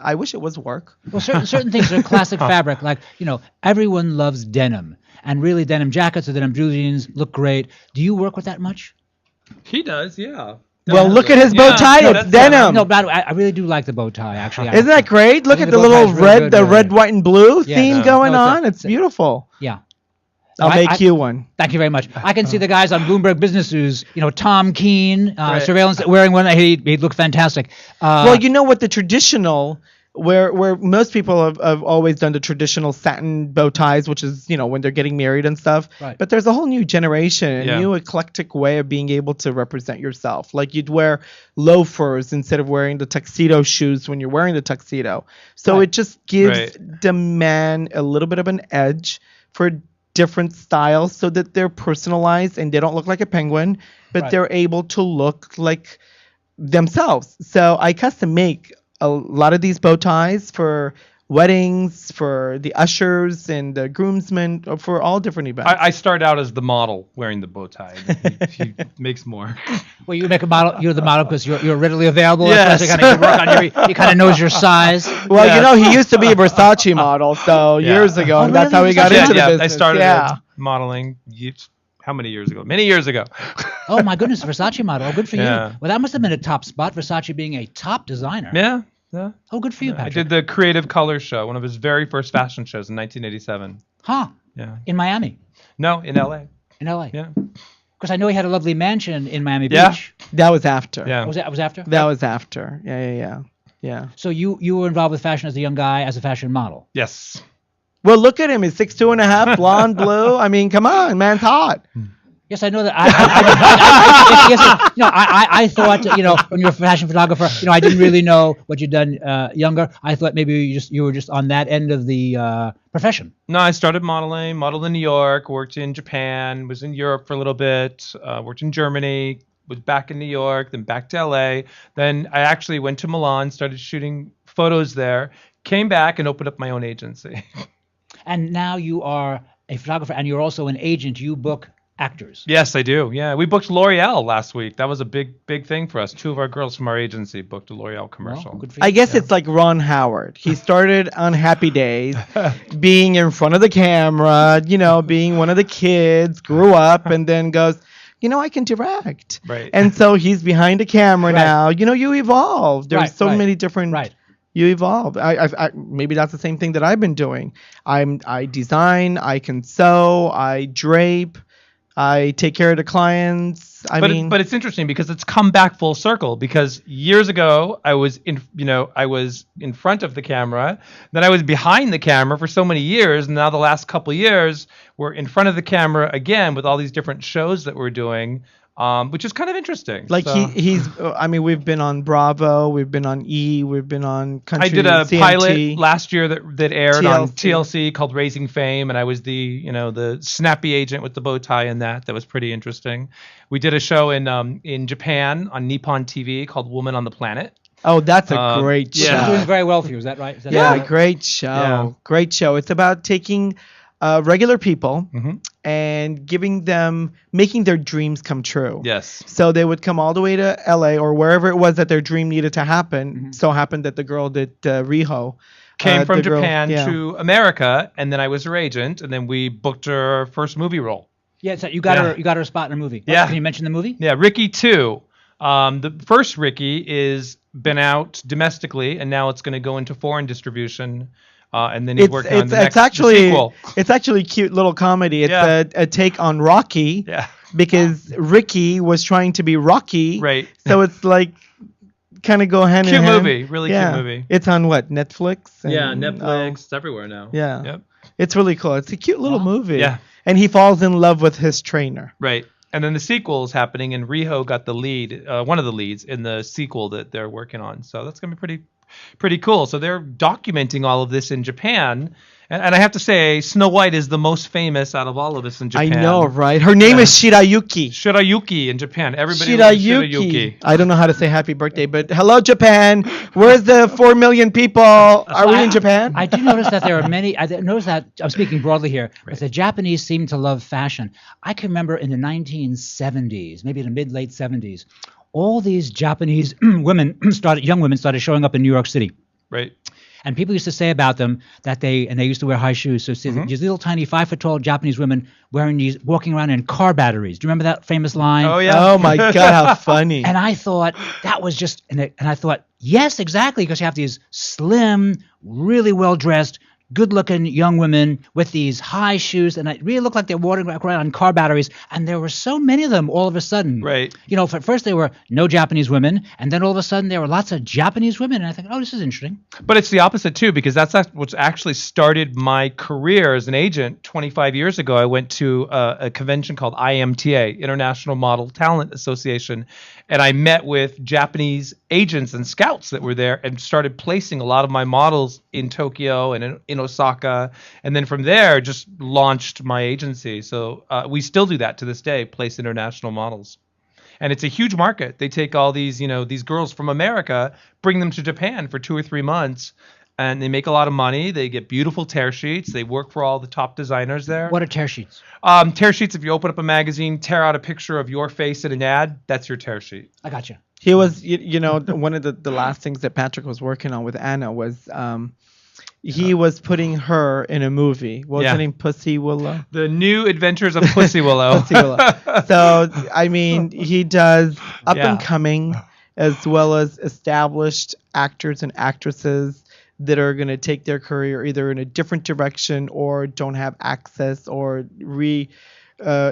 I wish it was work. Well, certain things are classic fabric. Like, you know, everyone loves denim, and really denim jackets or denim blue jeans look great. Do you work with that much? He does, yeah. Well, look at his bow tie. It's denim. No, but I really do like the bow tie. Actually, Isn't that great? Look think at the the bow tie little is really red, good, the really. red, white, and blue Yeah, theme no, going no, on. It's beautiful. Yeah. I'll make you one. Thank you very much. I can see the guys on Bloomberg Business News, Tom Keene, Right. surveillance, wearing one. He'd look fantastic. Well, you know what, the traditional, where most people have always done the traditional satin bow ties, which is, when they're getting married and stuff. Right. But there's a whole new generation, Yeah. a new eclectic way of being able to represent yourself. Like you'd wear loafers instead of wearing the tuxedo shoes when you're wearing the tuxedo. So it just gives the man a little bit of an edge for different styles so that they're personalized and they don't look like a penguin, but Right. they're able to look like themselves. So I custom make a lot of these bow ties for weddings, for the ushers and the groomsmen, for all different events. I start out as the model wearing the bow tie. He makes more. Well, you make a model. You're the model because you're readily available. Yes. That's why you kind of work on your. He kind of knows your size. Well, he used to be a Versace model, so years ago, and that's how he got into the business. I started modeling. How many years ago? Many years ago. Oh my goodness, Versace model. Oh, good for Yeah. you. Well, that must have been a top spot. Versace being a top designer. Yeah. Yeah. Oh, good for you, I Patrick. did the Creative Colors show, one of his very first fashion shows in 1987. Huh? Yeah. In Miami. No, in LA. In LA. Yeah. Because I know he had a lovely mansion in Miami Yeah. Beach. That was after. Yeah. Was that after? That was after. Yeah. So you were involved with fashion as a young guy, as a fashion model. Yes. Well, look at him. He's 6'2.5", blonde, blue. I mean, come on, man's hot. Yes, I know that. I thought, when you're a fashion photographer, I didn't really know what you'd done younger. I thought maybe you were just on that end of the profession. No, I started modeled in New York, worked in Japan, was in Europe for a little bit, worked in Germany, was back in New York, then back to LA. Then I actually went to Milan, started shooting photos there, came back and opened up my own agency. And now you are a photographer and you're also an agent. You book actors. Yes, I do. Yeah, we booked L'Oreal last week. That was a big thing for us. 2 of our girls from our agency booked a L'Oreal commercial. Well, good for you. I guess it's like Ron Howard. He started on Happy Days, being in front of the camera, being one of the kids, grew up, and then goes, I can direct. Right. And so he's behind the camera now. You evolve. There's so many different. Right. You evolve. I maybe that's the same thing that I've been doing. I design. I can sew. I drape. I take care of the clients. But it's interesting because it's come back full circle, because years ago I was in front of the camera, then I was behind the camera for so many years, and now the last couple of years we're in front of the camera again with all these different shows that we're doing, which is kind of interesting. Like So- we've been on Bravo, we've been on E, we've been on Country. I did a CMT. pilot last year that aired on TLC. TLC called Raising Fame, and I was the snappy agent with the bow tie in that. That was pretty interesting. We did a show in Japan on Nippon TV called Woman on the Planet. Oh, that's a great show. It's doing very well for you. Is that right? Is that Yeah, right? great show. Yeah. Great show. It's about taking regular people Mhm. and making their dreams come true. Yes. So they would come all the way to LA or wherever it was that their dream needed to happen. So happened that the girl did Riho. Came from the girl- Japan yeah. to America, and then I was her agent, and then we booked her first movie role. Yeah, so you got Yeah. her. You got her a spot in a movie. Yeah. Can you mention the movie? Yeah, Ricky 2. The first Ricky is been out domestically, and now it's going to go into foreign distribution. And then he's working on the next sequel. It's actually a cute little comedy. It's Yeah. a take on Rocky. Yeah. Because Ricky was trying to be Rocky. Right. So it's like kind of go hand in Cute hand. movie, really cute movie. It's on what, Netflix? Yeah, And- Netflix. It's everywhere now. Yeah. Yep. It's really cool. It's a cute little movie. Yeah. And he falls in love with his trainer. Right. And then the sequel is happening, and Riho got the lead, one of the leads in the sequel that they're working on. So that's going to be pretty cool. So they're documenting all of this in Japan. And I have to say, Snow White is the most famous out of all of us in Japan. I know, right? Her name is Shirayuki. Shirayuki in Japan. Everybody loves Shirayuki. I don't know how to say happy birthday, but hello, Japan. Where's the 4 million people? Are we in Japan? I do notice that there are many. I notice that I'm speaking broadly here, but the Japanese seem to love fashion. I can remember in the 1970s, maybe the mid-late 70s, all these Japanese young women started showing up in New York City. Right. And people used to say about them that they used to wear high shoes. So see these little tiny 5-foot-tall Japanese women walking around in car batteries. Do you remember that famous line? Oh, yeah. Oh, my God, how funny. And I thought that was just, and I thought, yes, exactly, because you have these slim, really well-dressed, good-looking young women with these high shoes, and it really looked like they're walking around on car batteries. And there were so many of them all of a sudden. Right. You know, at first there were no Japanese women, and then all of a sudden there were lots of Japanese women. And I think, oh, this is interesting. But it's the opposite too, because that's what's actually started my career as an agent. 25 years ago, I went to a convention called IMTA, International Model Talent Association, and I met with Japanese agents and scouts that were there and started placing a lot of my models in Tokyo and in Osaka. And then from there, just launched my agency. So we still do that to this day, place international models. And it's a huge market. They take all these, these girls from America, bring them to Japan for 2 or 3 months, and they make a lot of money. They get beautiful tear sheets. They work for all the top designers there. What are tear sheets? Tear sheets, if you open up a magazine, tear out a picture of your face in an ad, that's your tear sheet. I got you. He was, one of the last things that Patrick was working on with Anna was he was putting her in a movie. What was her name? Pussy Willow? The New Adventures of Pussy Willow. Pussy Willow. So, I mean, he does up and coming as well as established actors and actresses that are going to take their career either in a different direction or don't have access or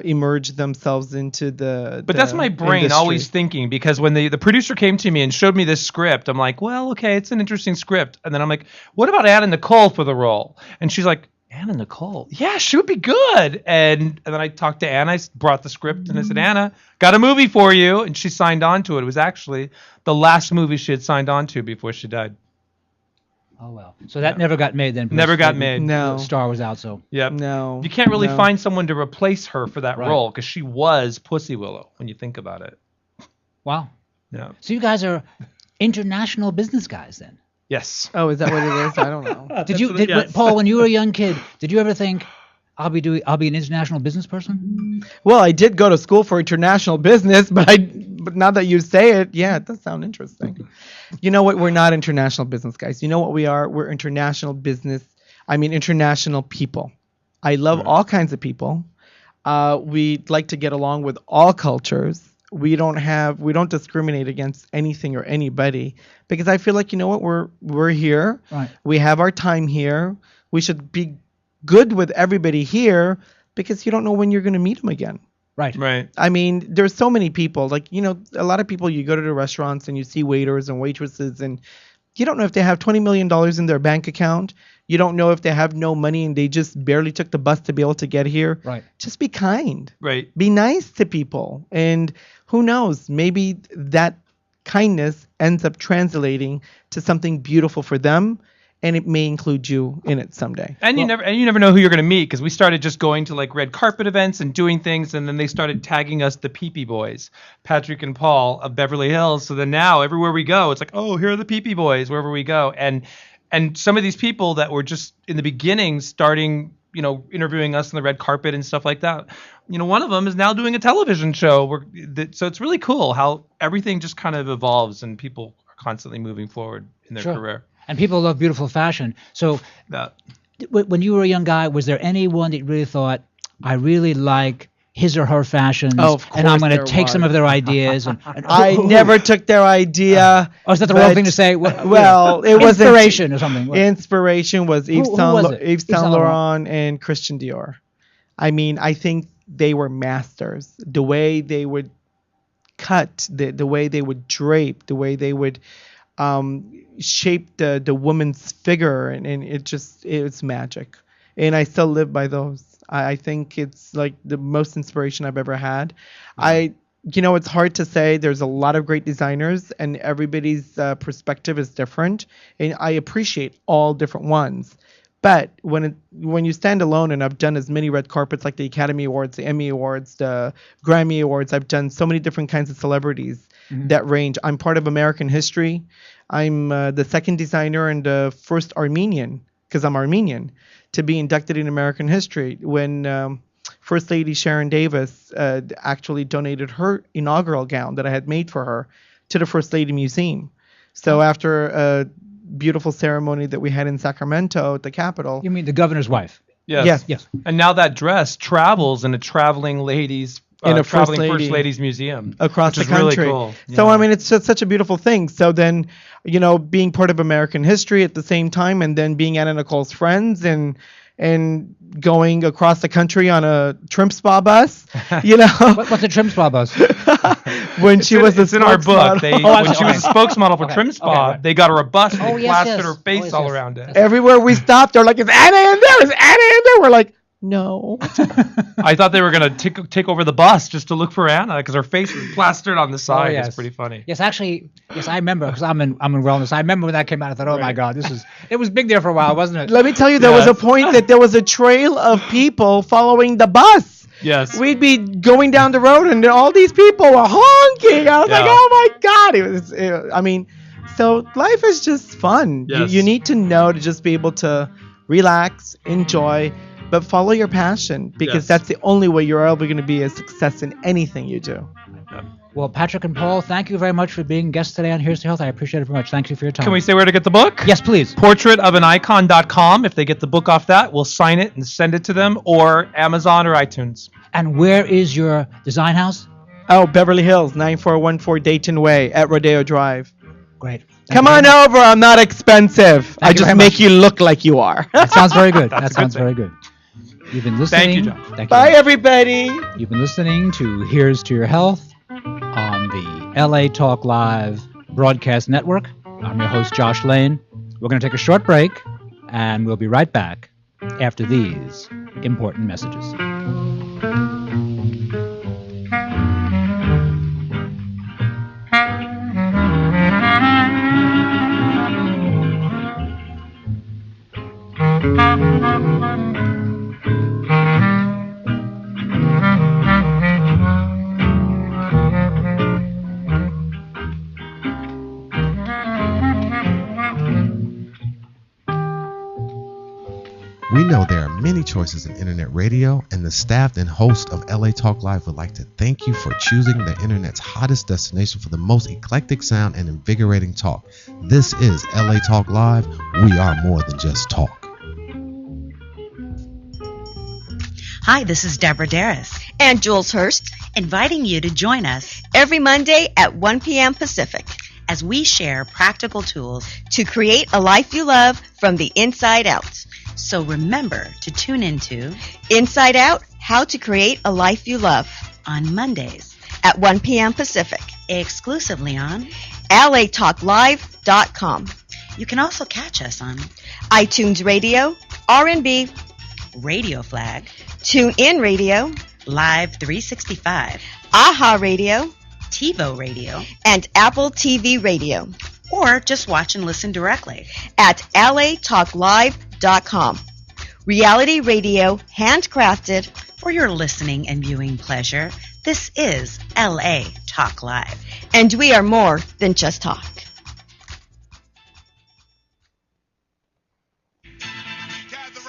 emerge themselves into the But that's my brain industry. always thinking, because when the producer came to me and showed me this script, I'm like, well, okay, it's an interesting script. And then I'm like, what about Anna Nicole for the role? And she's like, Anna Nicole? Yeah, she would be good. And then I talked to Anna, I brought the script, and I said, Anna, got a movie for you. And she signed on to it. It was actually the last movie she had signed on to before she died. Oh, well. So that never got made then? Never got made. No. Star was out, so. Yep. No. You can't really no. find someone to replace her for that Right. role, because she was Pussy Willow when you think about it. Wow. Yeah. So you guys are international business guys then? Yes. Oh, is that what it is? I don't know. Did Paul, when you were a young kid, did you ever think, I'll be an international business person? Well, I did go to school for international business, but now that you say it, yeah, it does sound interesting. You know what? We're not international business guys. You know what we are? We're international people. I love all kinds of people. We like to get along with all cultures. We don't discriminate against anything or anybody, because I feel like, you know what? We're here. Right. We have our time here. We should be good with everybody here, because you don't know when you're going to meet them again. Right. Right. I mean, there's so many people, like, a lot of people, you go to the restaurants and you see waiters and waitresses, and you don't know if they have $20 million in their bank account. You don't know if they have no money and they just barely took the bus to be able to get here. Right. Just be kind. Right. Be nice to people. And who knows, maybe that kindness ends up translating to something beautiful for them, and it may include you in it someday. And you never know who you're going to meet, because we started just going to like red carpet events and doing things, and then they started tagging us the Pee-Pee Boys, Patrick and Paul of Beverly Hills. So then now everywhere we go, it's like, oh, here are the Pee-Pee Boys wherever we go. And some of these people that were just in the beginning starting, interviewing us on the red carpet and stuff like that, one of them is now doing a television show. So it's really cool how everything just kind of evolves and people are constantly moving forward in their career. And people love beautiful fashion. So when you were a young guy, was there anyone that you really thought, I really like his or her fashions, Oh, of and I'm course going to there take some was. of their ideas? And I never took their idea. Oh, is that the wrong thing to say? Well, it was inspiration or something. Inspiration was Yves Who Saint was it? Yves Saint Laurent and Christian Dior. I mean, I think they were masters. The way they would cut, the way they would drape, the way they would shape the woman's figure, and it's magic. And I still live by those. I think it's like the most inspiration I've ever had. It's hard to say. There's a lot of great designers, and everybody's perspective is different, and I appreciate all different ones. But when you stand alone, and I've done as many red carpets like the Academy Awards, the Emmy Awards, the Grammy Awards, I've done so many different kinds of celebrities that range. I'm part of American history. I'm the second designer and the first Armenian, because I'm Armenian, to be inducted in American history. When First Lady Sharon Davis actually donated her inaugural gown that I had made for her to the First Lady Museum. So after a beautiful ceremony that we had in Sacramento at the Capitol. You mean the governor's wife? Yes. Yes. And now that dress travels in a traveling ladies in a traveling First Ladies Museum across which the is really country. cool. So I mean, it's just such a beautiful thing. So then, being part of American history at the same time, and then being Anna Nicole's friends and going across the country on a Trimp Spa bus, What's a Trim Spa bus? when she was It's in our book. spokesmodel. When she was a spokesmodel for Trim Spa, they got her a bus and Oh, they yes, plastered yes. her face Oh, yes, all yes. around it. Everywhere we stopped, they're like, "Is Anna in there? Is Anna in there?" We're like, "No." I thought they were gonna take over the bus just to look for Anna because her face was plastered on the side. yes. It's pretty funny. Yes, actually, I remember because I'm in wellness. I remember when that came out. I thought, oh my God, it was big there for a while, wasn't it? Let me tell you, there was a point that there was a trail of people following the bus. Yes. We'd be going down the road and all these people were honking. I was like, Yeah. oh my God. So life is just fun. Yes. You need to know to just be able to relax, enjoy, but follow your passion because Yes. that's the only way you're ever going to be a success in anything you do. Well, Patrick and Paul, thank you very much for being guests today on Here's to Health. I appreciate it very much. Thank you for your time. Can we say where to get the book? Yes, please. PortraitofAnicon.com. If they get the book off that, we'll sign it and send it to them, or Amazon or iTunes. And where is your design house? Oh, Beverly Hills, 9414 Dayton Way at Rodeo Drive. Great. Come on over. I'm not expensive. I you just very make much. you look like you are. That sounds very good. That's That a good sounds thing. very good. You've been listening. Thank you, John. Thank you. Bye, everybody. You've been listening to Here's to Your Health on the LA Talk Live broadcast network. I'm your host, Josh Lane. We're going to take a short break, and we'll be right back after these important messages. We know there are many choices in internet radio, and the staff and host of LA Talk Live would like to thank you for choosing the internet's hottest destination for the most eclectic sound and invigorating talk. This is LA Talk Live. We are more than just talk. Hi, this is Deborah Darris. And Jules Hurst, Inviting you to join us every Monday at 1 p.m. Pacific as we share practical tools to create a life you love from the inside out. So remember to tune into Inside Out, How to Create a Life You Love on Mondays at 1 p.m. Pacific, exclusively on latalklive.com. You can also catch us on iTunes Radio, R&B, Radio Flag, TuneIn Radio, Live 365, AHA Radio, TiVo Radio, and Apple TV Radio or just watch and listen directly at latalklive.com. Reality radio handcrafted for your listening and viewing pleasure. This is LA Talk Live. And we are more than just talk.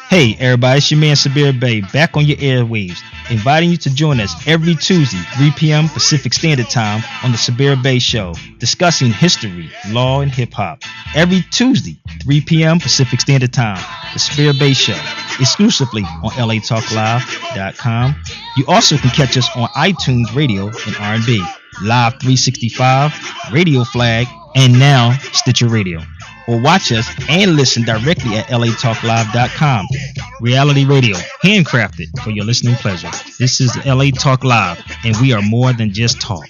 Hey everybody, it's your man Sabir Bay back on your airwaves, inviting you to join us every Tuesday, 3 p.m. Pacific Standard Time on the Sabir Bay Show, discussing history, law, and hip-hop. Every Tuesday, 3 p.m. Pacific Standard Time, the Sabir Bay Show, exclusively on latalklive.com. You also can catch us on iTunes Radio and R&B, Live 365, Radio Flag, and now Stitcher Radio. Or watch us and listen directly at latalklive.com. Reality radio, handcrafted for your listening pleasure. This is LA Talk Live, and we are more than just talk.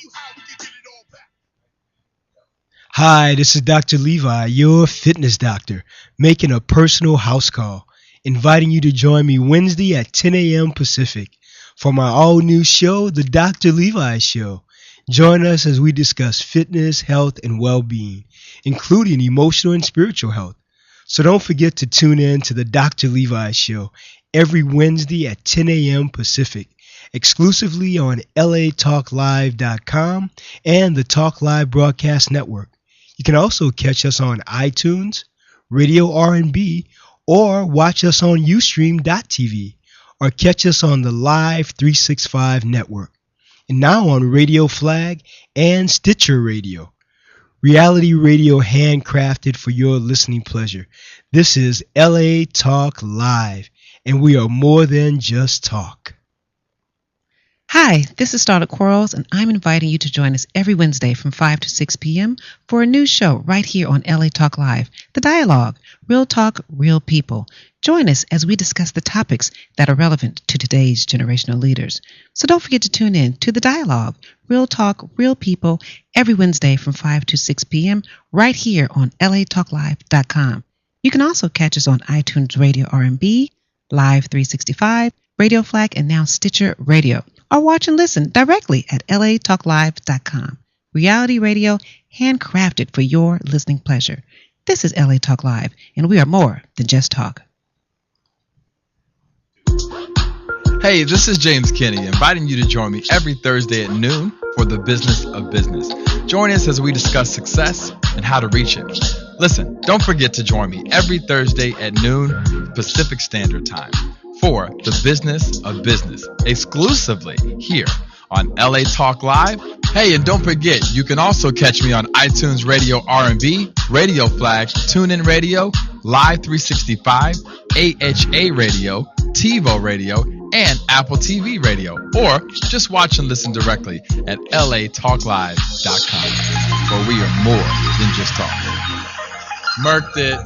Hi, this is Dr. Levi, your fitness doctor, making a personal house call, inviting you to join me Wednesday at 10 a.m. Pacific for my all-new show, The Dr. Levi Show. Join us as we discuss fitness, health, and well-being, including emotional and spiritual health. So don't forget to tune in to the Dr. Levi Show every Wednesday at 10 a.m. Pacific, exclusively on latalklive.com and the Talk Live Broadcast Network. You can also catch us on iTunes, Radio R&B, or watch us on Ustream.tv, or catch us on the Live 365 network, and now on Radio Flag and Stitcher Radio. Reality radio handcrafted for your listening pleasure. This is LA Talk Live, and we are more than just talk. Hi. Hi, this is Starlet Quarles, and I'm inviting you to join us every Wednesday from 5 to 6 p.m. for a new show right here on LA Talk Live, The Dialogue, Real Talk, Real People. Join us as we discuss the topics that are relevant to today's generational leaders. So don't forget to tune in to The Dialogue, Real Talk, Real People, every Wednesday from 5 to 6 p.m. right here on latalklive.com. You can also catch us on iTunes Radio R&B, Live 365, Radio Flag, and now Stitcher Radio. Or watch and listen directly at latalklive.com. Reality radio handcrafted for your listening pleasure. This is LA Talk Live, and we are more than just talk. Hey, this is James Kenny, inviting you to join me every Thursday at noon for the Business of Business. Join us as we discuss success and how to reach it. Listen, don't forget to join me every Thursday at noon Pacific Standard Time for the Business of Business, exclusively here on LA Talk Live. Hey, and don't forget, you can also catch me on iTunes Radio R&B, Radio Flag, TuneIn Radio, Live 365, AHA Radio, TiVo Radio, and Apple TV Radio. Or just watch and listen directly at latalklive.com, where we are more than just talk. Murked it.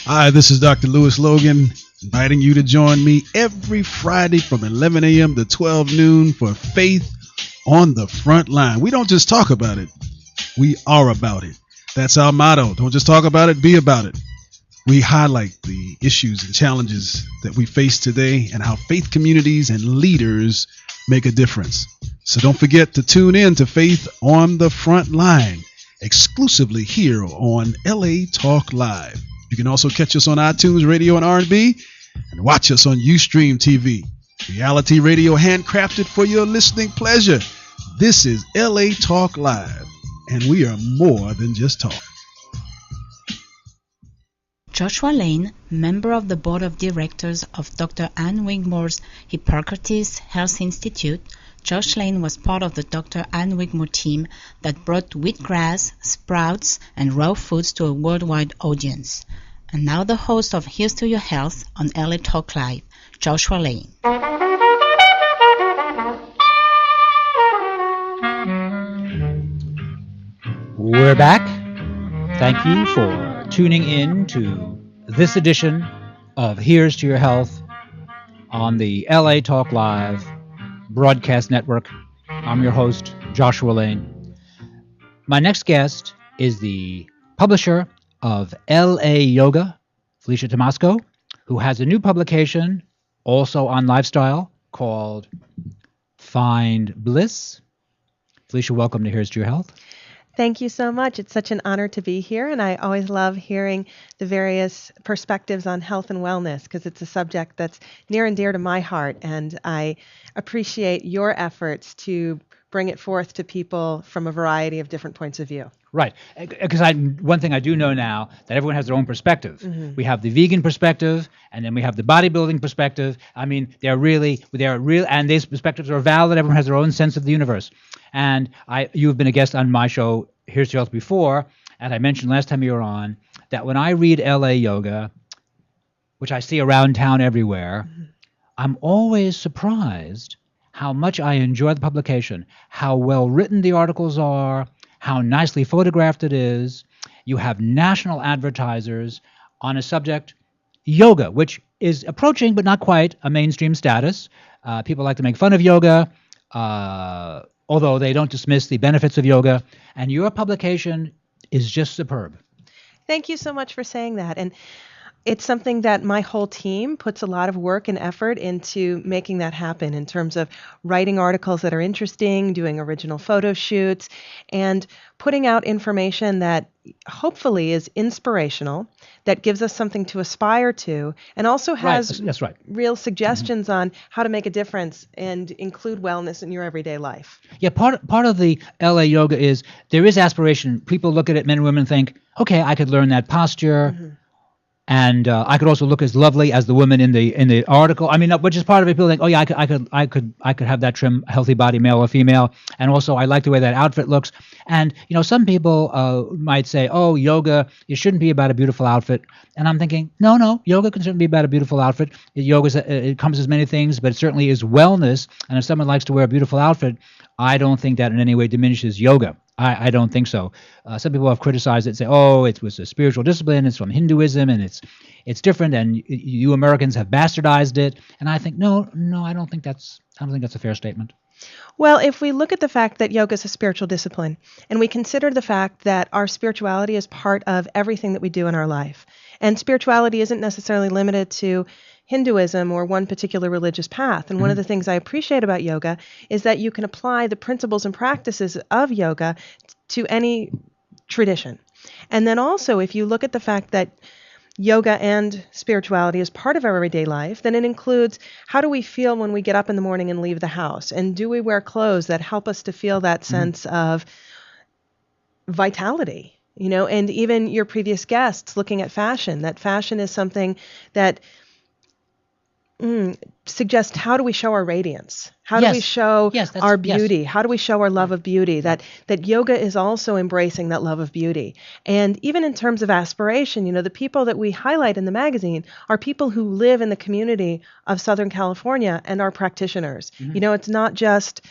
Hi, this is Dr. Lewis Logan, inviting you to join me every Friday from 11 a.m. to 12 noon for Faith on the Front Line. We don't just talk about it, we are about it. That's our motto. Don't just talk about it, be about it. We highlight the issues and challenges that we face today and how faith communities and leaders make a difference. So don't forget to tune in to Faith on the Front Line, exclusively here on LA Talk Live. You can also catch us on iTunes Radio and R&B, and watch us on Ustream TV. Reality radio handcrafted for your listening pleasure. This is LA Talk Live, and we are more than just talk. Joshua Lane, member of the board of directors of Dr. Ann Wigmore's Hippocrates Health Institute, Josh Lane was part of the Dr. Ann Wigmore team that brought wheatgrass, sprouts, and raw foods to a worldwide audience. And now the host of Here's to Your Health on LA Talk Live, Joshua Lane. We're back. Thank you for tuning in to this edition of Here's to Your Health on the LA Talk Live broadcast network. I'm your host, Joshua Lane. My next guest is the publisher of LA Yoga, Felicia Tomasco, who has a new publication also on lifestyle called Find Bliss. Felicia, welcome to Here's to Your Health. Thank you so much. It's such an honor to be here, and I always love hearing the various perspectives on health and wellness because it's a subject that's near and dear to my heart, and I appreciate your efforts to bring it forth to people from a variety of different points of view. Right, because one thing I do know now that everyone has their own perspective. Mm-hmm. We have the vegan perspective, and then we have the bodybuilding perspective. I mean, they're real, and these perspectives are valid. Everyone has their own sense of the universe. And you've been a guest on my show, Here's to Your Health, before, and I mentioned last time you were on that when I read LA Yoga, which I see around town everywhere, mm-hmm. I'm always surprised how much I enjoy the publication, how well written the articles are, how nicely photographed it is. You have national advertisers on a subject, yoga, which is approaching but not quite a mainstream status. People like to make fun of yoga, although they don't dismiss the benefits of yoga. And your publication is just superb. Thank you so much for saying that. And it's something that my whole team puts a lot of work and effort into making that happen in terms of writing articles that are interesting, doing original photo shoots, and putting out information that hopefully is inspirational, that gives us something to aspire to, and also has That's right. real suggestions on how to make a difference and include wellness in your everyday life. Yeah, part of the LA Yoga is there is aspiration. People look at it, men and women think, okay, I could learn that posture. Mm-hmm. And I could also look as lovely as the woman in the article. I mean, which is part of it. People think, oh yeah, I could have that trim, healthy body, male or female. And also, I like the way that outfit looks. And some people might say, oh, yoga, it shouldn't be about a beautiful outfit. And I'm thinking, no, yoga can certainly be about a beautiful outfit. It comes as many things, but it certainly is wellness. And if someone likes to wear a beautiful outfit, I don't think that in any way diminishes yoga. I don't think so. Some people have criticized it and say, oh, it was a spiritual discipline, it's from Hinduism, and it's different, and you Americans have bastardized it. And I think, no, I don't think that's a fair statement. Well, if we look at the fact that yoga is a spiritual discipline, and we consider the fact that our spirituality is part of everything that we do in our life, and spirituality isn't necessarily limited to Hinduism or one particular religious path. And one of the things I appreciate about yoga is that you can apply the principles and practices of yoga to any tradition. And then also, if you look at the fact that yoga and spirituality is part of our everyday life, then it includes how do we feel when we get up in the morning and leave the house? And do we wear clothes that help us to feel that sense of vitality? And even your previous guests looking at fashion, that fashion is something that suggest how do we show our radiance? How do we show our beauty? Yes. How do we show our love of beauty? That yoga is also embracing that love of beauty. And even in terms of aspiration, the people that we highlight in the magazine are people who live in the community of Southern California and are practitioners. It's not just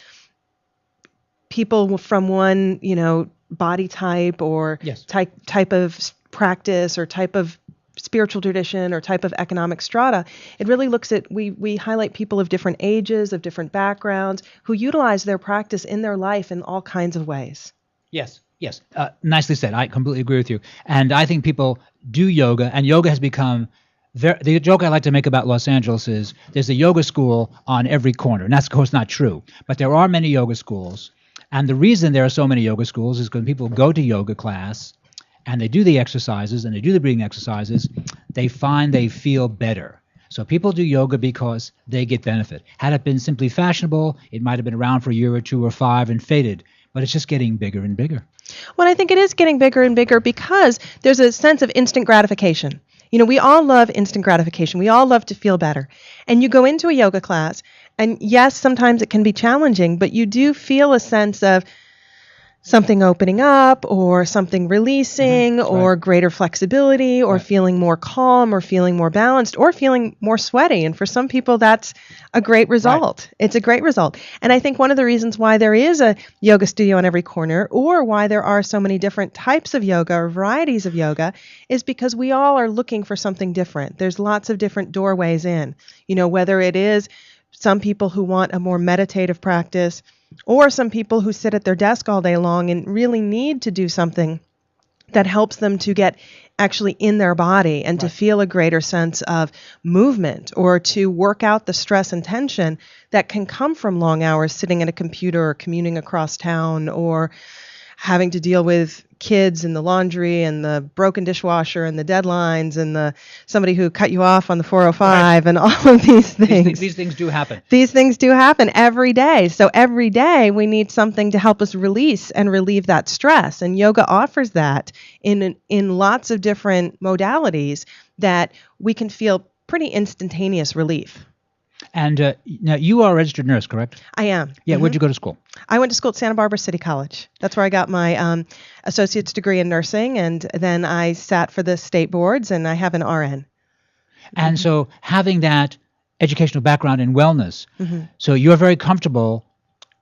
people from one, body type or type of practice or type of spiritual tradition or type of economic strata. It really looks at, we highlight people of different ages, of different backgrounds, who utilize their practice in their life in all kinds of ways. Yes. Nicely said. I completely agree with you. And I think people do yoga, and yoga has become the joke I like to make about Los Angeles is there's a yoga school on every corner. And that's, of course, not true. But there are many yoga schools. And the reason there are so many yoga schools is because people go to yoga class and they do the exercises and they do the breathing exercises, they find they feel better. So people do yoga because they get benefit. Had it been simply fashionable, it might have been around for a year or 2 or 5 and faded. But it's just getting bigger and bigger. Well, I think it is getting bigger and bigger because there's a sense of instant gratification. We all love instant gratification. We all love to feel better. And you go into a yoga class, and yes, sometimes it can be challenging, but you do feel a sense of something opening up or something releasing or greater flexibility or feeling more calm or feeling more balanced or feeling more sweaty. And for some people, that's a great result. It's a great result. And I think one of the reasons why there is a yoga studio on every corner or why there are so many different types of yoga or varieties of yoga is because we all are looking for something different. There's lots of different doorways in, whether it is some people who want a more meditative practice, or some people who sit at their desk all day long and really need to do something that helps them to get actually in their body and to feel a greater sense of movement or to work out the stress and tension that can come from long hours sitting at a computer or commuting across town or having to deal with kids and the laundry and the broken dishwasher and the deadlines and somebody who cut you off on the 405 and all of these things. These things do happen. These things do happen every day. So every day we need something to help us release and relieve that stress. And yoga offers that in lots of different modalities that we can feel pretty instantaneous relief. And now you are a registered nurse, correct? I am. Yeah, where'd you go to school? I went to school at Santa Barbara City College. That's where I got my associate's degree in nursing, and then I sat for the state boards, and I have an RN. And so having that educational background in wellness, so you're very comfortable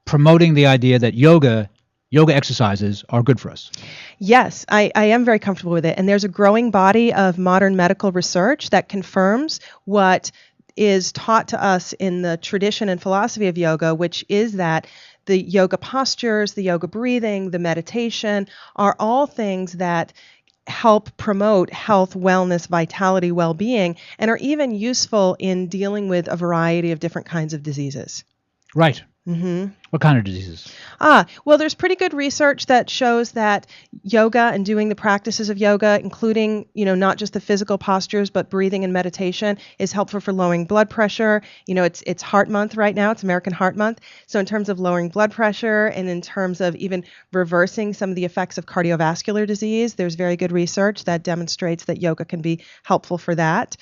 promoting the idea that yoga exercises are good for us. Yes, I am very comfortable with it. And there's a growing body of modern medical research that confirms what is taught to us in the tradition and philosophy of yoga, which is that the yoga postures, the yoga breathing, the meditation are all things that help promote health, wellness, vitality, well-being, and are even useful in dealing with a variety of different kinds of diseases. Right. What kind of diseases? Well, there's pretty good research that shows that yoga and doing the practices of yoga, including, not just the physical postures, but breathing and meditation, is helpful for lowering blood pressure. It's Heart Month right now. It's American Heart Month. So in terms of lowering blood pressure and in terms of even reversing some of the effects of cardiovascular disease, there's very good research that demonstrates that yoga can be helpful for that.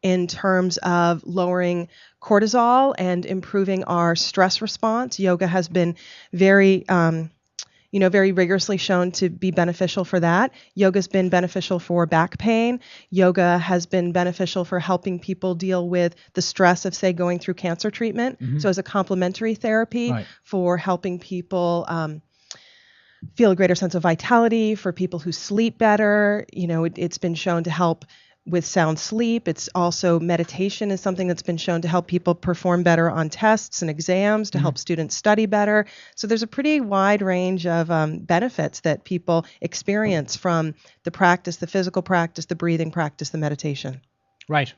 In terms of lowering cortisol and improving our stress response, yoga has been very rigorously shown to be beneficial for that. Yoga's been beneficial for back pain. Yoga has been beneficial for helping people deal with the stress of, say, going through cancer treatment. So as a complementary therapy for helping people feel a greater sense of vitality, for people who sleep better. It's been shown to help with sound sleep. It's also meditation is something that's been shown to help people perform better on tests and exams, to help students study better. So there's a pretty wide range of benefits that people experience from the practice, the physical practice, the breathing practice, the meditation. Right.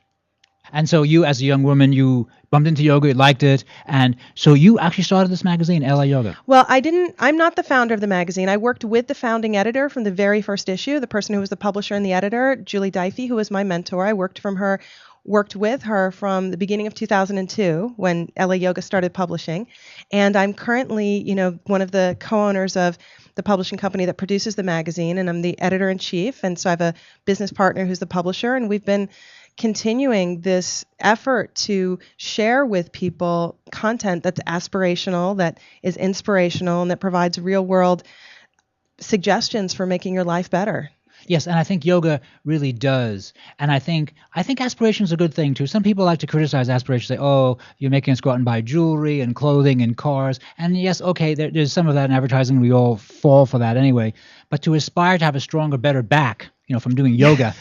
And so you, as a young woman, you bumped into yoga, you liked it, and so you actually started this magazine, LA Yoga. Well, I'm not the founder of the magazine. I worked with the founding editor from the very first issue, the person who was the publisher and the editor, Julie Dyfee, who was my mentor. I worked with her from the beginning of 2002 when LA Yoga started publishing. And I'm currently, one of the co-owners of the publishing company that produces the magazine, and I'm the editor-in-chief. And so I have a business partner who's the publisher, and we've been continuing this effort to share with people content that's aspirational, that is inspirational, and that provides real-world suggestions for making your life better. Yes, and I think yoga really does. And I think aspiration is a good thing, too. Some people like to criticize aspiration, say, oh, you're making us go out and buy jewelry and clothing and cars. And yes, okay, there's some of that in advertising. We all fall for that anyway. But to aspire to have a stronger, better back, from doing yoga,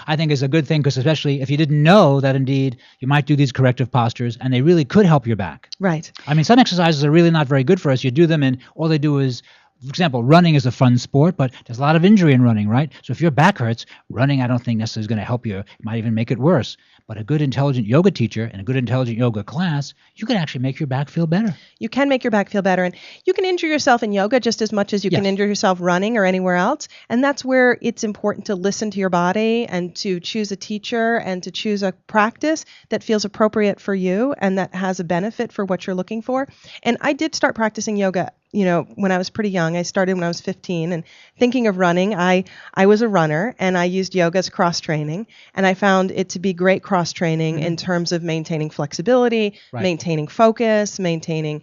I think is a good thing, because especially if you didn't know that indeed you might do these corrective postures and they really could help your back. Right. I mean, some exercises are really not very good for us. You do them and all they do is, for example, running is a fun sport, but there's a lot of injury in running, right? So if your back hurts, running I don't think necessarily is going to help you. It might even make it worse. But a good intelligent yoga teacher and a good intelligent yoga class, you can actually make your back feel better. You can make your back feel better. And you can injure yourself in yoga just as much as you can injure yourself running or anywhere else. And that's where it's important to listen to your body and to choose a teacher and to choose a practice that feels appropriate for you and that has a benefit for what you're looking for. And I did start practicing yoga when I was pretty young. I started when I was 15, and thinking of running, I was a runner, and I used yoga as cross training, and I found it to be great cross training in terms of maintaining flexibility, maintaining focus, maintaining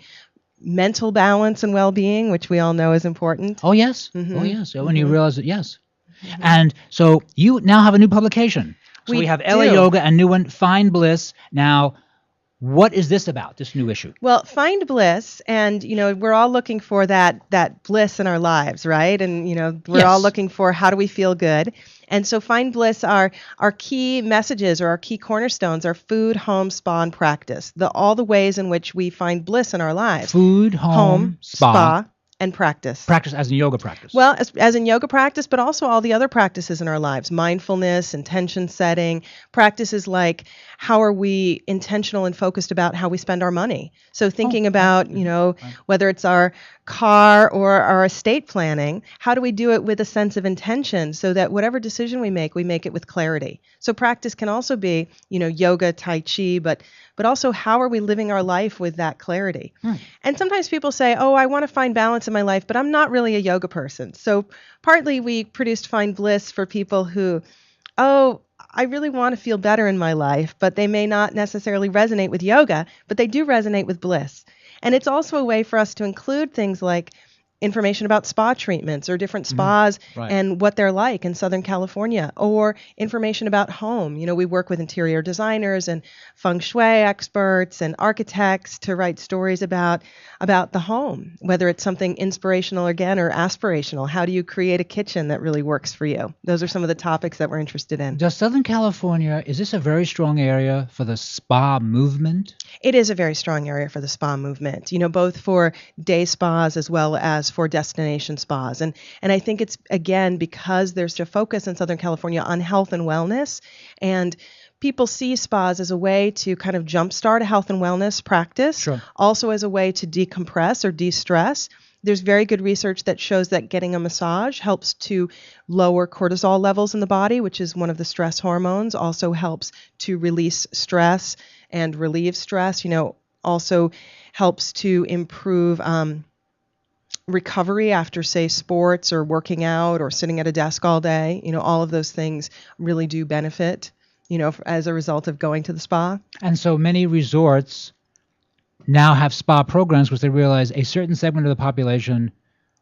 mental balance and well-being, which we all know is important. Oh, yes. Oh, yes. So when you realize that, yes. And so you now have a new publication. So we have LA Yoga, a new one, Find Bliss. Now, what is this about, this new issue? Well, Find Bliss, and, we're all looking for that bliss in our lives, right? And, we're all looking for how do we feel good. And so Find Bliss, our key messages or our key cornerstones are food, home, spa, and practice. All the ways in which we find bliss in our lives. Food, home, spa, and practice. Practice as in yoga practice. Well, as in yoga practice, but also all the other practices in our lives. Mindfulness, intention setting, practices like how are we intentional and focused about how we spend our money. So thinking about, whether it's our car or our estate planning, how do we do it with a sense of intention so that whatever decision we make it with clarity. So practice can also be, yoga, tai chi, but also how are we living our life with that clarity? And sometimes people say, oh, I want to find balance in my life, but I'm not really a yoga person. So partly we produced Find Bliss for people who, I really want to feel better in my life, but they may not necessarily resonate with yoga, but they do resonate with bliss. And it's also a way for us to include things like information about spa treatments or different spas and what they're like in Southern California, or information about home. We work with interior designers and feng shui experts and architects to write stories about the home, whether it's something inspirational again or aspirational. How do you create a kitchen that really works for you? Those are some of the topics that we're interested in. Does Southern California, is this a very strong area for the spa movement? It is a very strong area for the spa movement, both for day spas as well as for destination spas. And I think it's, again, because there's a focus in Southern California on health and wellness, and people see spas as a way to kind of jumpstart a health and wellness practice, also as a way to decompress or de-stress. There's very good research that shows that getting a massage helps to lower cortisol levels in the body, which is one of the stress hormones, also helps to release stress and relieve stress, also helps to improve recovery after, say, sports or working out or sitting at a desk all day. All of those things really do benefit, as a result of going to the spa. And so many resorts now have spa programs because they realize a certain segment of the population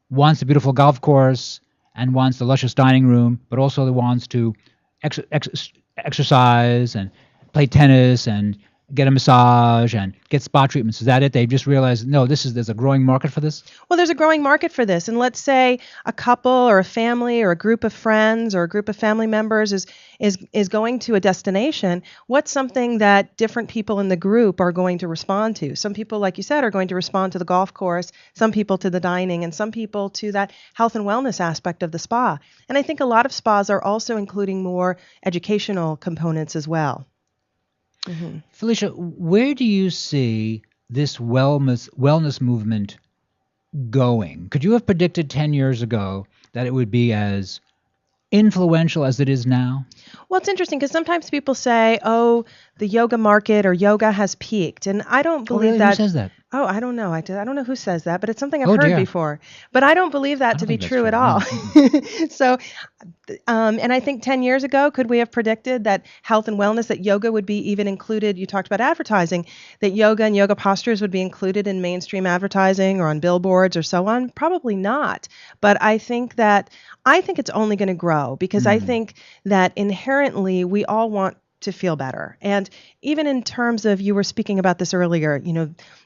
wants a beautiful golf course and wants the luscious dining room, but also wants to exercise and play tennis and get a massage and get spa treatments. Is that it? They've just realized, no, there's a growing market for this? Well, there's a growing market for this. And let's say a couple or a family or a group of friends or a group of family members is going to a destination. What's something that different people in the group are going to respond to? Some people, like you said, are going to respond to the golf course, some people to the dining, and some people to that health and wellness aspect of the spa. And I think a lot of spas are also including more educational components as well. Mm-hmm. Felicia, where do you see this wellness movement going? Could you have predicted 10 years ago that it would be as influential as it is now? Well, it's interesting because sometimes people say, oh, the yoga market or yoga has peaked. And I don't believe that. Who says that? Oh, I don't know. I don't know who says that, but it's something I've heard before. But I don't believe that to be true at all. So, and I think 10 years ago, could we have predicted that health and wellness, that yoga would be even included? You talked about advertising, that yoga and yoga postures would be included in mainstream advertising or on billboards or so on? Probably not. But I think it's only going to grow because I think that inherently we all want to feel better. And even in terms of, you were speaking about this earlier,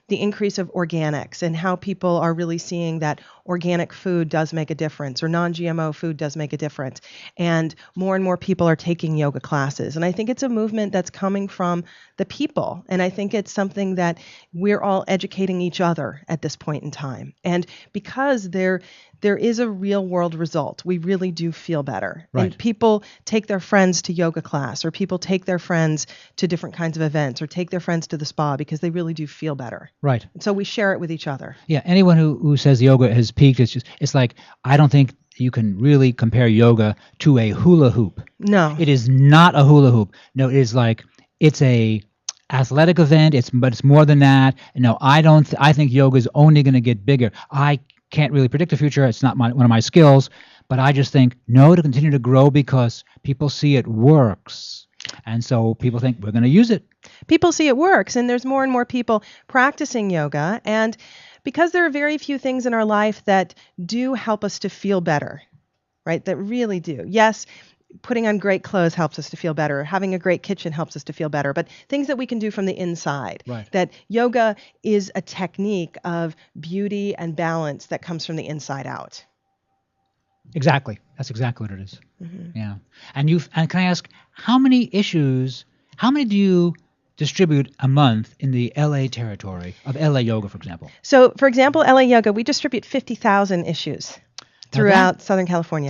the increase of organics and how people are really seeing that organic food does make a difference or non-GMO food does make a difference. And more people are taking yoga classes. And I think it's a movement that's coming from the people. And I think it's something that we're all educating each other at this point in time. And because there is a real world result, we really do feel better. Right. And people take their friends to yoga class, or people take their friends to different kinds of events, or take their friends to the spa because they really do feel better. Right. And so we share it with each other. Yeah. Anyone who says yoga has peaked, it's like, I don't think you can really compare yoga to a hula hoop. No. It is not a hula hoop. No, it is like, it's a athletic event. But it's more than that. No, I think yoga is only going to get bigger. I can't really predict the future. It's not one of my skills, but I just think to continue to grow because people see it works. And so people think we're going to use it. People see it works, and there's more and more people practicing yoga. And because there are very few things in our life that do help us to feel better, right? That really do. Yes, putting on great clothes helps us to feel better. Having a great kitchen helps us to feel better. But things that we can do from the inside. Right. That yoga is a technique of beauty and balance that comes from the inside out. Exactly. That's exactly what it is. Mm-hmm. Yeah. And can I ask, how many do you distribute a month in the LA territory of LA Yoga, for example? So, for example, LA Yoga, we distribute 50,000 issues throughout Southern California.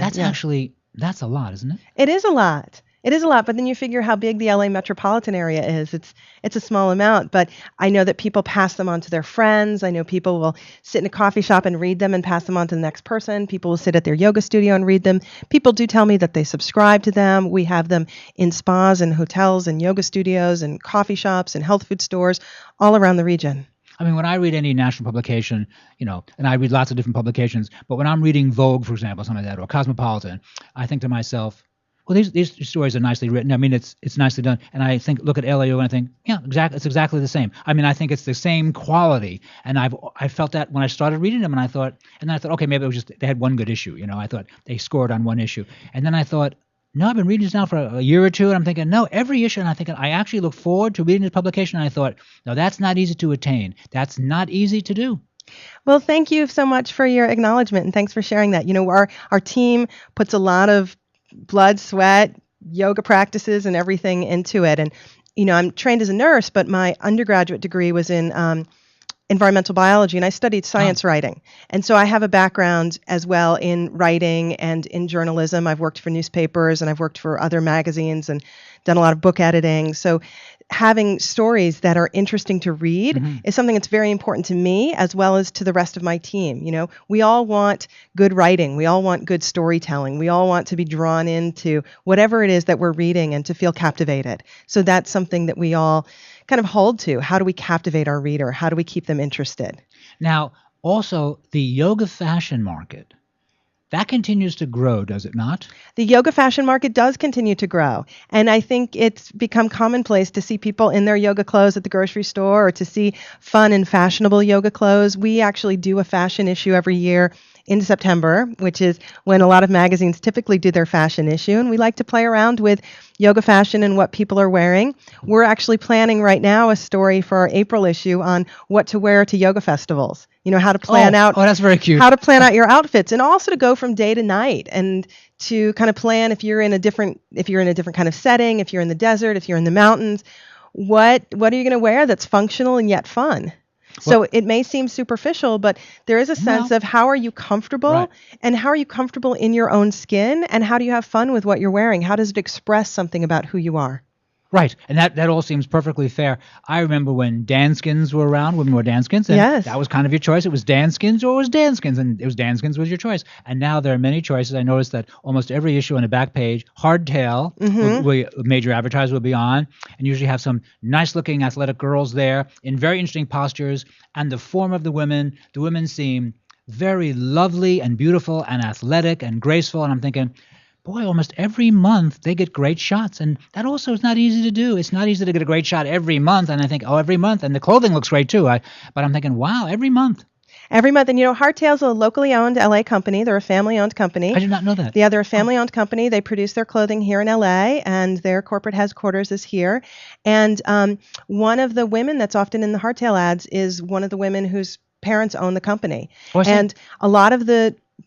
That's a lot, isn't it? It is a lot. It is a lot, but then you figure how big the LA metropolitan area is. It's a small amount, but I know that people pass them on to their friends. I know people will sit in a coffee shop and read them and pass them on to the next person. People will sit at their yoga studio and read them. People do tell me that they subscribe to them. We have them in spas and hotels and yoga studios and coffee shops and health food stores all around the region. I mean, when I read any national publication, and I read lots of different publications, but when I'm reading Vogue, for example, something like that, or Cosmopolitan, I think to myself, well, these stories are nicely written. I mean, it's nicely done. And I look at LA Yoga and I think, yeah, exactly, it's exactly the same. I mean, I think it's the same quality. And I felt that when I started reading them, and then I thought, okay, maybe it was just they had one good issue. I thought they scored on one issue. And then I thought, no, I've been reading this now for a year or two, and I'm thinking, no, every issue, and I'm thinking, I actually look forward to reading this publication, and I thought, no, that's not easy to attain. That's not easy to do. Well, thank you so much for your acknowledgement, and thanks for sharing that. Our team puts a lot of blood, sweat, yoga practices, and everything into it. And, I'm trained as a nurse, but my undergraduate degree was in environmental biology, and I studied science writing. And so I have a background as well in writing and in journalism. I've worked for newspapers and I've worked for other magazines and done a lot of book editing. So having stories that are interesting to read is something that's very important to me as well as to the rest of my team. You know, we all want good writing. We all want good storytelling. We all want to be drawn into whatever it is that we're reading and to feel captivated. So that's something that we all kind of hold to. How do we captivate our reader? How do we keep them interested? Now, also, the yoga fashion market, that continues to grow, does it not? The yoga fashion market does continue to grow. And I think it's become commonplace to see people in their yoga clothes at the grocery store or to see fun and fashionable yoga clothes. We actually do a fashion issue every year in September, which is when a lot of magazines typically do their fashion issue. And we like to play around with yoga fashion and what people are wearing. We're actually planning right now a story for our April issue on what to wear to yoga festivals. You know, how to plan out. Oh, that's very cute. How to plan out your outfits, and also to go from day to night and to kind of plan if you're in a different kind of setting, if you're in the desert, if you're in the mountains, what are you going to wear that's functional and yet fun? So it may seem superficial, but there is a sense of how are you comfortable and how are you comfortable in your own skin and how do you have fun with what you're wearing? How does it express something about who you are? Right, and that all seems perfectly fair. I remember when Danskins were around, women wore Danskins, and Yes. that was kind of your choice. It was Danskins or it was Danskins, and it was Danskins was your choice. And now there are many choices. I noticed that almost every issue on the back page, hardtail, major advertisers will be on, and usually have some nice-looking athletic girls there in very interesting postures, and the form of the women seem very lovely and beautiful and athletic and graceful, and I'm thinking, boy, almost every month they get great shots. And that also is not easy to do. It's not easy to get a great shot every month. And I think, every month. And the clothing looks great too. But I'm thinking, wow, every month. Every month. And, you know, Hardtail's a locally owned LA company. They're a family-owned company. I did not know that. Yeah, they're a family-owned company. They produce their clothing here in LA, and their corporate headquarters is here. And one of the women that's often in the Hardtail ads is one of the women whose parents own the company. And a lot of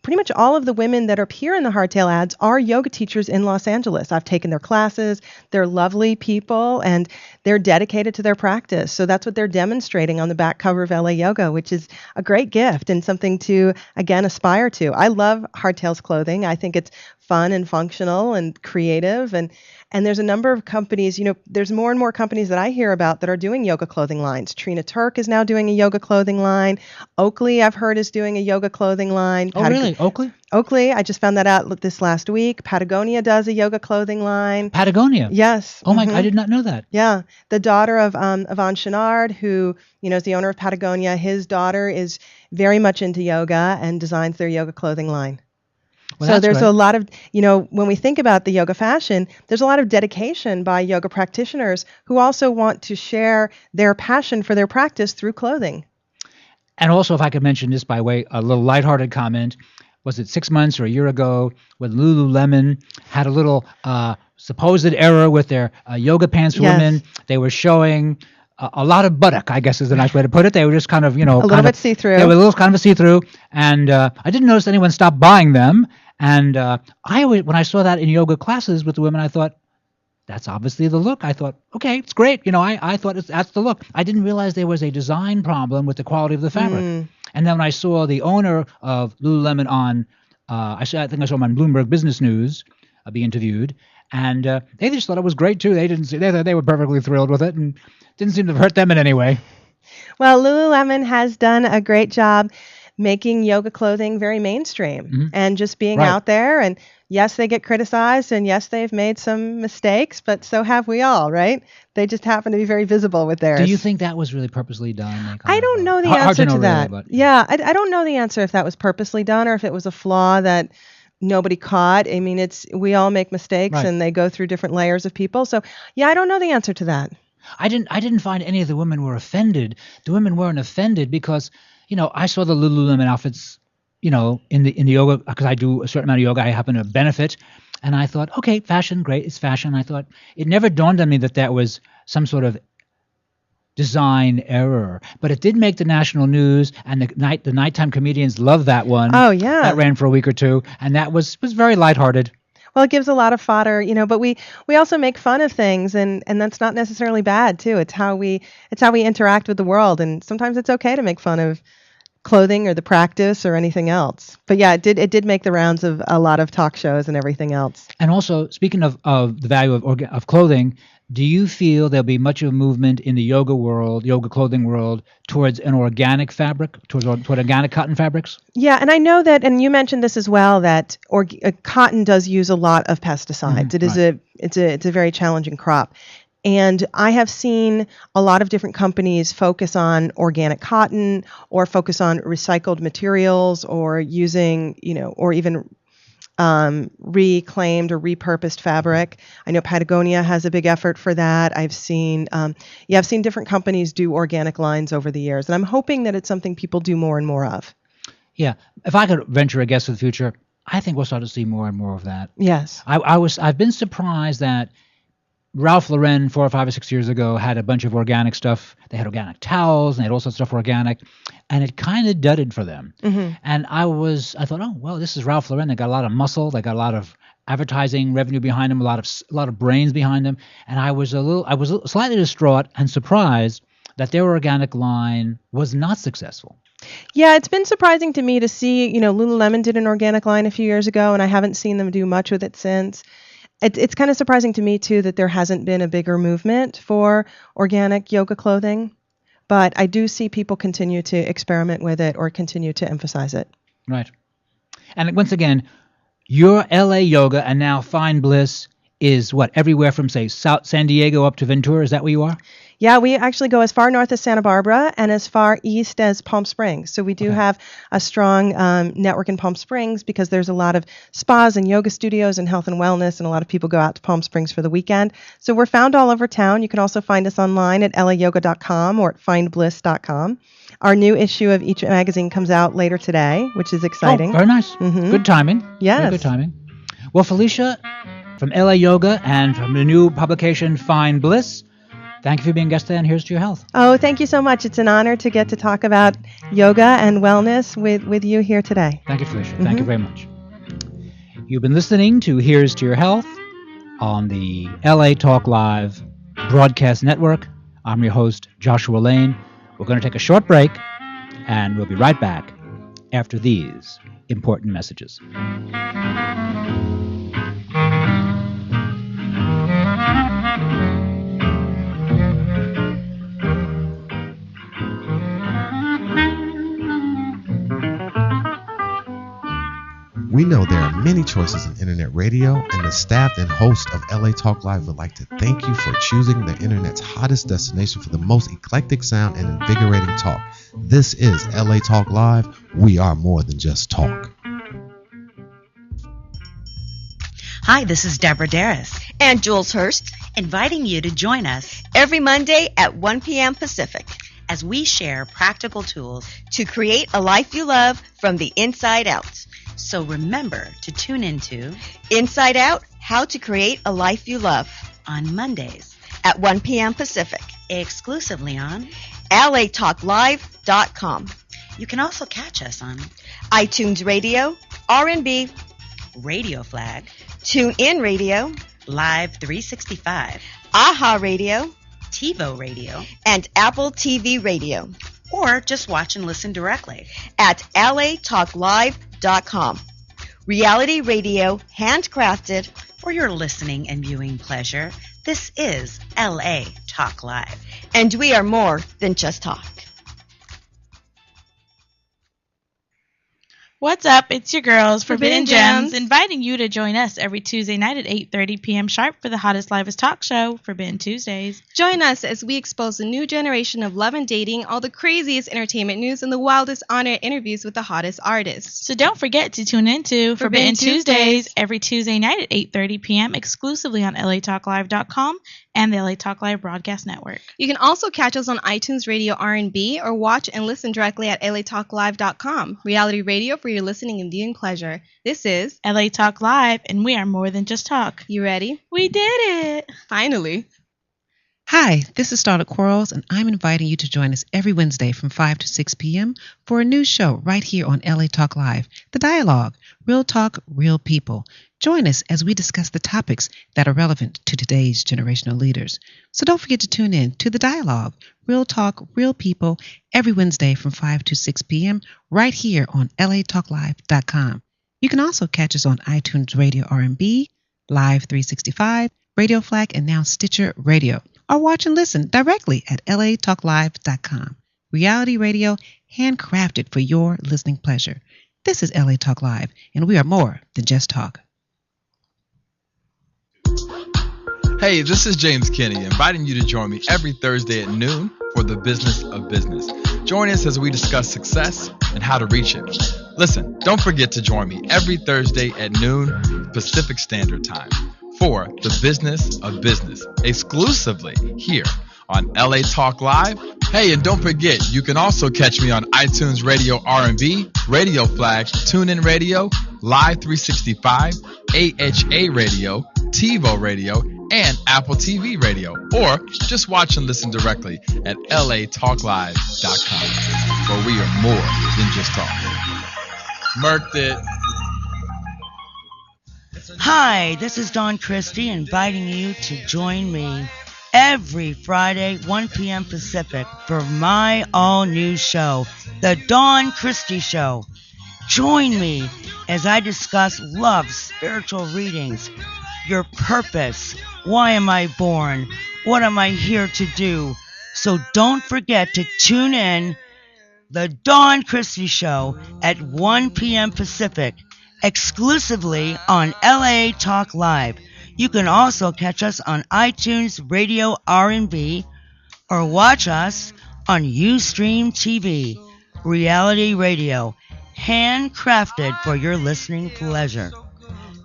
pretty much all of the women that appear in the Hardtail ads are yoga teachers in Los Angeles. I've taken their classes. They're lovely people, and they're dedicated to their practice. So that's what they're demonstrating on the back cover of LA Yoga, which is a great gift and something to, again, aspire to. I love Hardtail's clothing. I think it's fun and functional and creative, and there's a number of companies, you know, there's more and more companies that I hear about that are doing yoga clothing lines. Trina Turk is now doing a yoga clothing line. Oakley, I've heard, is doing a yoga clothing line. Oh, really? Oakley? Oakley, I just found that out this last week. Patagonia does a yoga clothing line. Patagonia? Yes. Oh, my, I did not know that. Yeah. The daughter of Yvon Chouinard, who, you know, is the owner of Patagonia, his daughter is very much into yoga and designs their yoga clothing line. Well, So there's a lot of, you know, when we think about the yoga fashion, there's a lot of dedication by yoga practitioners who also want to share their passion for their practice through clothing. And also, if I could mention this by way, a little lighthearted comment, was it 6 months or a year ago when Lululemon had a little supposed error with their yoga pants for Yes. women? They were showing a lot of buttock, I guess is the nice way to put it. They were just kind of, you know, A little bit see-through. They were a little kind of a see-through. And I didn't notice anyone stopped buying them. And when I saw that in yoga classes with the women, I thought, that's obviously the look. I thought, okay, it's great. You know, I thought that's the look. I didn't realize there was a design problem with the quality of the fabric. And then when I saw the owner of Lululemon on, I think I saw him on Bloomberg Business News, be interviewed, and they just thought it was great too. They were perfectly thrilled with it, and didn't seem to hurt them in any way. Well, Lululemon has done a great job making yoga clothing very mainstream and just being out there. And yes, they get criticized, and yes, they've made some mistakes, but so have we all, right? They just happen to be very visible with theirs. Do you think that was really purposely done? I don't know the Hard answer to know to that. really, but- Yeah, I don't know the answer if that was purposely done or if it was a flaw that nobody caught. I mean, we all make mistakes, Right. and they go through different layers of people. So yeah, I don't know the answer to that. I didn't find any of the women were offended. The women weren't offended because, you know, I saw the Lululemon outfits, you know, in the yoga, because I do a certain amount of yoga. I happen to benefit, and I thought, okay, fashion, great, it's fashion. I thought it never dawned on me that was some sort of design error, but it did make the national news, and the nighttime comedians loved that one. Oh, yeah. That ran for a week or two, and that was very lighthearted. Well, it gives a lot of fodder, but we also make fun of things, and that's not necessarily bad too. It's how we interact with the world, and sometimes it's okay to make fun of clothing or the practice or anything else. But yeah, it did make the rounds of a lot of talk shows and everything else. And also, speaking of the value of clothing, do you feel there'll be much of a movement in the yoga clothing world, towards an organic fabric, toward organic cotton fabrics? Yeah, and I know that, and you mentioned this as well, that cotton does use a lot of pesticides. It's a very challenging crop. And I have seen a lot of different companies focus on organic cotton or focus on recycled materials or using, or even reclaimed or repurposed fabric. I know Patagonia has a big effort for that. I've seen different companies do organic lines over the years, and I'm hoping that it's something people do more and more of. Yeah, if I could venture a guess for the future, I think we'll start to see more and more of that. Yes, I've been surprised that Ralph Lauren 4 or 5 or 6 years ago had a bunch of organic stuff. They had organic towels and they had all sorts of stuff organic, and it kind of dudded for them. Mm-hmm. And I thought, oh well, this is Ralph Lauren. They got a lot of muscle. They got a lot of advertising revenue behind them. A lot of brains behind them. And I was slightly distraught and surprised that their organic line was not successful. Yeah, it's been surprising to me to see. Lululemon did an organic line a few years ago, and I haven't seen them do much with it since. It's kind of surprising to me, too, that there hasn't been a bigger movement for organic yoga clothing. But I do see people continue to experiment with it or continue to emphasize it. Right. And once again, your LA Yoga and now Find Bliss is what? Everywhere from, say, San Diego up to Ventura? Is that where you are? Yeah, we actually go as far north as Santa Barbara and as far east as Palm Springs. So we do have a strong network in Palm Springs because there's a lot of spas and yoga studios and health and wellness, and a lot of people go out to Palm Springs for the weekend. So we're found all over town. You can also find us online at layoga.com or at findbliss.com. Our new issue of each magazine comes out later today, which is exciting. Oh, very nice. Mm-hmm. Good timing. Yes. Very good timing. Well, Felicia, from LA Yoga and from the new publication Find Bliss, thank you for being a guest today on Here's to Your Health. Oh, thank you so much. It's an honor to get to talk about yoga and wellness with you here today. Thank you, Felicia. Thank you very much. You've been listening to Here's to Your Health on the LA Talk Live broadcast network. I'm your host, Joshua Lane. We're going to take a short break, and we'll be right back after these important messages. We know there are many choices in internet radio, and the staff and host of LA Talk Live would like to thank you for choosing the internet's hottest destination for the most eclectic sound and invigorating talk. This is LA Talk Live. We are more than just talk. Hi, this is Deborah Darris and Jules Hurst, inviting you to join us every Monday at 1 p.m. Pacific as we share practical tools to create a life you love from the inside out. So remember to tune into Inside Out, How to Create a Life You Love on Mondays at 1 p.m. Pacific, exclusively on latalklive.com. You can also catch us on iTunes Radio, R&B, Radio Flag, TuneIn Radio, Live 365, AHA Radio, TiVo Radio, and Apple TV Radio. Or just watch and listen directly at latalklive.com. Reality radio, handcrafted for your listening and viewing pleasure. This is LA Talk Live. And we are more than just talk. What's up? It's your girls, Forbidden Gems, inviting you to join us every Tuesday night at 8:30 p.m. sharp for the hottest, livest talk show, Forbidden Tuesdays. Join us as we expose the new generation of love and dating, all the craziest entertainment news, and the wildest on-air interviews with the hottest artists. So don't forget to tune in to Forbidden Tuesdays every Tuesday night at 8:30 p.m. exclusively on latalklive.com and the LA Talk Live Broadcast Network. You can also catch us on iTunes Radio R&B or watch and listen directly at latalklive.com. Reality radio for your listening and viewing pleasure. This is LA Talk Live, and we are more than just talk. You ready? We did it! Finally. Hi, this is Starlet Quarles, and I'm inviting you to join us every Wednesday from 5 to 6 p.m. for a new show right here on LA Talk Live, The Dialogue, Real Talk, Real People. Join us as we discuss the topics that are relevant to today's generational leaders. So don't forget to tune in to The Dialogue, Real Talk, Real People, every Wednesday from 5 to 6 p.m. right here on latalklive.com. You can also catch us on iTunes Radio R&B, Live 365, Radio Flag, and now Stitcher Radio. Or watch and listen directly at latalklive.com. Reality radio handcrafted for your listening pleasure. This is LA Talk Live, and we are more than just talk. Hey, this is James Kenny, inviting you to join me every Thursday at noon for the Business of Business. Join us as we discuss success and how to reach it. Listen, don't forget to join me every Thursday at noon Pacific Standard Time for the Business of Business, exclusively here on LA Talk Live. Hey, and don't forget, you can also catch me on iTunes Radio R&B, Radio Flag, TuneIn Radio, Live 365, AHA Radio, TiVo Radio, and Apple TV Radio, or just watch and listen directly at latalklive.com, where we are more than just talk. Murked it. Hi, this is Dawn Christie, inviting you to join me every Friday, 1 p.m. Pacific, for my all-new show, The Dawn Christie Show. Join me as I discuss love, spiritual readings, your purpose, why am I born, what am I here to do. So don't forget to tune in The Dawn Christie Show at 1 p.m. Pacific, exclusively on LA Talk Live. You can also catch us on iTunes Radio R&B or watch us on Ustream TV, reality radio, handcrafted for your listening pleasure.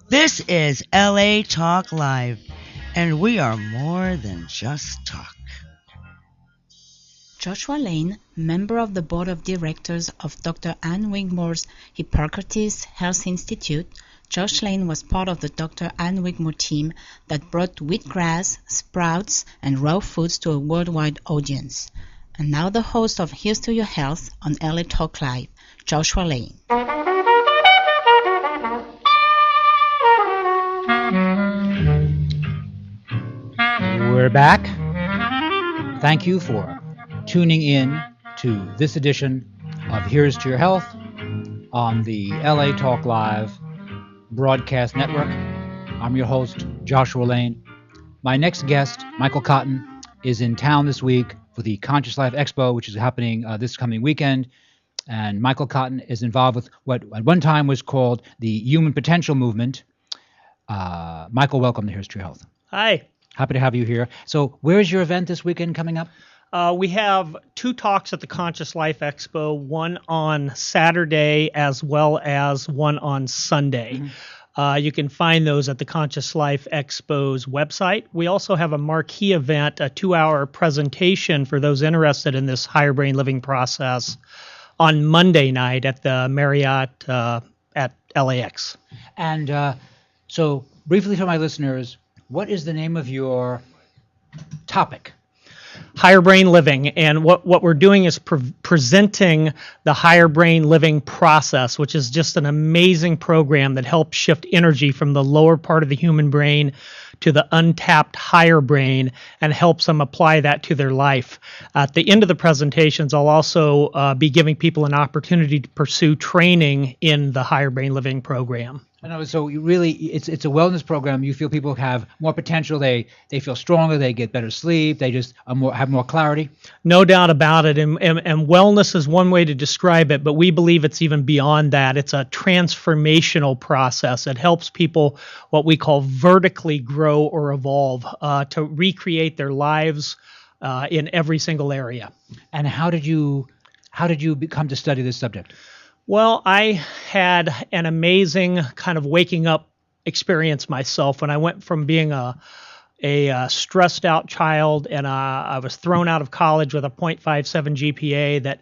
This is LA Talk Live, and we are more than just talk. Joshua Lane, member of the board of directors of Dr. Ann Wigmore's Hippocrates Health Institute, Josh Lane was part of the Dr. Ann Wigmore team that brought wheatgrass, sprouts, and raw foods to a worldwide audience. And now the host of Here's to Your Health on LA Talk Live, Joshua Lane. We're back. Thank you for tuning in to this edition of Here's to Your Health on the LA Talk Live broadcast network. I'm your host, Joshua Lane. My next guest, Michael Cotton, is in town this week for the Conscious Life Expo, which is happening this coming weekend. And Michael Cotton is involved with what at one time was called the Human Potential Movement. Michael, welcome to Here's to Your Health. Hi. Happy to have you here. So where's your event this weekend coming up? We have two talks at the Conscious Life Expo, one on Saturday as well as one on Sunday. Mm-hmm. You can find those at the Conscious Life Expo's website. We also have a marquee event, a 2-hour presentation for those interested in this higher brain living process on Monday night at the Marriott at LAX. And so briefly for my listeners, what is the name of your topic? Higher brain living, and what we're doing is presenting the higher brain living process, which is just an amazing program that helps shift energy from the lower part of the human brain to the untapped higher brain and helps them apply that to their life. At the end of the presentations, I'll also be giving people an opportunity to pursue training in the higher brain living program. I know, so you really, it's a wellness program. You feel people have more potential. They feel stronger. They get better sleep. They just have more clarity. No doubt about it. And wellness is one way to describe it, but we believe it's even beyond that. It's a transformational process. It helps people what we call vertically grow or evolve to recreate their lives in every single area. And how did you come to study this subject? Well, I had an amazing kind of waking up experience myself when I went from being a stressed out child, and I was thrown out of college with a .57 GPA that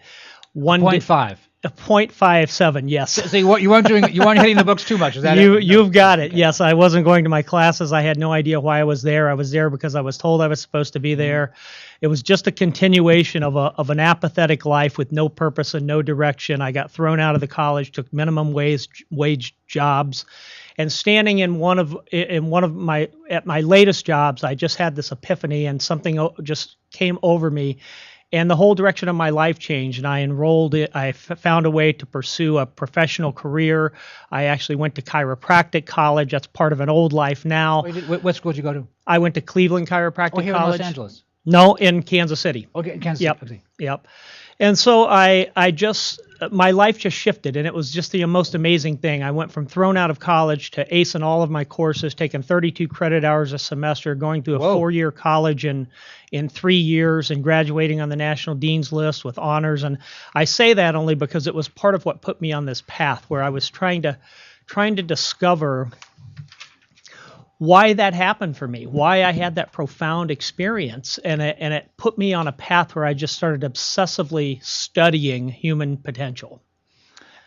0.5. A 0.57, yes. So you weren't hitting the books too much. Is that it? You've got it. Okay. Yes, I wasn't going to my classes. I had no idea why I was there. I was there because I was told I was supposed to be there. It was just a continuation of an apathetic life with no purpose and no direction. I got thrown out of the college, took minimum wage jobs, and standing in one of my latest jobs, I just had this epiphany, and something just came over me. And the whole direction of my life changed, and I enrolled it. I found a way to pursue a professional career. I actually went to chiropractic college. That's part of an old life now. What school did you go to? I went to Cleveland Chiropractic here College. In Los Angeles? No, in Kansas City. Okay, in Kansas City. Yep. And so my life just shifted, and it was just the most amazing thing. I went from thrown out of college to acing all of my courses, taking 32 credit hours a semester, going through a 4-year college in 3 years, and graduating on the National Dean's List with honors. And I say that only because it was part of what put me on this path where I was trying to discover why that happened for me, why I had that profound experience, and it put me on a path where I just started obsessively studying human potential.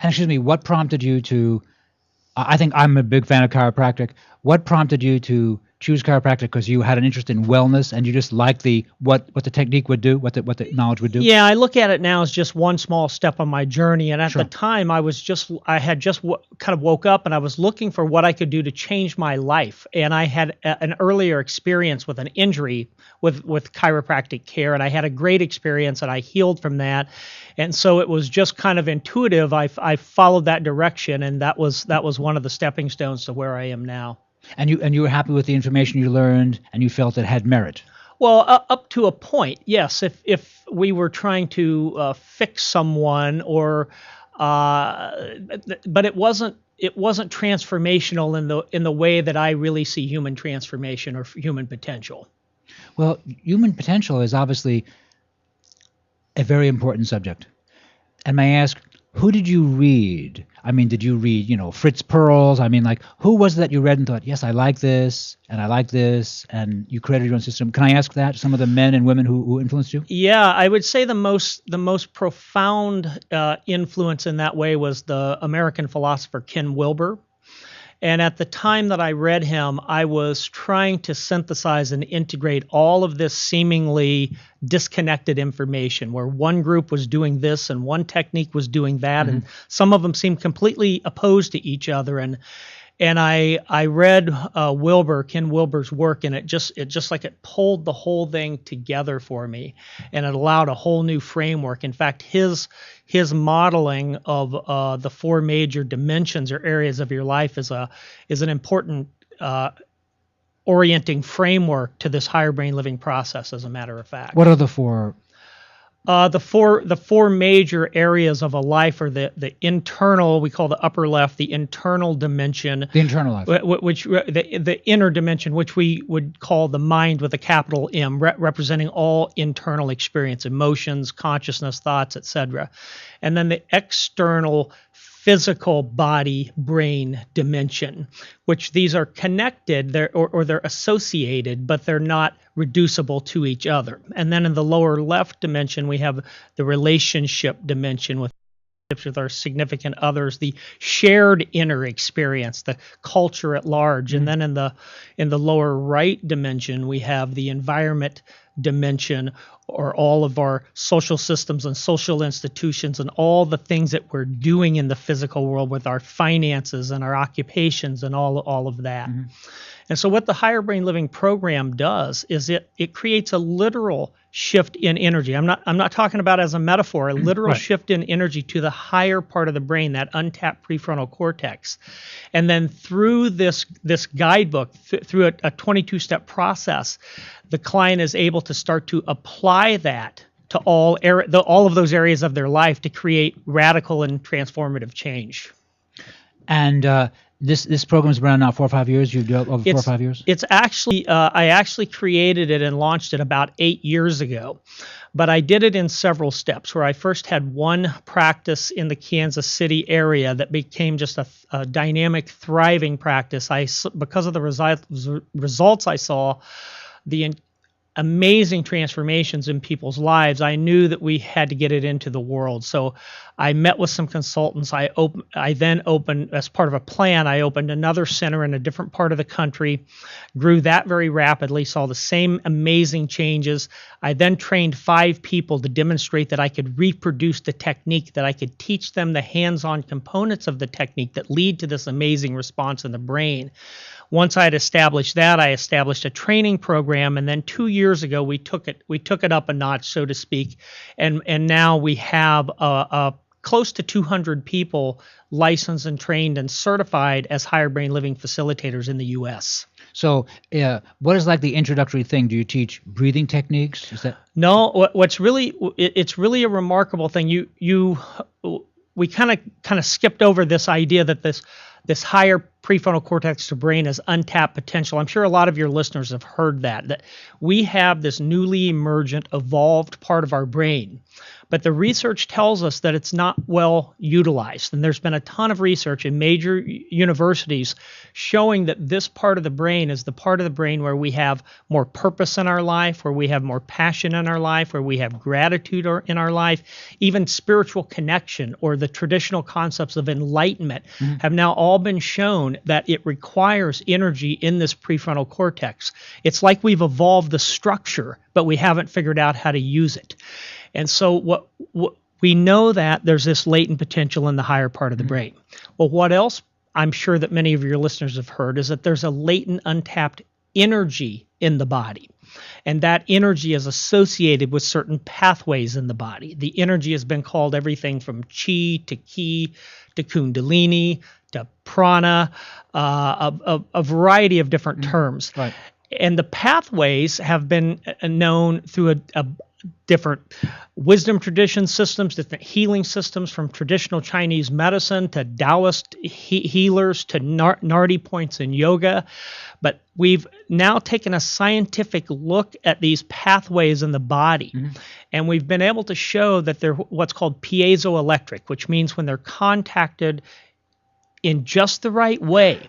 And excuse me, what prompted you to? I think I'm a big fan of chiropractic. What prompted you to choose chiropractic? Because you had an interest in wellness, and you just liked what the technique would do, what the knowledge would do. Yeah, I look at it now as just one small step on my journey. And at the time, I had just kind of woke up, and I was looking for what I could do to change my life. And I had an earlier experience with an injury with chiropractic care, and I had a great experience, and I healed from that. And so it was just kind of intuitive. I followed that direction, and that was one of the stepping stones to where I am now. And you were happy with the information you learned, and you felt it had merit. Well, up to a point, yes. If we were trying to fix someone, but it wasn't transformational in the way that I really see human transformation or human potential. Well, human potential is obviously a very important subject. And may I ask, who did you read? I mean, did you read, Fritz Perls? I mean, who was it that you read and thought, yes, I like this, and I like this, and you created your own system? Can I ask that? Some of the men and women who influenced you? Yeah, I would say the most profound influence in that way was the American philosopher Ken Wilber. And at the time that I read him, I was trying to synthesize and integrate all of this seemingly disconnected information, where one group was doing this and one technique was doing that, and some of them seemed completely opposed to each other. And I read Ken Wilber's work, and it pulled the whole thing together for me, and it allowed a whole new framework. In fact, his modeling of the 4 major dimensions or areas of your life is an important orienting framework to this higher brain living process, as a matter of fact. What are the 4? The four major areas of a life are the internal, we call the upper left, the internal dimension. The internal life. Which the inner dimension, which we would call the mind with a capital M, representing all internal experience, emotions, consciousness, thoughts, etc. And then the external physical body brain dimension, which these are connected, they're associated, but they're not reducible to each other. And then in the lower left dimension, we have the relationship dimension with our significant others, the shared inner experience, the culture at large. And then in the lower right dimension, we have the environment dimension, or all of our social systems and social institutions and all the things that we're doing in the physical world with our finances and our occupations and all of that. And so what the Higher Brain Living program does is it creates a literal shift in energy. I'm not talking about as a metaphor, a literal shift in energy to the higher part of the brain, that untapped prefrontal cortex. And then through this guidebook, through a 22-step process, the client is able to start to apply that to all of those areas of their life to create radical and transformative change. And this program's been around now 4 or 5 years. You've done over 4 or 5 years. It's actually I actually created it and launched it about 8 years ago, but I did it in several steps. Where I first had one practice in the Kansas City area that became just a dynamic, thriving practice. Because of the results I saw, amazing transformations in people's lives, I knew that we had to get it into the world. So I met with some consultants. I then opened, as part of a plan, I opened another center in a different part of the country, grew that very rapidly, saw the same amazing changes. I then trained 5 people to demonstrate that I could reproduce the technique, that I could teach them the hands-on components of the technique that lead to this amazing response in the brain. Once I had established that, I established a training program, and then 2 years ago we took it up a notch, so to speak, and now we have close to 200 people licensed and trained and certified as higher brain living facilitators in the U.S. So, what is like the introductory thing? Do you teach breathing techniques? Is that no? What's really it's really a remarkable thing. We kind of skipped over this idea that this higher prefrontal cortex to brain is untapped potential. I'm sure a lot of your listeners have heard that we have this newly emergent, evolved part of our brain. But the research tells us that it's not well utilized. And there's been a ton of research in major universities showing that this part of the brain is the part of the brain where we have more purpose in our life, where we have more passion in our life, where we have gratitude in our life, even spiritual connection or the traditional concepts of enlightenment have now all been shown that it requires energy in this prefrontal cortex. It's like we've evolved the structure, but we haven't figured out how to use it. And so what we know that there's this latent potential in the higher part of the brain. Well, what else I'm sure that many of your listeners have heard is that there's a latent, untapped energy in the body. And that energy is associated with certain pathways in the body. The energy has been called everything from chi to ki to kundalini to prana, a variety of different terms. Right. And the pathways have been known through a different wisdom tradition systems, different healing systems, from traditional Chinese medicine to Taoist healers to Nardi points in yoga. But we've now taken a scientific look at these pathways in the body, and we've been able to show that they're what's called piezoelectric, which means when they're contacted in just the right way,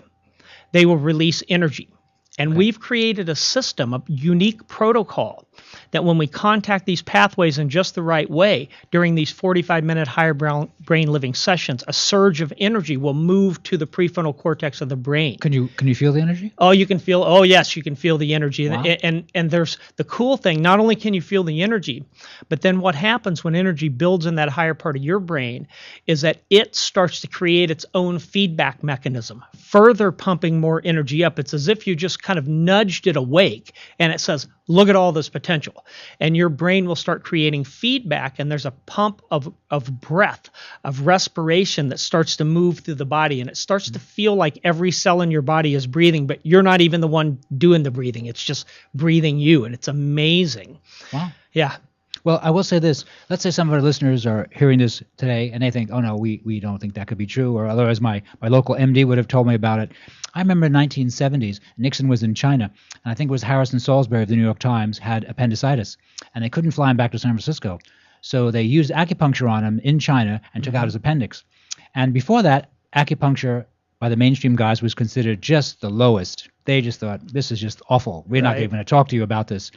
they will release energy. And we've created a system, a unique protocol, that when we contact these pathways in just the right way during these 45-minute higher brain living sessions, a surge of energy will move to the prefrontal cortex of the brain. Can you feel the energy? Oh, you can feel. Oh, yes, you can feel the energy. Wow. And there's the cool thing. Not only can you feel the energy, but then what happens when energy builds in that higher part of your brain is that it starts to create its own feedback mechanism, further pumping more energy up. It's as if you just kind of nudged it awake, and it says, look at all this potential. And your brain will start creating feedback, and there's a pump of breath, of respiration that starts to move through the body, and it starts to feel like every cell in your body is breathing, but you're not even the one doing the breathing. It's just breathing you, and it's amazing. Wow. Yeah. Well, I will say this. Let's say some of our listeners are hearing this today, and they think, oh, no, we don't think that could be true, or otherwise my local MD would have told me about it. I remember in the 1970s, Nixon was in China, and I think it was Harrison Salisbury of the New York Times had appendicitis, and they couldn't fly him back to San Francisco. So they used acupuncture on him in China and took out his appendix. And before that, acupuncture by the mainstream guys was considered just the lowest. They just thought, this is just awful. We're not even going to talk to you about this.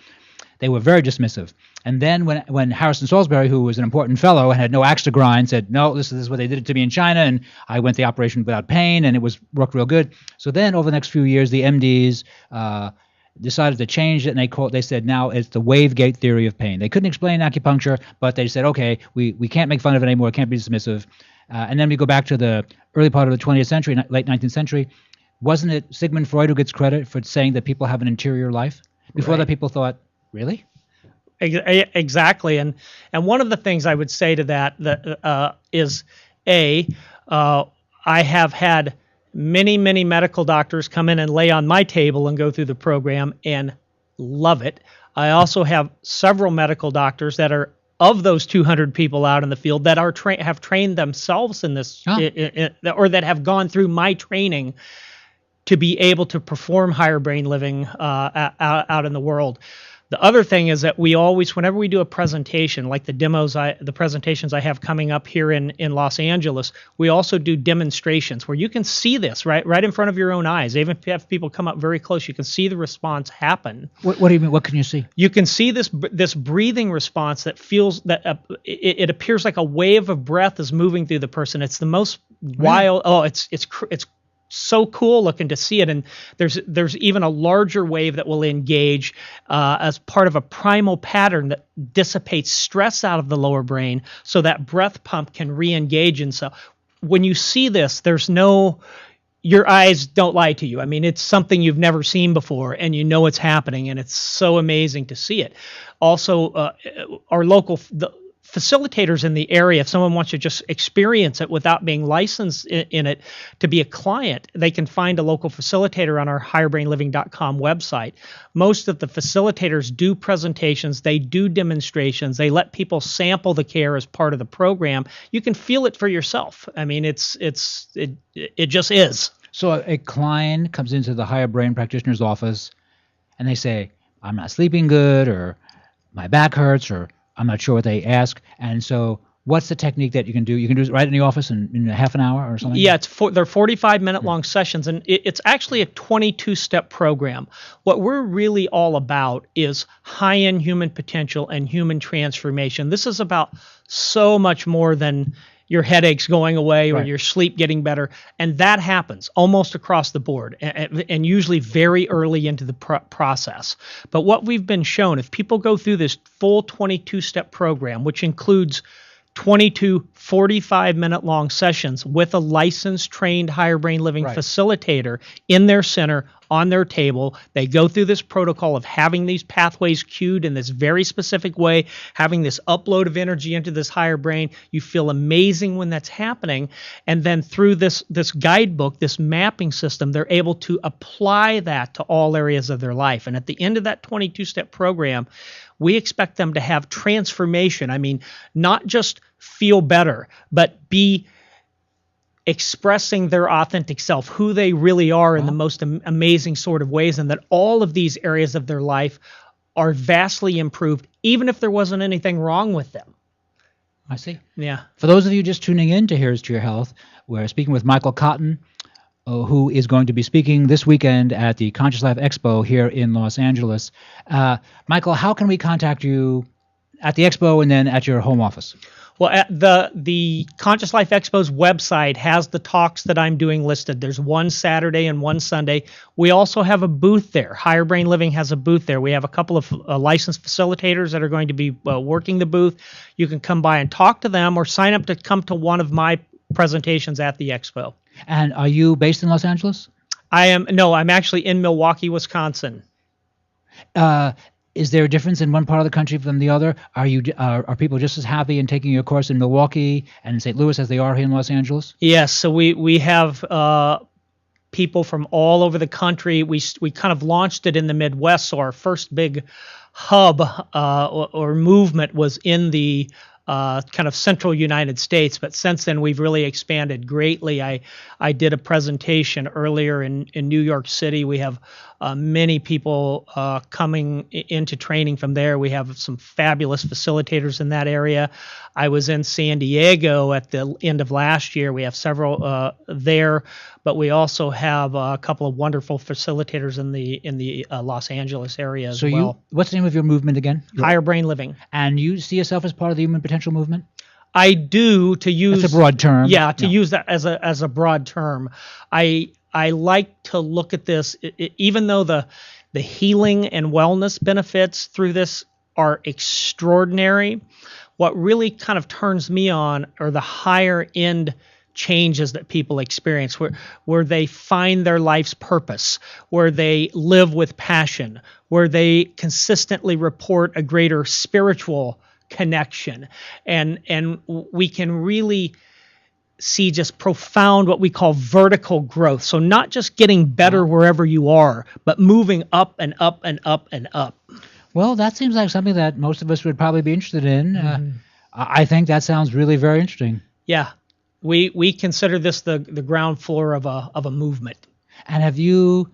They were very dismissive. And then when Harrison Salisbury, who was an important fellow and had no axe to grind, said, no, this is what they did it to me in China, and I went the operation without pain, and it worked real good. So then over the next few years, the MDs decided to change it, and they said now it's the wave gate theory of pain. They couldn't explain acupuncture, but they said, okay, we can't make fun of it anymore, it can't be dismissive. And then we go back to the early part of the 20th century, late 19th century. Wasn't it Sigmund Freud who gets credit for saying that people have an interior life? Before that, people thought, really? Exactly. And one of the things I would say to that is, I have had many, many medical doctors come in and lay on my table and go through the program and love it. I also have several medical doctors that are of those 200 people out in the field that are have trained themselves in this, or that have gone through my training to be able to perform higher brain living out in the world. The other thing is that we always, whenever we do a presentation, like the presentations I have coming up here in Los Angeles, we also do demonstrations where you can see this right in front of your own eyes. Even if you have people come up very close, you can see the response happen. What do you mean? What can you see? You can see this breathing response that feels that it appears like a wave of breath is moving through the person. It's the most wild. Oh, it's so cool looking to see it. And there's even a larger wave that will engage as part of a primal pattern that dissipates stress out of the lower brain, so that breath pump can re-engage. And so when you see this, your eyes don't lie to you. I mean, it's something you've never seen before, and you know it's happening, and it's so amazing to see it. Also, our local facilitators in the area, if someone wants to just experience it without being licensed in it to be a client, they can find a local facilitator on our higherbrainliving.com website. Most of the facilitators do presentations, they do demonstrations, they let people sample the care as part of the program. You can feel it for yourself. I mean, it just is. So a client comes into the higher brain practitioner's office and they say, I'm not sleeping good, or my back hurts, or I'm not sure what they ask. And so what's the technique that you can do? You can do it right in the office in half an hour or something? Yeah, they're 45-minute long sessions, and it's actually a 22-step program. What we're really all about is high-end human potential and human transformation. This is about so much more than your headaches going away or your sleep getting better. And that happens almost across the board, and usually very early into the process. But what we've been shown, if people go through this full 22-step program, which includes 22 45-minute long sessions with a licensed, trained higher brain living facilitator in their center on their table. They go through this protocol of having these pathways cued in this very specific way, having this upload of energy into this higher brain. You feel amazing when that's happening. And then through this guidebook, this mapping system, they're able to apply that to all areas of their life. And at the end of that 22-step program, we expect them to have transformation. I mean, not just feel better, but be expressing their authentic self, who they really are in the most amazing sort of ways, and that all of these areas of their life are vastly improved, even if there wasn't anything wrong with them. I see. Yeah. For those of you just tuning in to Here's to Your Health, we're speaking with Michael Cotton, who is going to be speaking this weekend at the Conscious Life Expo here in Los Angeles. Michael, how can we contact you at the expo and then at your home office? Well, at the Conscious Life Expo's website has the talks that I'm doing listed. There's one Saturday and one Sunday. We also have a booth there. Higher Brain Living has a booth there. We have a couple of licensed facilitators that are going to be working the booth. You can come by and talk to them or sign up to come to one of my presentations at the expo. And are you based in Los Angeles? I'm actually in Milwaukee, Wisconsin. Is there a difference in one part of the country from the other? Are people just as happy in taking your course in Milwaukee and in St. Louis as they are here in Los Angeles? Yes. So we have people from all over the country. We kind of launched it in the Midwest. So our first big hub or movement was in the kind of central United States, but since then we've really expanded greatly. I did a presentation earlier in New York City. We have many people coming into training from there. We have some fabulous facilitators in that area. I was in San Diego at the end of last year. We have several there, but we also have a couple of wonderful facilitators in the Los Angeles area as well. What's the name of your movement again? Higher Brain Living. And you see yourself as part of the human potential movement? I do, to use... That's a broad term. Yeah, use that as a broad term. I like to look at this, even though the healing and wellness benefits through this are extraordinary, what really kind of turns me on are the higher end changes that people experience, where they find their life's purpose, where they live with passion, where they consistently report a greater spiritual connection, and we can really see just profound what we call vertical growth. So not just getting better wherever you are, but moving up and up and up and up. Well, that seems like something that most of us would probably be interested in. I think that sounds really very interesting. Yeah, we consider this the ground floor of a movement. And have you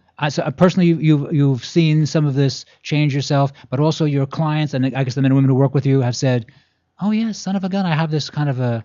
Personally, you've seen some of this change yourself, but also your clients and I guess the men and women who work with you have said, "Oh yeah, son of a gun, I have this kind of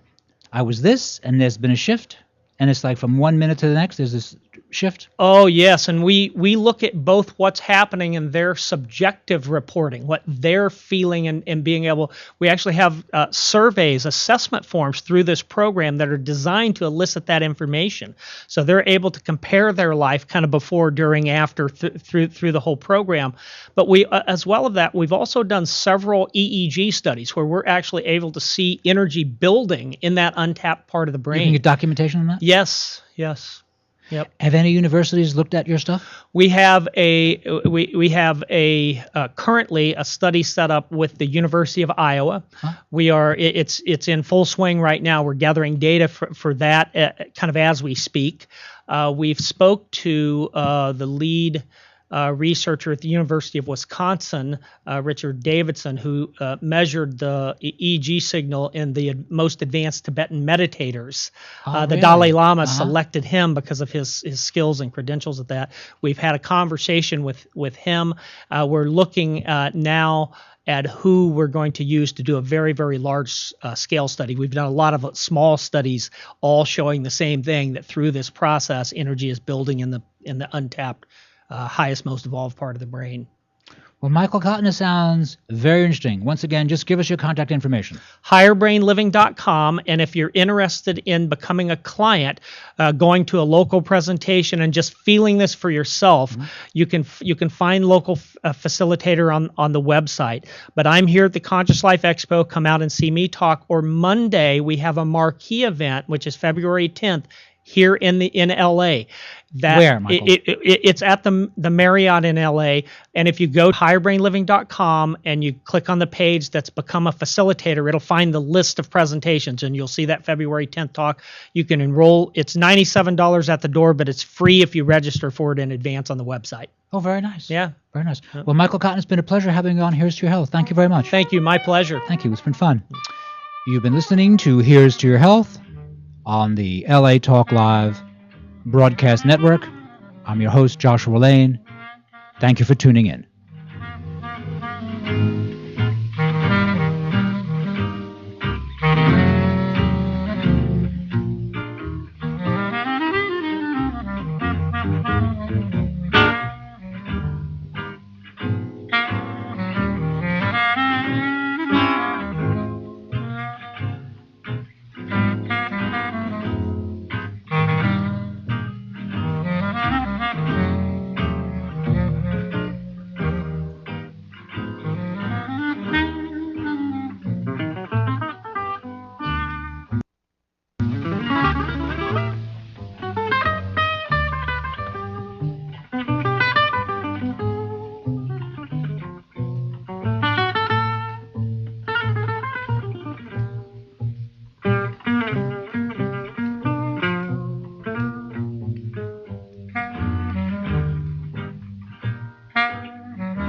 I was this, and there's been a shift." And it's like from 1 minute to the next, there's this shift. Oh, yes. And we look at both what's happening in their subjective reporting, what they're feeling and being able. We actually have surveys, assessment forms through this program that are designed to elicit that information. So they're able to compare their life kind of before, during, after, through the whole program. But we, as well as that, we've also done several EEG studies where we're actually able to see energy building in that untapped part of the brain. You can get documentation on that? Yes. Yep. Have any universities looked at your stuff? We have currently a study set up with the University of Iowa. Huh? It's in full swing right now. We're gathering data for that kind of as we speak. We've spoke to the lead researcher at the University of Wisconsin, Richard Davidson, who measured the EEG signal in the most advanced Tibetan meditators. The really? Dalai Lama selected him because of his skills and credentials at that. We've had a conversation with him. We're looking now at who we're going to use to do a very, very large scale study. We've done a lot of small studies, all showing the same thing, that through this process, energy is building in the untapped, highest, most evolved part of the brain. Well, Michael Cotton, it sounds very interesting. Once again, just give us your contact information. higherbrainliving.com, and if you're interested in becoming a client, going to a local presentation and just feeling this for yourself, you can find local facilitator on the website. But I'm here at the Conscious Life Expo. Come out and see me talk. Or Monday, we have a marquee event, which is February 10th, here in LA. Where, Michael? It's at the Marriott in LA. And if you go to higherbrainliving.com and you click on the page that's become a facilitator, it'll find the list of presentations, and you'll see that February 10th talk. You can enroll. It's $97 at the door, but it's free if you register for it in advance on the website. Oh, very nice. Yeah. Very nice. Well, Michael Cotton, it's been a pleasure having you on Here's to Your Health. Thank you very much. Thank you. My pleasure. Thank you. It's been fun. You've been listening to Here's to Your Health on the LA Talk Live Broadcast Network. I'm your host, Joshua Lane. Thank you for tuning in.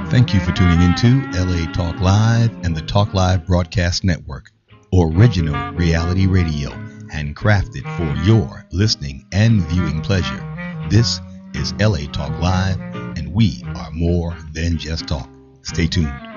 Thank you for tuning into LA Talk Live and the Talk Live Broadcast Network, original reality radio, handcrafted for your listening and viewing pleasure. This is LA Talk Live, and we are more than just talk. Stay tuned.